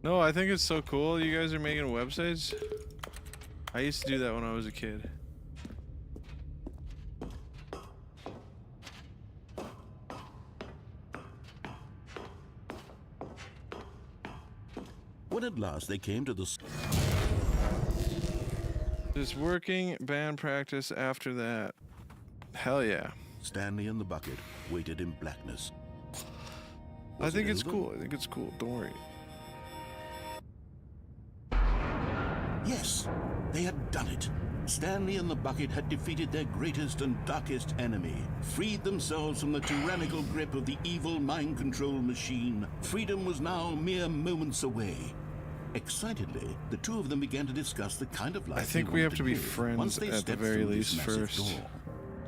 No, I think it's so cool. You guys are making websites. I used to do that when I was a kid. When at last they came to the... Just working, band practice after that. Hell yeah. Stanley and the Bucket waited in blackness. I think it's over? cool. I think it's cool. Don't worry. Yes, they had done it. Stanley and the Bucket had defeated their greatest and darkest enemy, freed themselves from the tyrannical grip of the evil mind control machine. Freedom was now mere moments away. Excitedly, the two of them began to discuss the kind of life I think they we wanted have to to be live friends once they at the stepped very through this least massive first. door.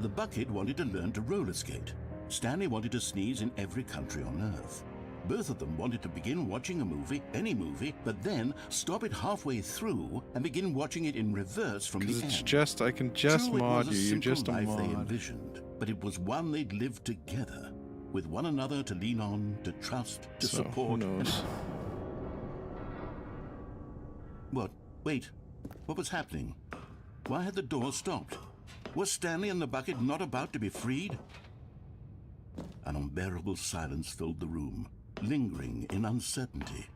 The Bucket wanted to learn to roller skate. Stanley wanted to sneeze in every country on Earth. Both of them wanted to begin watching a movie, any movie, but then stop it halfway through and begin watching it in reverse from the Because end. it's just, I can just True, it mod was you. a You're simple just a life they mod. envisioned, but it was one they'd lived together, with one another to lean on, to trust, to So, support. who knows? What? Wait. What was happening? Why had the door stopped? Was Stanley and the Bucket not about to be freed? An unbearable silence filled the room, lingering in uncertainty,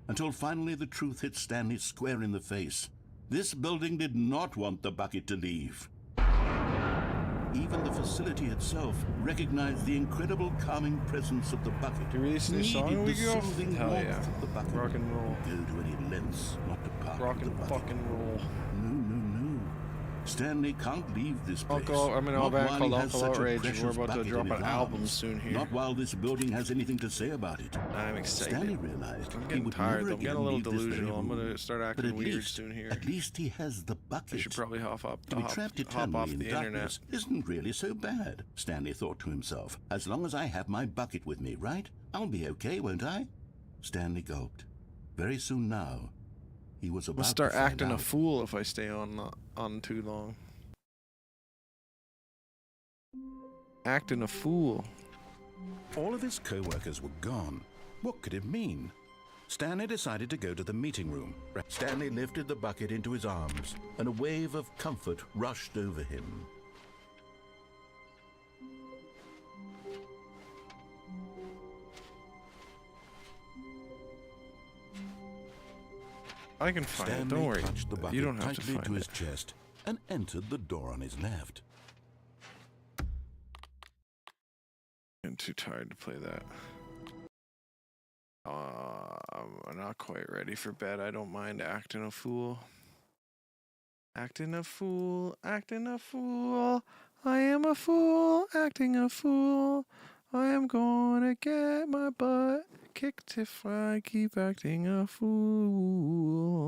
until finally the truth hit Stanley square in the face. This building did not want the Bucket to leave. Even the facility itself recognized the incredible calming presence of the Bucket. You released a new song needed a week the ago? soothing Hell warmth yeah. of the Bucket. Rock and roll. Go to any lengths not to part Rock with the and Bucket. fucking roll. No. Stanley can't leave this place. I'm in a Not band while called he has Uncle such a Outrage, and precious we're about to Bucket drop in an his album arms. soon here. Not while this building has anything to say about it. I'm excited. Stanley realized I'm he getting would tired. never I'm getting a again little leave this very delusional. I'm room. gonna start But acting at weird least, soon here. At least he has the Bucket. I should probably hop up, To be trapped hop eternally off in the internet. darkness isn't really so bad, Stanley thought to himself. As long as I have my Bucket with me, right? I'll be okay, won't I? Stanley gulped. Very soon now, he was about I'll start to find acting a out. fool if I stay on too long. Acting a fool. All of his co-workers were gone. What could it mean? Stanley decided to go to the meeting room. Stanley lifted the Bucket into his arms, and a wave of comfort rushed over him. I can find it. Stanley Don't worry. clutched the Bucket You don't have to tightly find to his it. chest and entered the door on his left. I'm too tired to play that. I'm not quite ready for bed. I don't mind acting a fool. Acting a fool, acting a fool. I am a fool, acting a fool. I am gonna get my butt kicked if I keep acting a fool.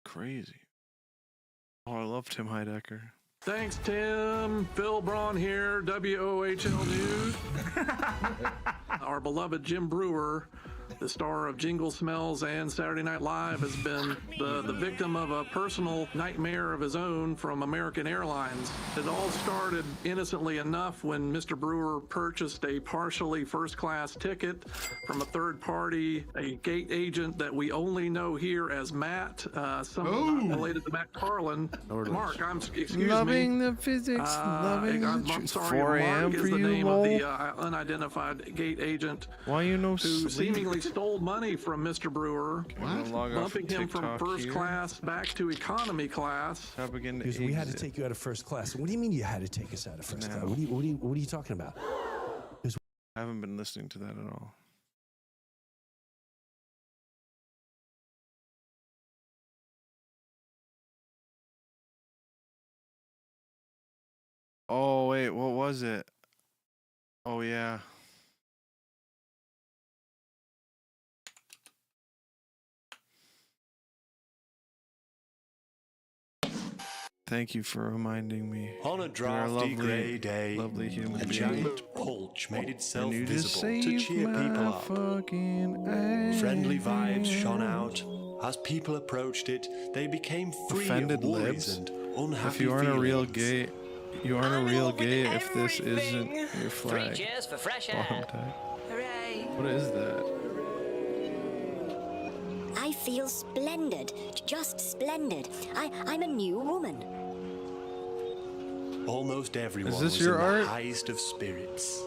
Crazy. Oh, I love Tim Heidecker. Thanks, Tim. Phil Braun here, WOHL News. Our beloved Jim Brewer, the star of Jingle Smells and Saturday Night Live, has been the victim of a personal nightmare of his own from American Airlines. It all started innocently enough when Mr. Brewer purchased a partially first-class ticket from a third party, a gate agent that we only know here as Matt, someone not related to Matt Carlin. Mark, excuse Loving me. the physics, loving the I'm truth. sorry, 4 a.m. Mark for is the you, name lol. of the unidentified gate agent Why you no who sleep? seemingly stole money from Mr. Brewer, bumping him from first class back to economy class. Because we had to take you out of first class. What do you mean you had to take us out of first class? What are you talking about? I haven't been listening to that at all. Oh, wait, what was it? Oh, yeah. Thank you for reminding me. On a You're drafty lovely, grey day, lovely human a being. giant pulch made itself And you just visible to saved cheer people my up. fucking ass. Friendly vibes shone out. As people approached it, they became free Offended of worries libs. and unhappy If you aren't a real feelings. gay, you aren't a real gay if this isn't your flag. cheers for fresh Bottom air. tag. Hooray. What is that? I feel splendid, just splendid. I'm a new woman. Almost everyone Is this was your in art? the highest of spirits.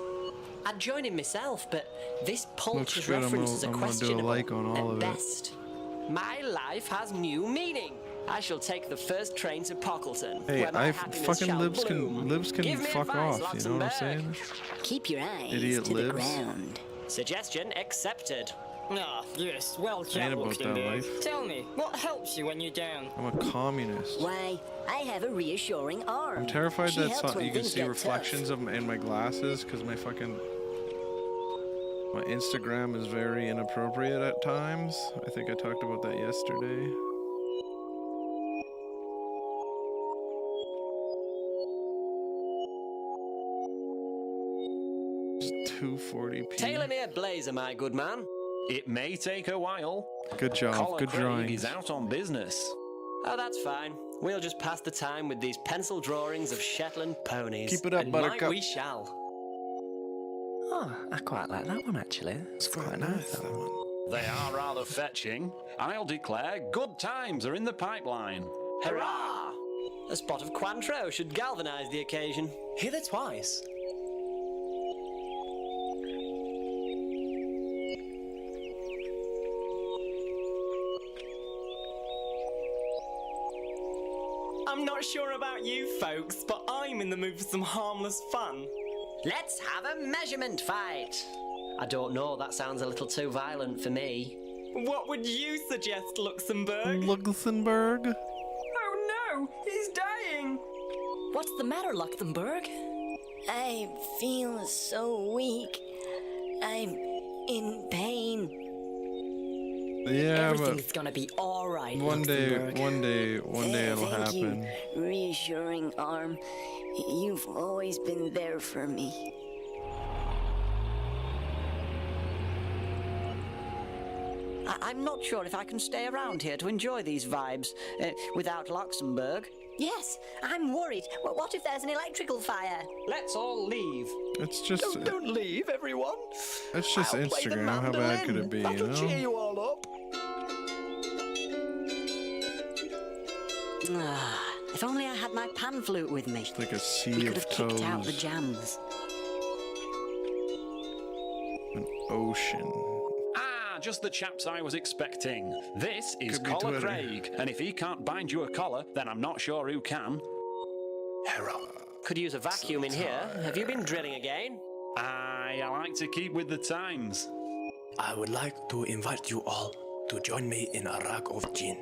I'd join in myself, but this Looks pulch's good. I'm references gonna are do a questionable like on all at of it. best. My life has new meaning. I shall take the first train to Pockleton. Hey, where my happiness fucking shall libs bloom. can Give me fuck advice, off. You know what I'm saying? Keep your eyes Idiot to the libs. ground. Suggestion accepted. Ah, yes, well Ain't challenged about that indeed. life. Tell me, what helps you when you're down? I'm a communist. Why, I have a reassuring arm. I'm terrified She that helps when you can things see get reflections of in my glasses because my Instagram is very inappropriate at times. I think I talked about that yesterday. It's 240p. Tailor me a blazer, my good man. It may take a while. Good job. Collar Good Craig drawings. is out on business. Oh, that's fine. We'll just pass the time with these pencil drawings of Shetland ponies. Keep it up, and Buttercup. might we shall. Oh, I quite like that one, actually. It's quite nice, that one. They are rather fetching. I'll declare good times are in the pipeline. Hurrah! A spot of Cointreau should galvanise the occasion. Hit it twice. I'm not sure about you folks, but I'm in the mood for some harmless fun. Let's have a measurement fight. I don't know, that sounds a little too violent for me. What would you suggest, Luxembourg? Luxembourg? Oh no, he's dying! What's the matter, Luxembourg? I feel so weak. I'm in pain. Yeah, Everything's gonna be alright, but one day Luxembourg. it'll Thank happen. you, reassuring arm. You've always been there for me. I'm not sure if I can stay around here to enjoy these vibes without Luxembourg. Yes, I'm worried. What if there's an electrical fire? Let's all leave. It's just Don't leave, everyone. it's just I'll play the Instagram. How bad could it be, you That'll cheer know? you all up. If only I had my pan flute with me. It's like a We sea could of have kicked out the toes. jams. An ocean. Ah, just the chaps I was expecting. This is Could be Collar Twitter. Craig, and if he can't bind you a collar, then I'm not sure who can. Could use a vacuum in here. Have you been drilling again? I like to keep with the times. I would like to invite you all to join me in a rag of gin.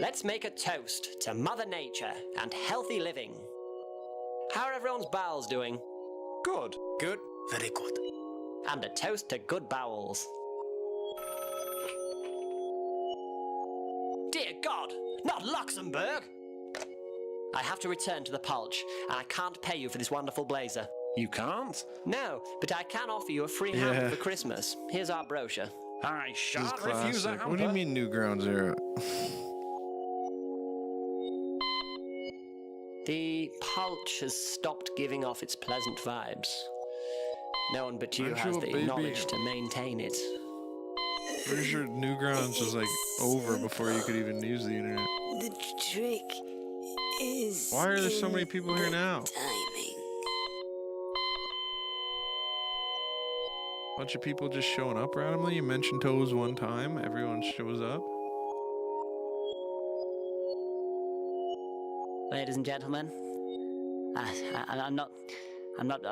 Let's make a toast to Mother Nature and healthy living. How are everyone's bowels doing? Good. Good. Very good. And a toast to good bowels. Dear God, not Luxembourg! I have to return to the Pulch, and I can't pay you for this wonderful blazer. You can't? No, but I can offer you a free hamper for Christmas. Here's our brochure. I This is shan't refuse a classic. hamper. What do you mean New Ground Zero? The Pulch has stopped giving off its pleasant vibes. No one but you Aren't has you a the baby? knowledge to maintain it. Pretty sure Newgrounds was like over before you could even use the internet. The trick is. Why are there so many people here now? Timing. Bunch of people just showing up randomly. You mentioned Toes one time, everyone shows up. Ladies and gentlemen, I'm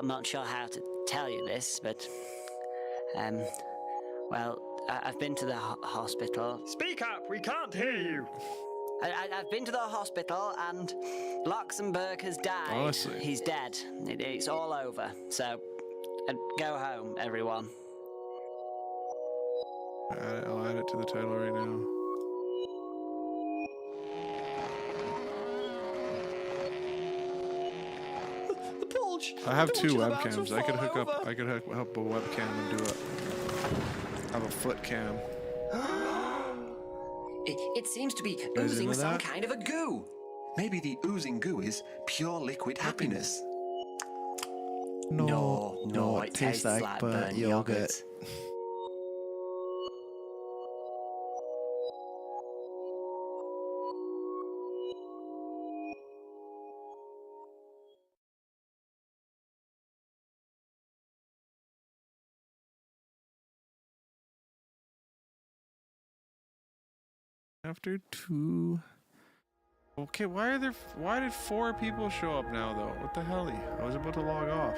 not sure how to tell you this, but well, I've been to the hospital. Speak up, we can't hear you. I've been to the hospital and Luxembourg has died. Honestly. He's dead. It's all over. So, go home, everyone. I'll add it to the title right now. The Pulch! I have The two Pulch is about to webcams. I could fall hook up. over. I could hook up a webcam and do it. Have a foot cam. It seems to be guys oozing into some that? kind of a goo. Maybe the oozing goo is pure liquid happiness. No, it tastes like burnt yogurt. After 2. Okay, why did 4 people show up now though? What the hell? I was about to log off.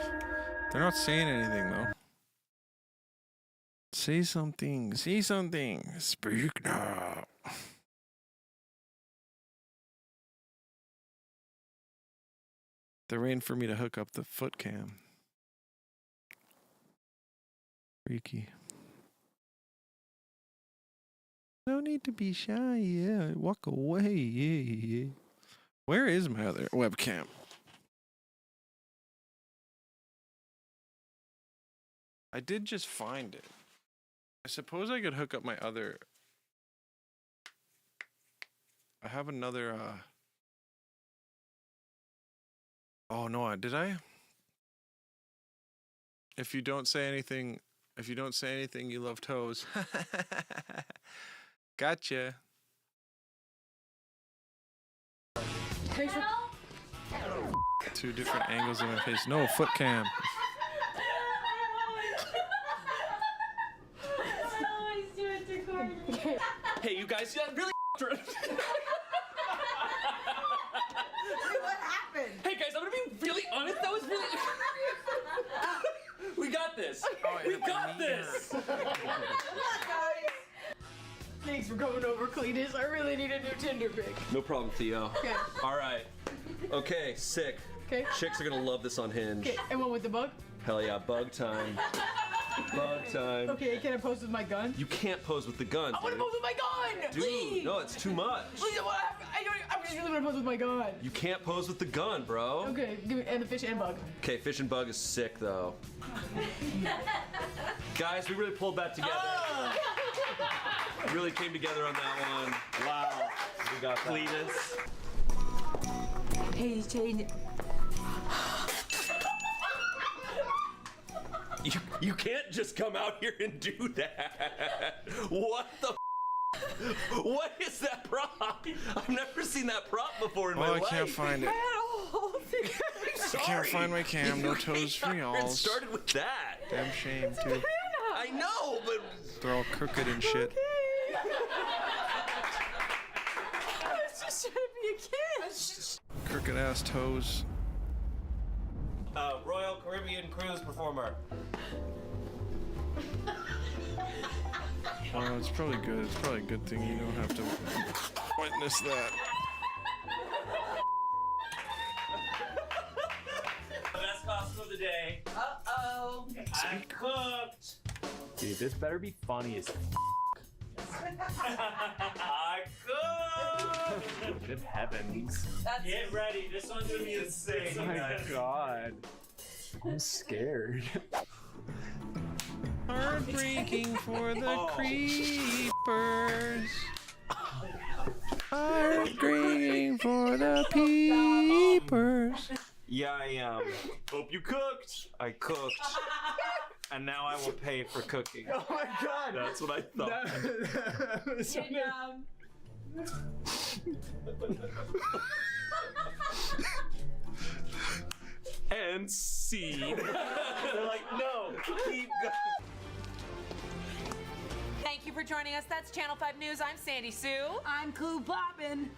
They're not saying anything though. Say something. Say something. Speak now. They're waiting for me to hook up the foot cam. Freaky. No need to be shy, yeah. Walk away, yeah. Where is my other webcam? I did just find it. I suppose I could hook up my other... I have another, Oh, no, did I? If you don't say anything, you love toes. Gotcha. Two different angles of my face. No, foot cam. Hey, you guys, really What happened? Hey guys, I'm gonna be really honest. That was really. We got this. We got this. Thanks for coming over, Cletus. I really need a new Tinder pic. No problem, Theo. Okay. All right. Okay, sick. Okay. Chicks are gonna love this on Hinge. Okay, and one with the bug? Hell yeah, bug time. Bug time. Okay, can I pose with my gun? You can't pose with the gun. I want to pose with my gun! Dude, Please! no, it's too much. Please, I'm just really want to pose with my gun. You can't pose with the gun, bro. Okay, give me, and the fish and bug. Okay, fish and bug is sick though. Guys, we really pulled that together. Really came together on that one. Wow. We got that. Cletus. Hey, Jane. You can't just come out here and do that. What the What is that prop? I've never seen that prop before in my life. I can't find it. I can't find my cam. No toes for y'all. It started with that. Damn shame, too. I know, but They're all crooked and shit. I was just trying to be a kid. Crooked ass toes. Oh, performer. Well, it's probably good. It's probably a good thing you don't have to witness that. The best costume of the day. Uh-oh. I cooked. Dude, this better be funny as I cooked. Good heavens. Get ready. This one's gonna be insane. Oh my god. I'm scared. Heartbreaking for the creepers. Heartbreaking for the peepers. Yeah, I hope you cooked. I cooked. And now I will pay for cooking. Oh my god. That's what I thought. Good job. And scene. They're like, no, keep going. Thank you for joining us. That's Channel 5 News. I'm Sandy Sue. I'm Clue Poppin'.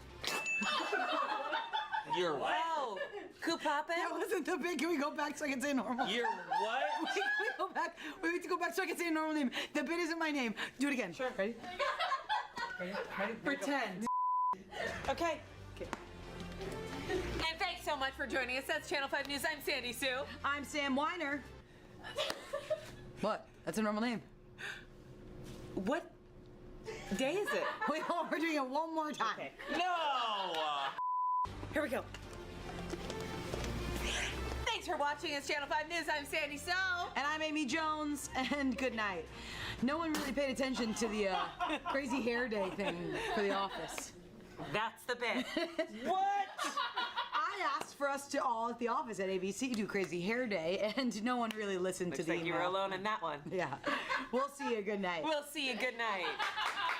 You're what? Oh, Clue Poppin'? That wasn't the bit. Can we go back so I can say normal? You're what? Can we go back? We need to go back so I can say a normal name. The bit isn't my name. Do it again. Sure. Ready? Ready? Pretend. Okay. And thanks so much for joining us. That's Channel 5 News. I'm Sandy Sue. I'm Sam Weiner. What? That's a normal name. What day is it? Wait, hold on. We're doing it one more time. Okay. No! Here we go. Thanks for watching. It's Channel 5 News. I'm Sandy So. And I'm Amy Jones. And good night. No one really paid attention to the crazy hair day thing for The Office. That's the bit. What? I asked for us to all at the office at ABC do crazy hair day, and no one really listened to the email. You were alone in that one. Yeah. We'll see you. Good night. We'll see you. Good night.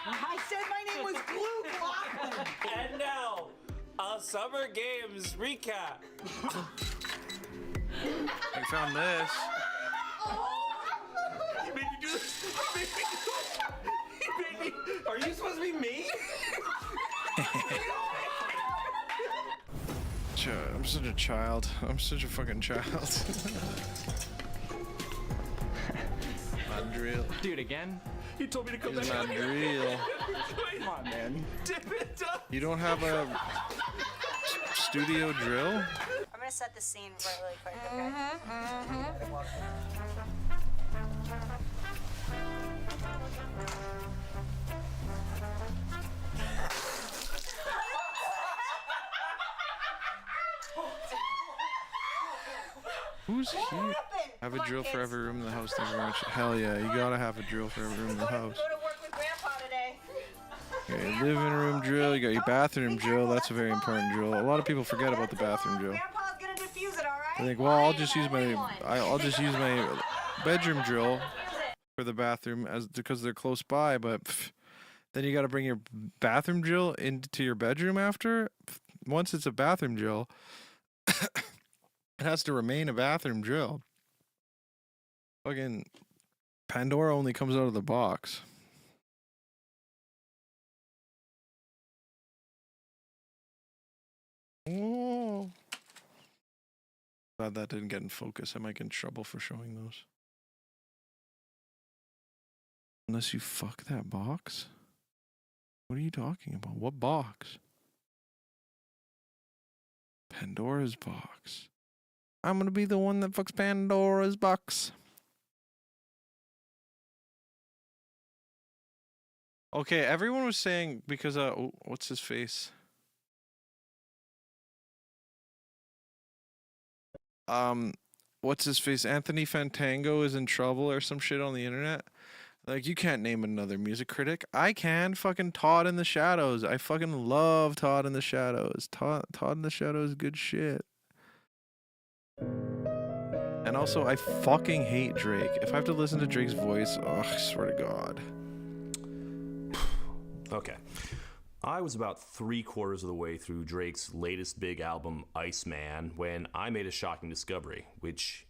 I said my name was Blue Blockman. And now, a Summer Games recap. I found this. You made me do this. You made me. Are you supposed to be me? I'm such a child. I'm such a fucking child. Not real. Dude, again? He told me to come It's back. not real. Come on, man. Dip it up. You don't have a studio drill? I'm gonna set the scene really quick, okay? Who's here? Have a drill for every room in the house. Thank you very much. Hell yeah, you gotta have a drill for every room in the house. Go to work with Grandpa today. You got your living room drill, you got your bathroom drill. That's a very important drill. A lot of people forget about the bathroom drill. Grandpa's gonna defuse it, all right? I think, well, I'll just use my bedroom drill for the bathroom because they're close by. But then you got to bring your bathroom drill into your bedroom after. Once it's a bathroom drill, it has to remain a bathroom drill. Fucking Pandora only comes out of the box. Oh. Glad that didn't get in focus. I might get in trouble for showing those. Unless you fuck that box? What are you talking about? What box? Pandora's box. I'm gonna be the one that fucks Pandora's box. Okay, everyone was saying because what's his face? What's his face? Anthony Fantango is in trouble or some shit on the internet. Like, you can't name another music critic. I can. Fucking Todd in the Shadows. I fucking love Todd in the Shadows. Todd in the Shadows, good shit. And also, I fucking hate Drake. If I have to listen to Drake's voice, oh, I swear to God. Okay. I was about 3/4 of the way through Drake's latest big album, Iceman, when I made a shocking discovery, which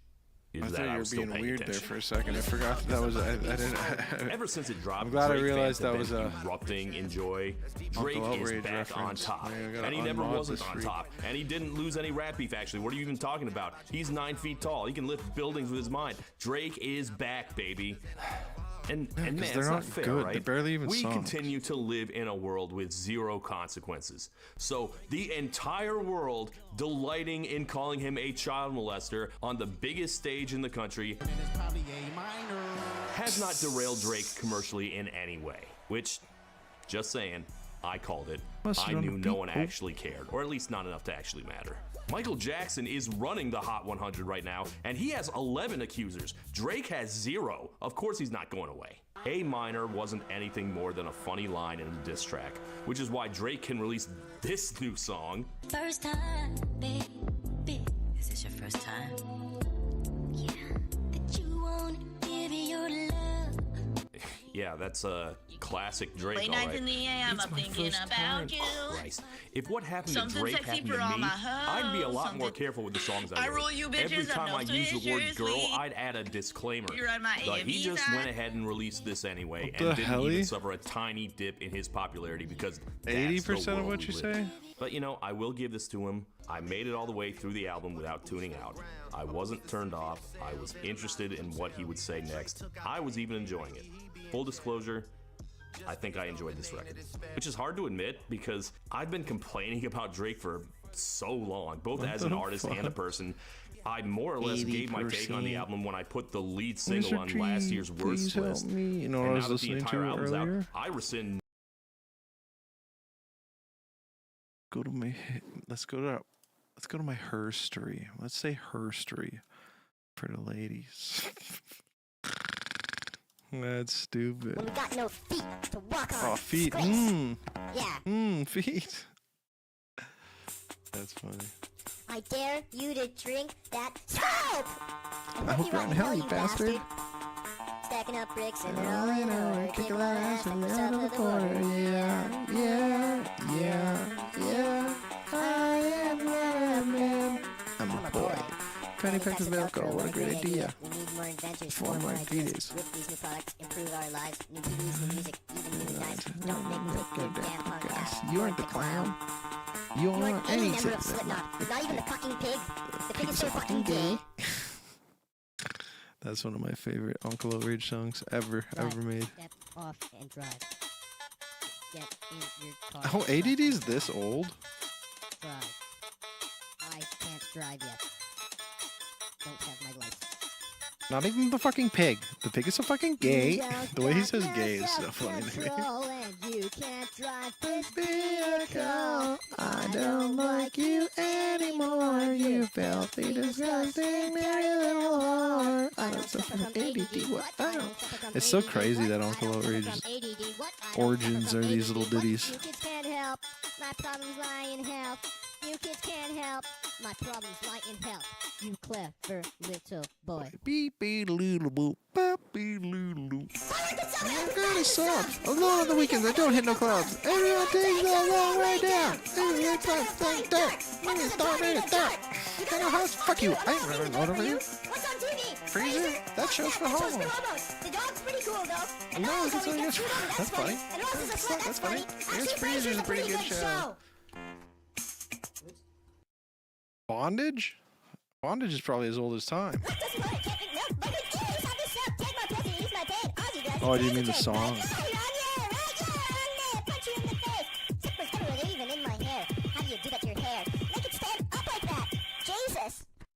I that thought you I were was still being paying weird attention. there for a second. I forgot that was. I didn't. Ever since it dropped, I'm glad Drake I realized fans have that was been a erupting in joy. Drake Uncle is Outrage back reference. on top, Man, I gotta and he never unmod wasn't this on freak. top, and he didn't lose any rap beef. Actually, what are you even talking about? He's 9 feet tall. He can lift buildings with his mind. Drake is back, baby. And man, they're it's not not fair, good. right? They're barely even we songs. continue to live in a world with zero consequences. So the entire world delighting in calling him a child molester on the biggest stage in the country has not derailed Drake commercially in any way. Which, just saying, I called it. Must I have done knew a no beat, one oh. actually cared, or at least not enough to actually matter. Michael Jackson is running the Hot 100 right now, and he has 11 accusers. Drake has 0. Of course he's not going away. A minor wasn't anything more than a funny line in a diss track, which is why Drake can release this new song. First time, baby. Is this your first time? Yeah. That you won't give me your love. Yeah, that's a classic Drake, Late all nights right. in the AM, I'm thinking about you. Christ. If what happened Something to Drake sexy happened for to all me, my I'd be a hoes, lot more something- careful with the songs I I wrote. rule you Every bitches, time I I'm no use the word Swisher girl, Sweet. I'd add a disclaimer. You're on my But he just AMV went side. ahead and released this anyway What and the didn't helly? even suffer a tiny dip in his popularity because that's 80% the of world what we you live say? in. But you know, I will give this to him. I made it all the way through the album without tuning out. I wasn't turned off. I was interested in what he would say next. I was even enjoying it. Full disclosure, I think I enjoyed this record, which is hard to admit because I've been complaining about Drake for so long, both What as an the artist and a fuck? person. I more or less gave my take on the 80%. album when I put the lead single Mr. on last G, year's please worst help list. me. You know what And I now was that the listening entire to album's earlier? out, I rescind. Go to my. Let's go to my herstory. Let's say herstory for the ladies. That's stupid. When we got no feet to walk on. Oh, feet. Disgrace. Yeah. Feet. That's funny. I dare you to drink that soap! I hope you're in hell, you bastard. Stacking up bricks and they're Oh, all in order. Kick a lot of ass from the top of the quarter. Yeah. I am not a man. I'm a boy. Penny Peck of Velcro, what a great idea. We need more inventors, Four more ideas. With these new products, improve our lives. New TVs, new music, even new knives. Don't make me take your damn podcast. You aren't the clown. You You aren't aren't any any member of Slipknot. Not even the fucking pig. The pig is so fucking gay. That's one of my favorite Uncle Outrage songs ever made. Step off and drive. Get in your car. Oh, ADD's this old? Drive. I can't drive yet. Don't have my license. Not even the fucking pig. The pig is so fucking gay. The way he says gay is so funny to me. And you can't drive this vehicle. I don't like you anymore. You filthy, disgusting, dirty little whore. I don't suffer from ADD. What? I don't. It's so crazy that Uncle Outrage's origins are these little ditties. You kids can't help. My problems lie in health. You kids can't help. My problems lie in health. You clever little boy. Beep beep little boop, bop beep little boop. I'm gonna suck. Alone on the weekends, I don't hit no clubs. Everyone takes the long way down. Everyone clubs, thank dark. I'm gonna start right at dark. You got no house? Fuck you. I ain't running over you. What's on TV? Freezer? That show's for Toast homos. The dog's pretty cool though. And No, Oz that's always only gets good. food on it, That's funny. And Oz is a slut, that's funny. Yes, Actually, Freezer's a pretty good show. Bondage? Bondage is probably as old as time. Oh, I didn't mean the song.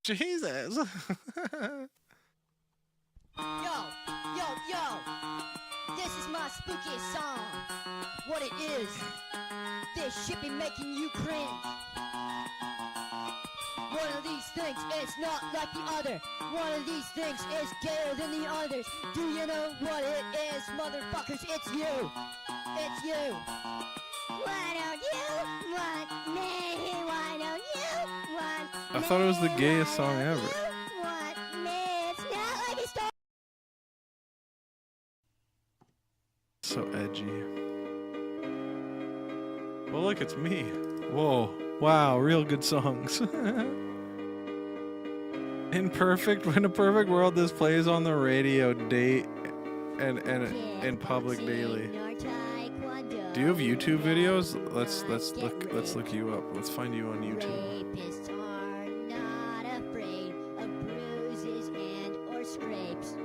Jesus. Yo, this is my spookiest song. What it is, this shit be making you cringe. One of these things is not like the other. One of these things is gayer than the others. Do you know what it is, motherfuckers? It's you. It's you. Why don't you want me? Why don't you want me? I thought it was the gayest song ever. Want me? It's not like it's So edgy. Well, look, it's me. Whoa. Wow, real good songs. In a perfect world, this plays on the radio date and in public daily. Do you have YouTube videos? Let's look you up. Let's find you on YouTube. Rapists are not afraid of bruises and or scrapes.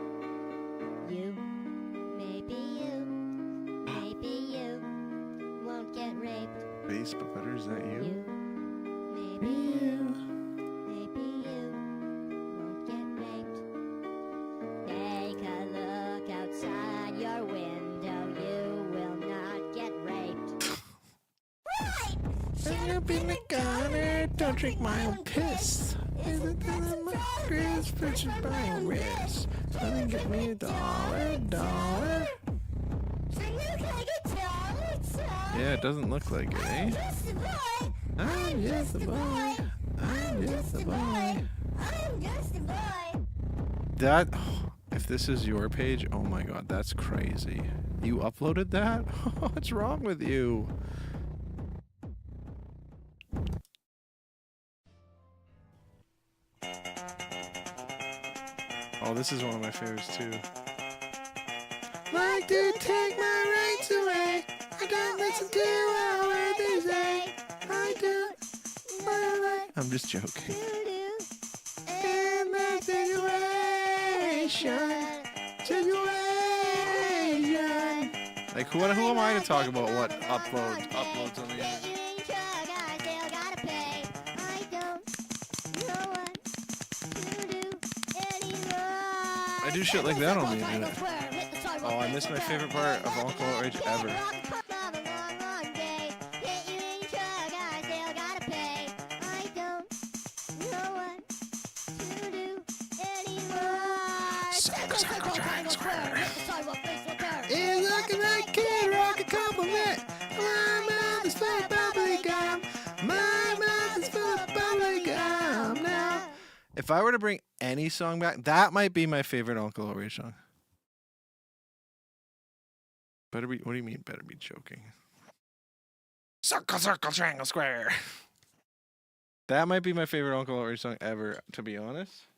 Maybe you won't get raped. Bass, but better, is that you? Maybe you won't get raped. Take a look outside your window. You will not get raped. Stand up in the corner, don't drink my own piss. Chris picture by a wrist. Let me get me $1. Yeah, it doesn't look like it, eh? I'm just a boy. I'm just a boy. That, if this is your page, oh my god, that's crazy. You uploaded that? What's wrong with you? Oh, this is one of my favorites too. Like to take my rights away. I don't listen to a word they say. I do. I'm just joking. In that situation. Like who am I to talk about what uploads on the internet? I do shit like that on the internet. Oh, I missed my favorite part of Uncle Outrage ever. Circle, circle, triangle, square. He's looking like Kid Rock, a compliment. My mouth is full of bubbly gum. My mouth is full of bubbly gum now. If I were to bring any song back, that might be my favorite Uncle Outrage song. Better be, what do you mean, better be joking? Circle, circle, triangle, square. That might be my favorite Uncle Outrage song ever, to be honest.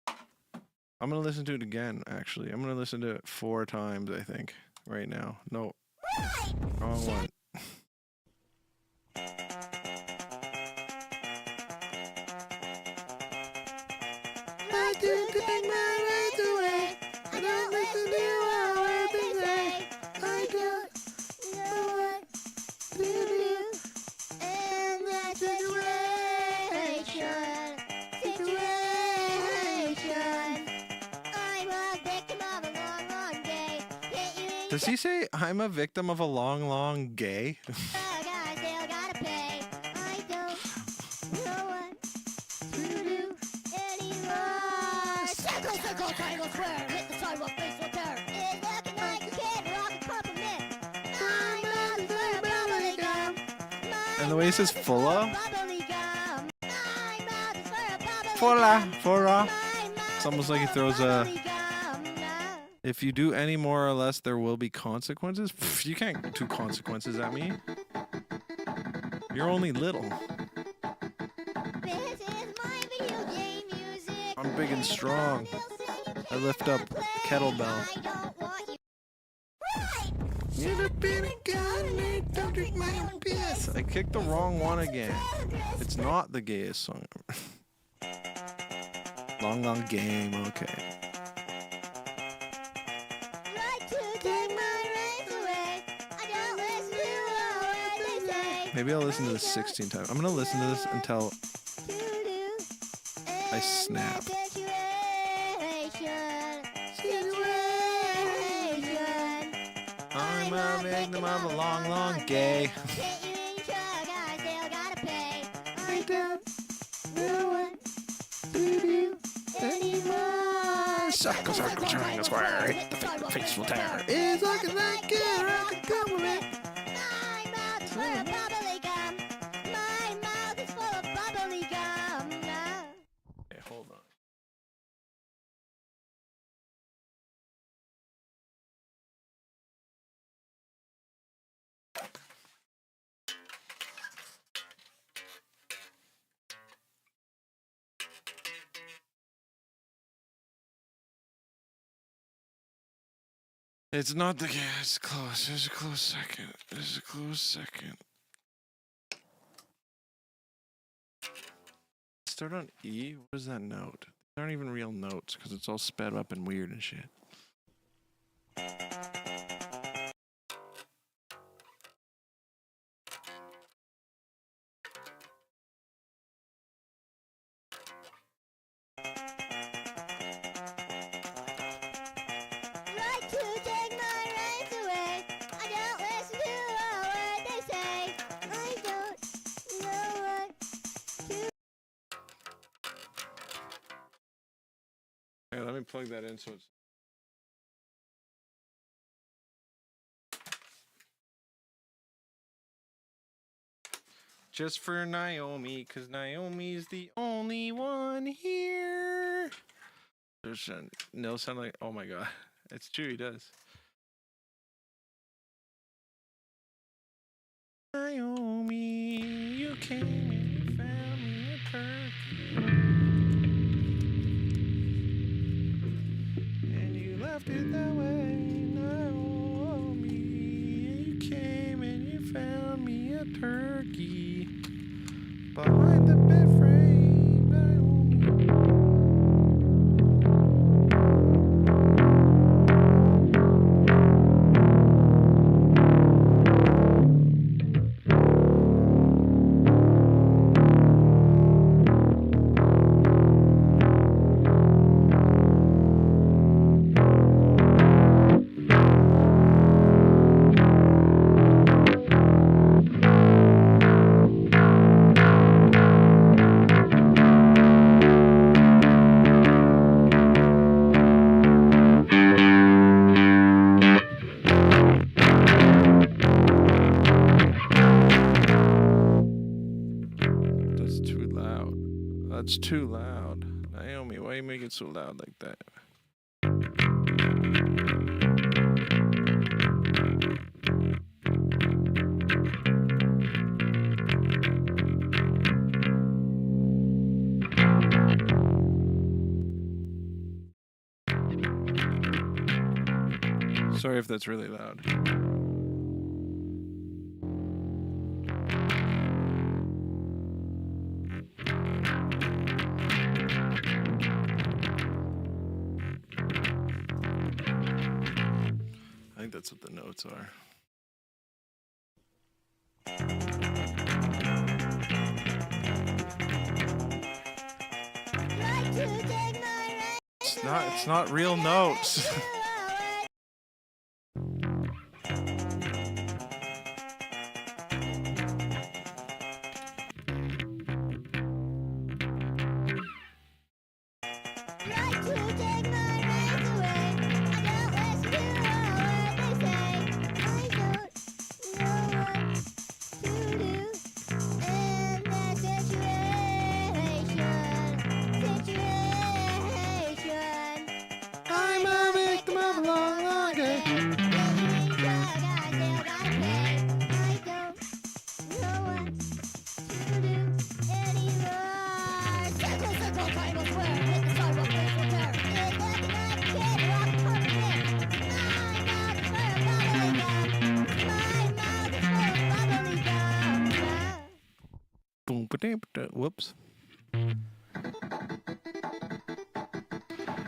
I'm going to listen to it again, actually. I'm going to listen to it 4 times, I think, right now. No, wrong one. I do take my rights away. I don't listen to a word they say. I don't know what to do in that situation. I'm a victim of a long, long day. Does he say I'm a victim of a long, long gay? And the way he says fulla. Fulla. It's almost like he throws a... If you do any more or less, there will be consequences. Pff, you can't do consequences at me. You're only little. I'm big and strong. I lift up kettlebell. Don't drink my own piss. I kicked the wrong one again. It's not the gayest song ever. Long, long game, okay. Maybe I'll listen to this 16 times. I'm gonna listen to this until I snap. I'm a victim of a long, long gay. I don't know what to do anymore. Circle, circle, triangle, square. Hit the face will tear. It's looking like a rocket compliment. My mouth is full of bubbly gum. My mouth is full of bubbly gum. Okay, hold on. It's not the gas. It's close. There's a close second. There's a close second. Start on E? What is that note? They aren't even real notes because it's all sped up and weird and shit. Like to take my rights away. I don't listen to a word they say. I don't know what to. Hey, let me plug that in so it's. Just for Naomi, because Naomi's the only one here. There's no sound like. Oh my god. It's true, he does. Naomi, you came and you found me a turkey. And you left it that way. Naomi, you came and you found me a turkey. Behind the bed frame, Naomi. That's too loud. That's too loud. Naomi, why you make it so loud like that? Sorry if that's really loud. I think that's what the notes are. It's not real notes. I'm a victim of a long, long day. Boom, ba-dam-ba-da. Whoops.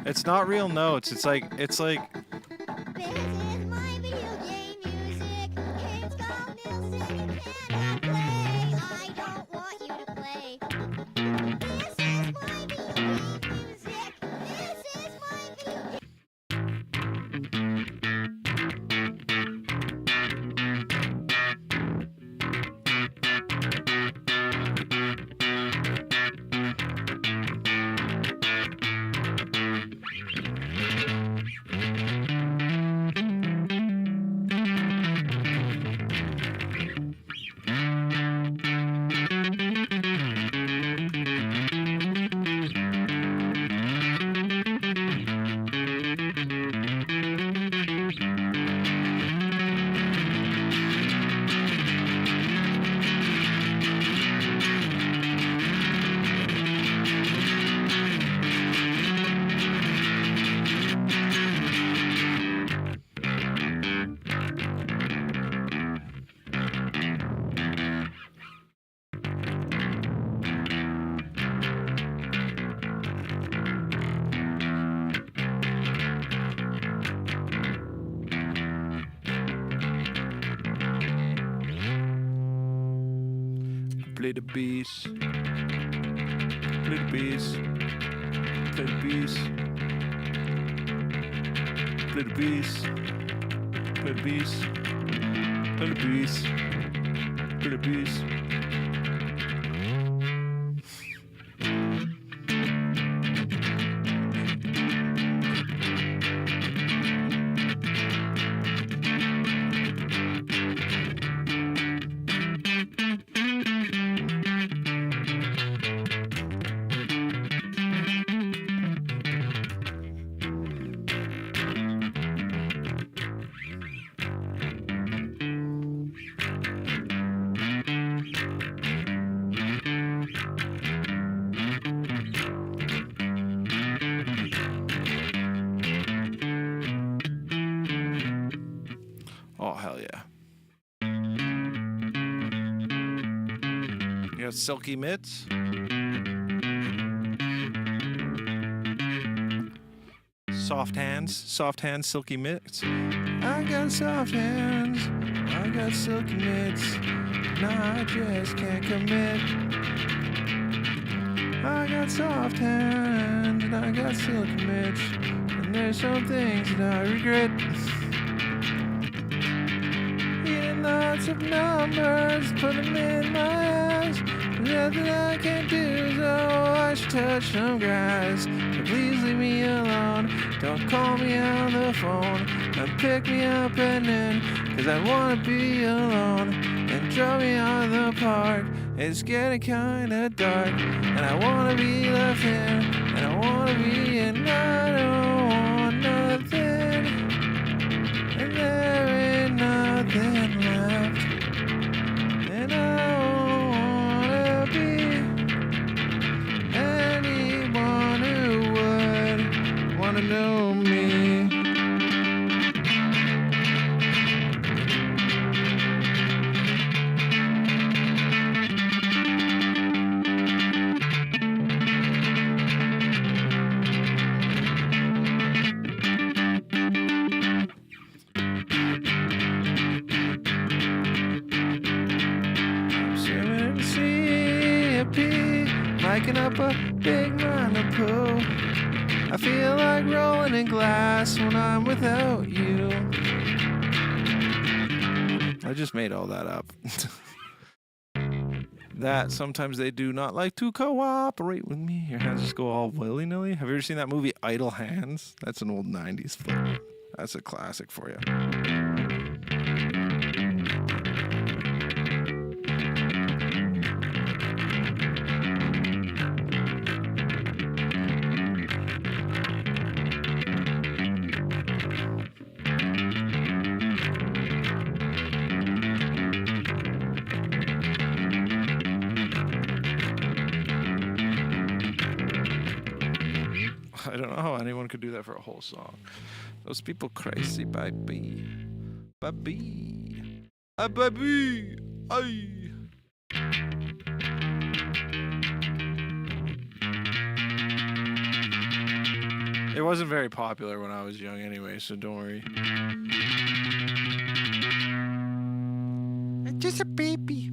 It's not real notes. It's like Play the bass. Play the bass. Play the bass. Play the bass. Play the bass. Play the bass. Play the bass. Oh, hell yeah. You got silky mitts. Soft hands, silky mitts. I got soft hands, I got silky mitts. Nah, I just can't commit. I got soft hands and I got silky mitts. And there's some things that I regret. Eating lots of numbers, put them in my eyes. Nothing I can do, so I should touch some grass. So please leave me alone. Don't call me on the phone. And pick me up and in, 'cause I wanna be alone. And drop me on the park. It's getting kinda dark. And I wanna be left in. And I wanna be in. I don't want nothing. And there ain't nothing left. And I don't wanna be anyone who would wanna know me. Miking up a big mountain of poo. I feel like rolling in glass when I'm without you. I just made all that up. That sometimes they do not like to cooperate with me. Your hands just go all willy-nilly. Have you ever seen that movie Idle Hands? That's an old 90s flick. That's a classic for you. I don't know how anyone could do that for a whole song. Those people crazy, baby. Baby. Ah, baby. Ay. It wasn't very popular when I was young anyway, so don't worry. Just a baby.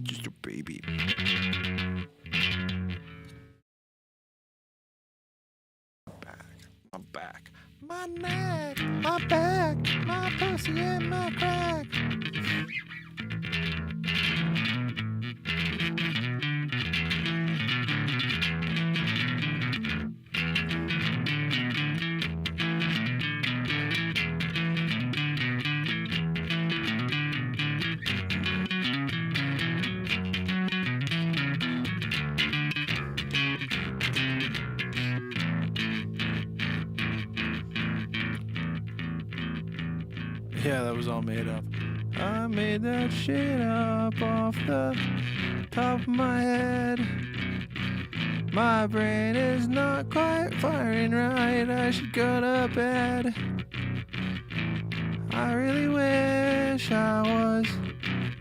Just a baby. My back, my neck, my back, my pussy and my crack. Yeah, that was all made up. I made that shit up off the top of my head. My brain is not quite firing right. I should go to bed. I really wish I was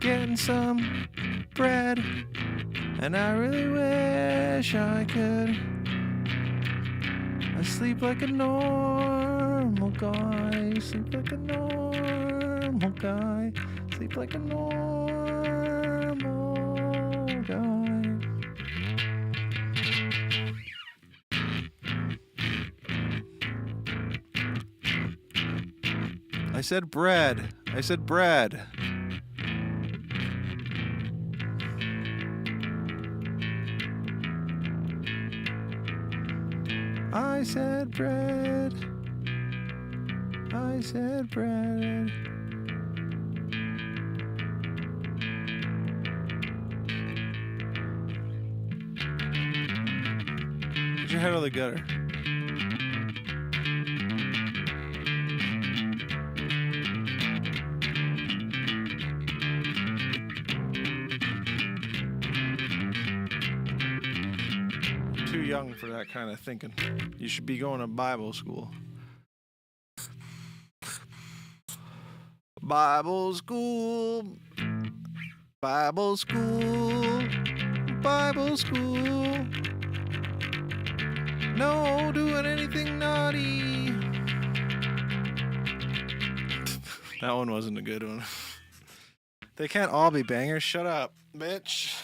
getting some bread. And I really wish I could. I sleep like a normal guy. Sleep like a normal guy. Sleep like a normal I said bread. I said bread. I said bread. I said bread. Get your head out of the gutter. Too young for that kind of thinking. You should be going to Bible school. Bible school. Bible school. Bible school. No doing anything naughty. That one wasn't a good one. They can't all be bangers. Shut up, bitch.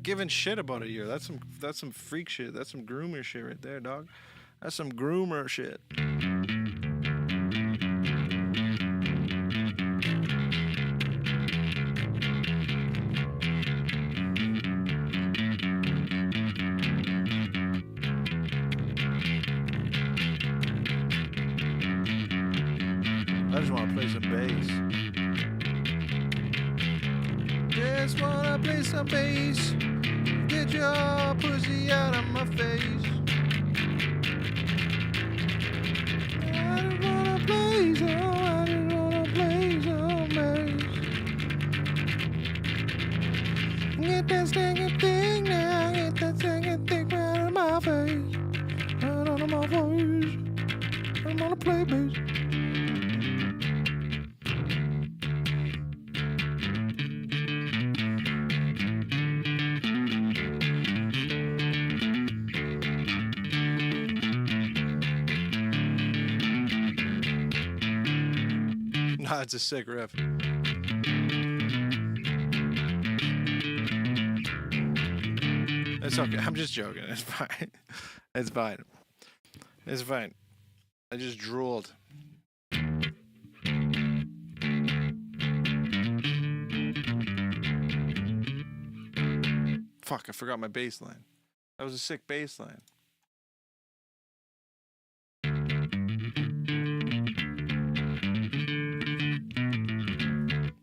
Giving shit about a year. That's some freak shit. That's some groomer shit right there, dog. That's some groomer shit. I just want to play some bass. Just wanna play some bass. Get your pussy out of my face. I just wanna play some bass. Get that stinking thing now. Get that stinking thing out of my face. Out of my face. I wanna play bass. Nah, it's a sick riff. It's okay. I'm just joking. It's fine. It's fine. It's fine. I just drooled. Fuck, I forgot my bass line. That was a sick bass line.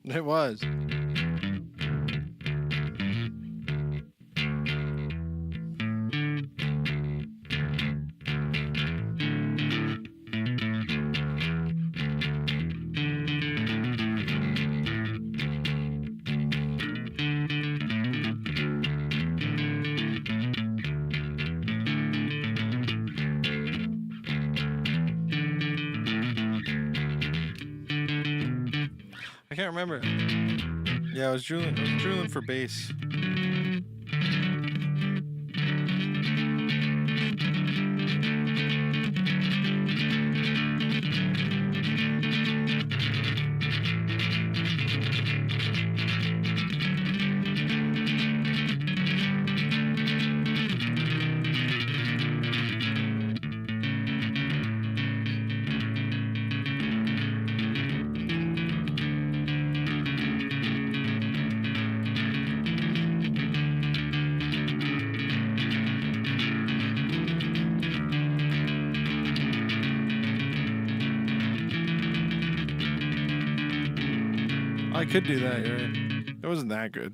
It was. I can't remember. Yeah, I was drooling for bass. I could do that, you're right. It wasn't that good.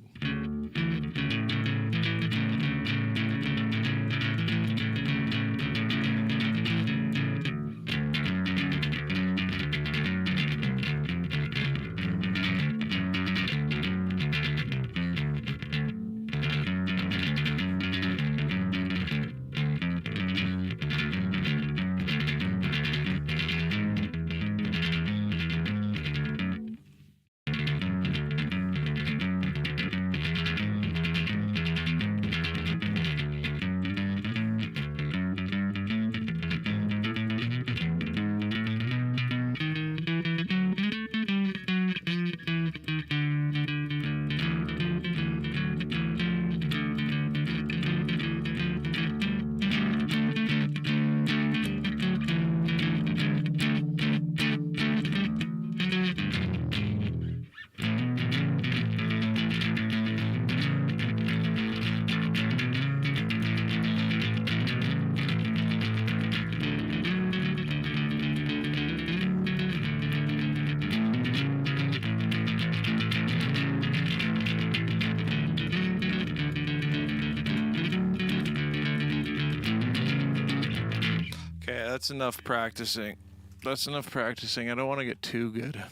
That's enough practicing. That's enough practicing. I don't want to get too good.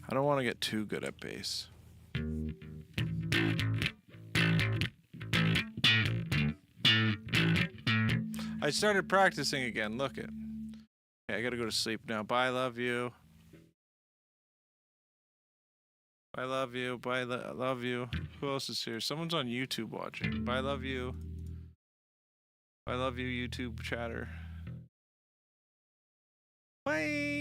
I don't want to get too good at bass. I started practicing again. Look it. Okay, I gotta go to sleep now. Bye, love you. I love you. Bye, love you. Who else is here? Someone's on YouTube watching. Bye, love you. I love you, YouTube chatter. Bye.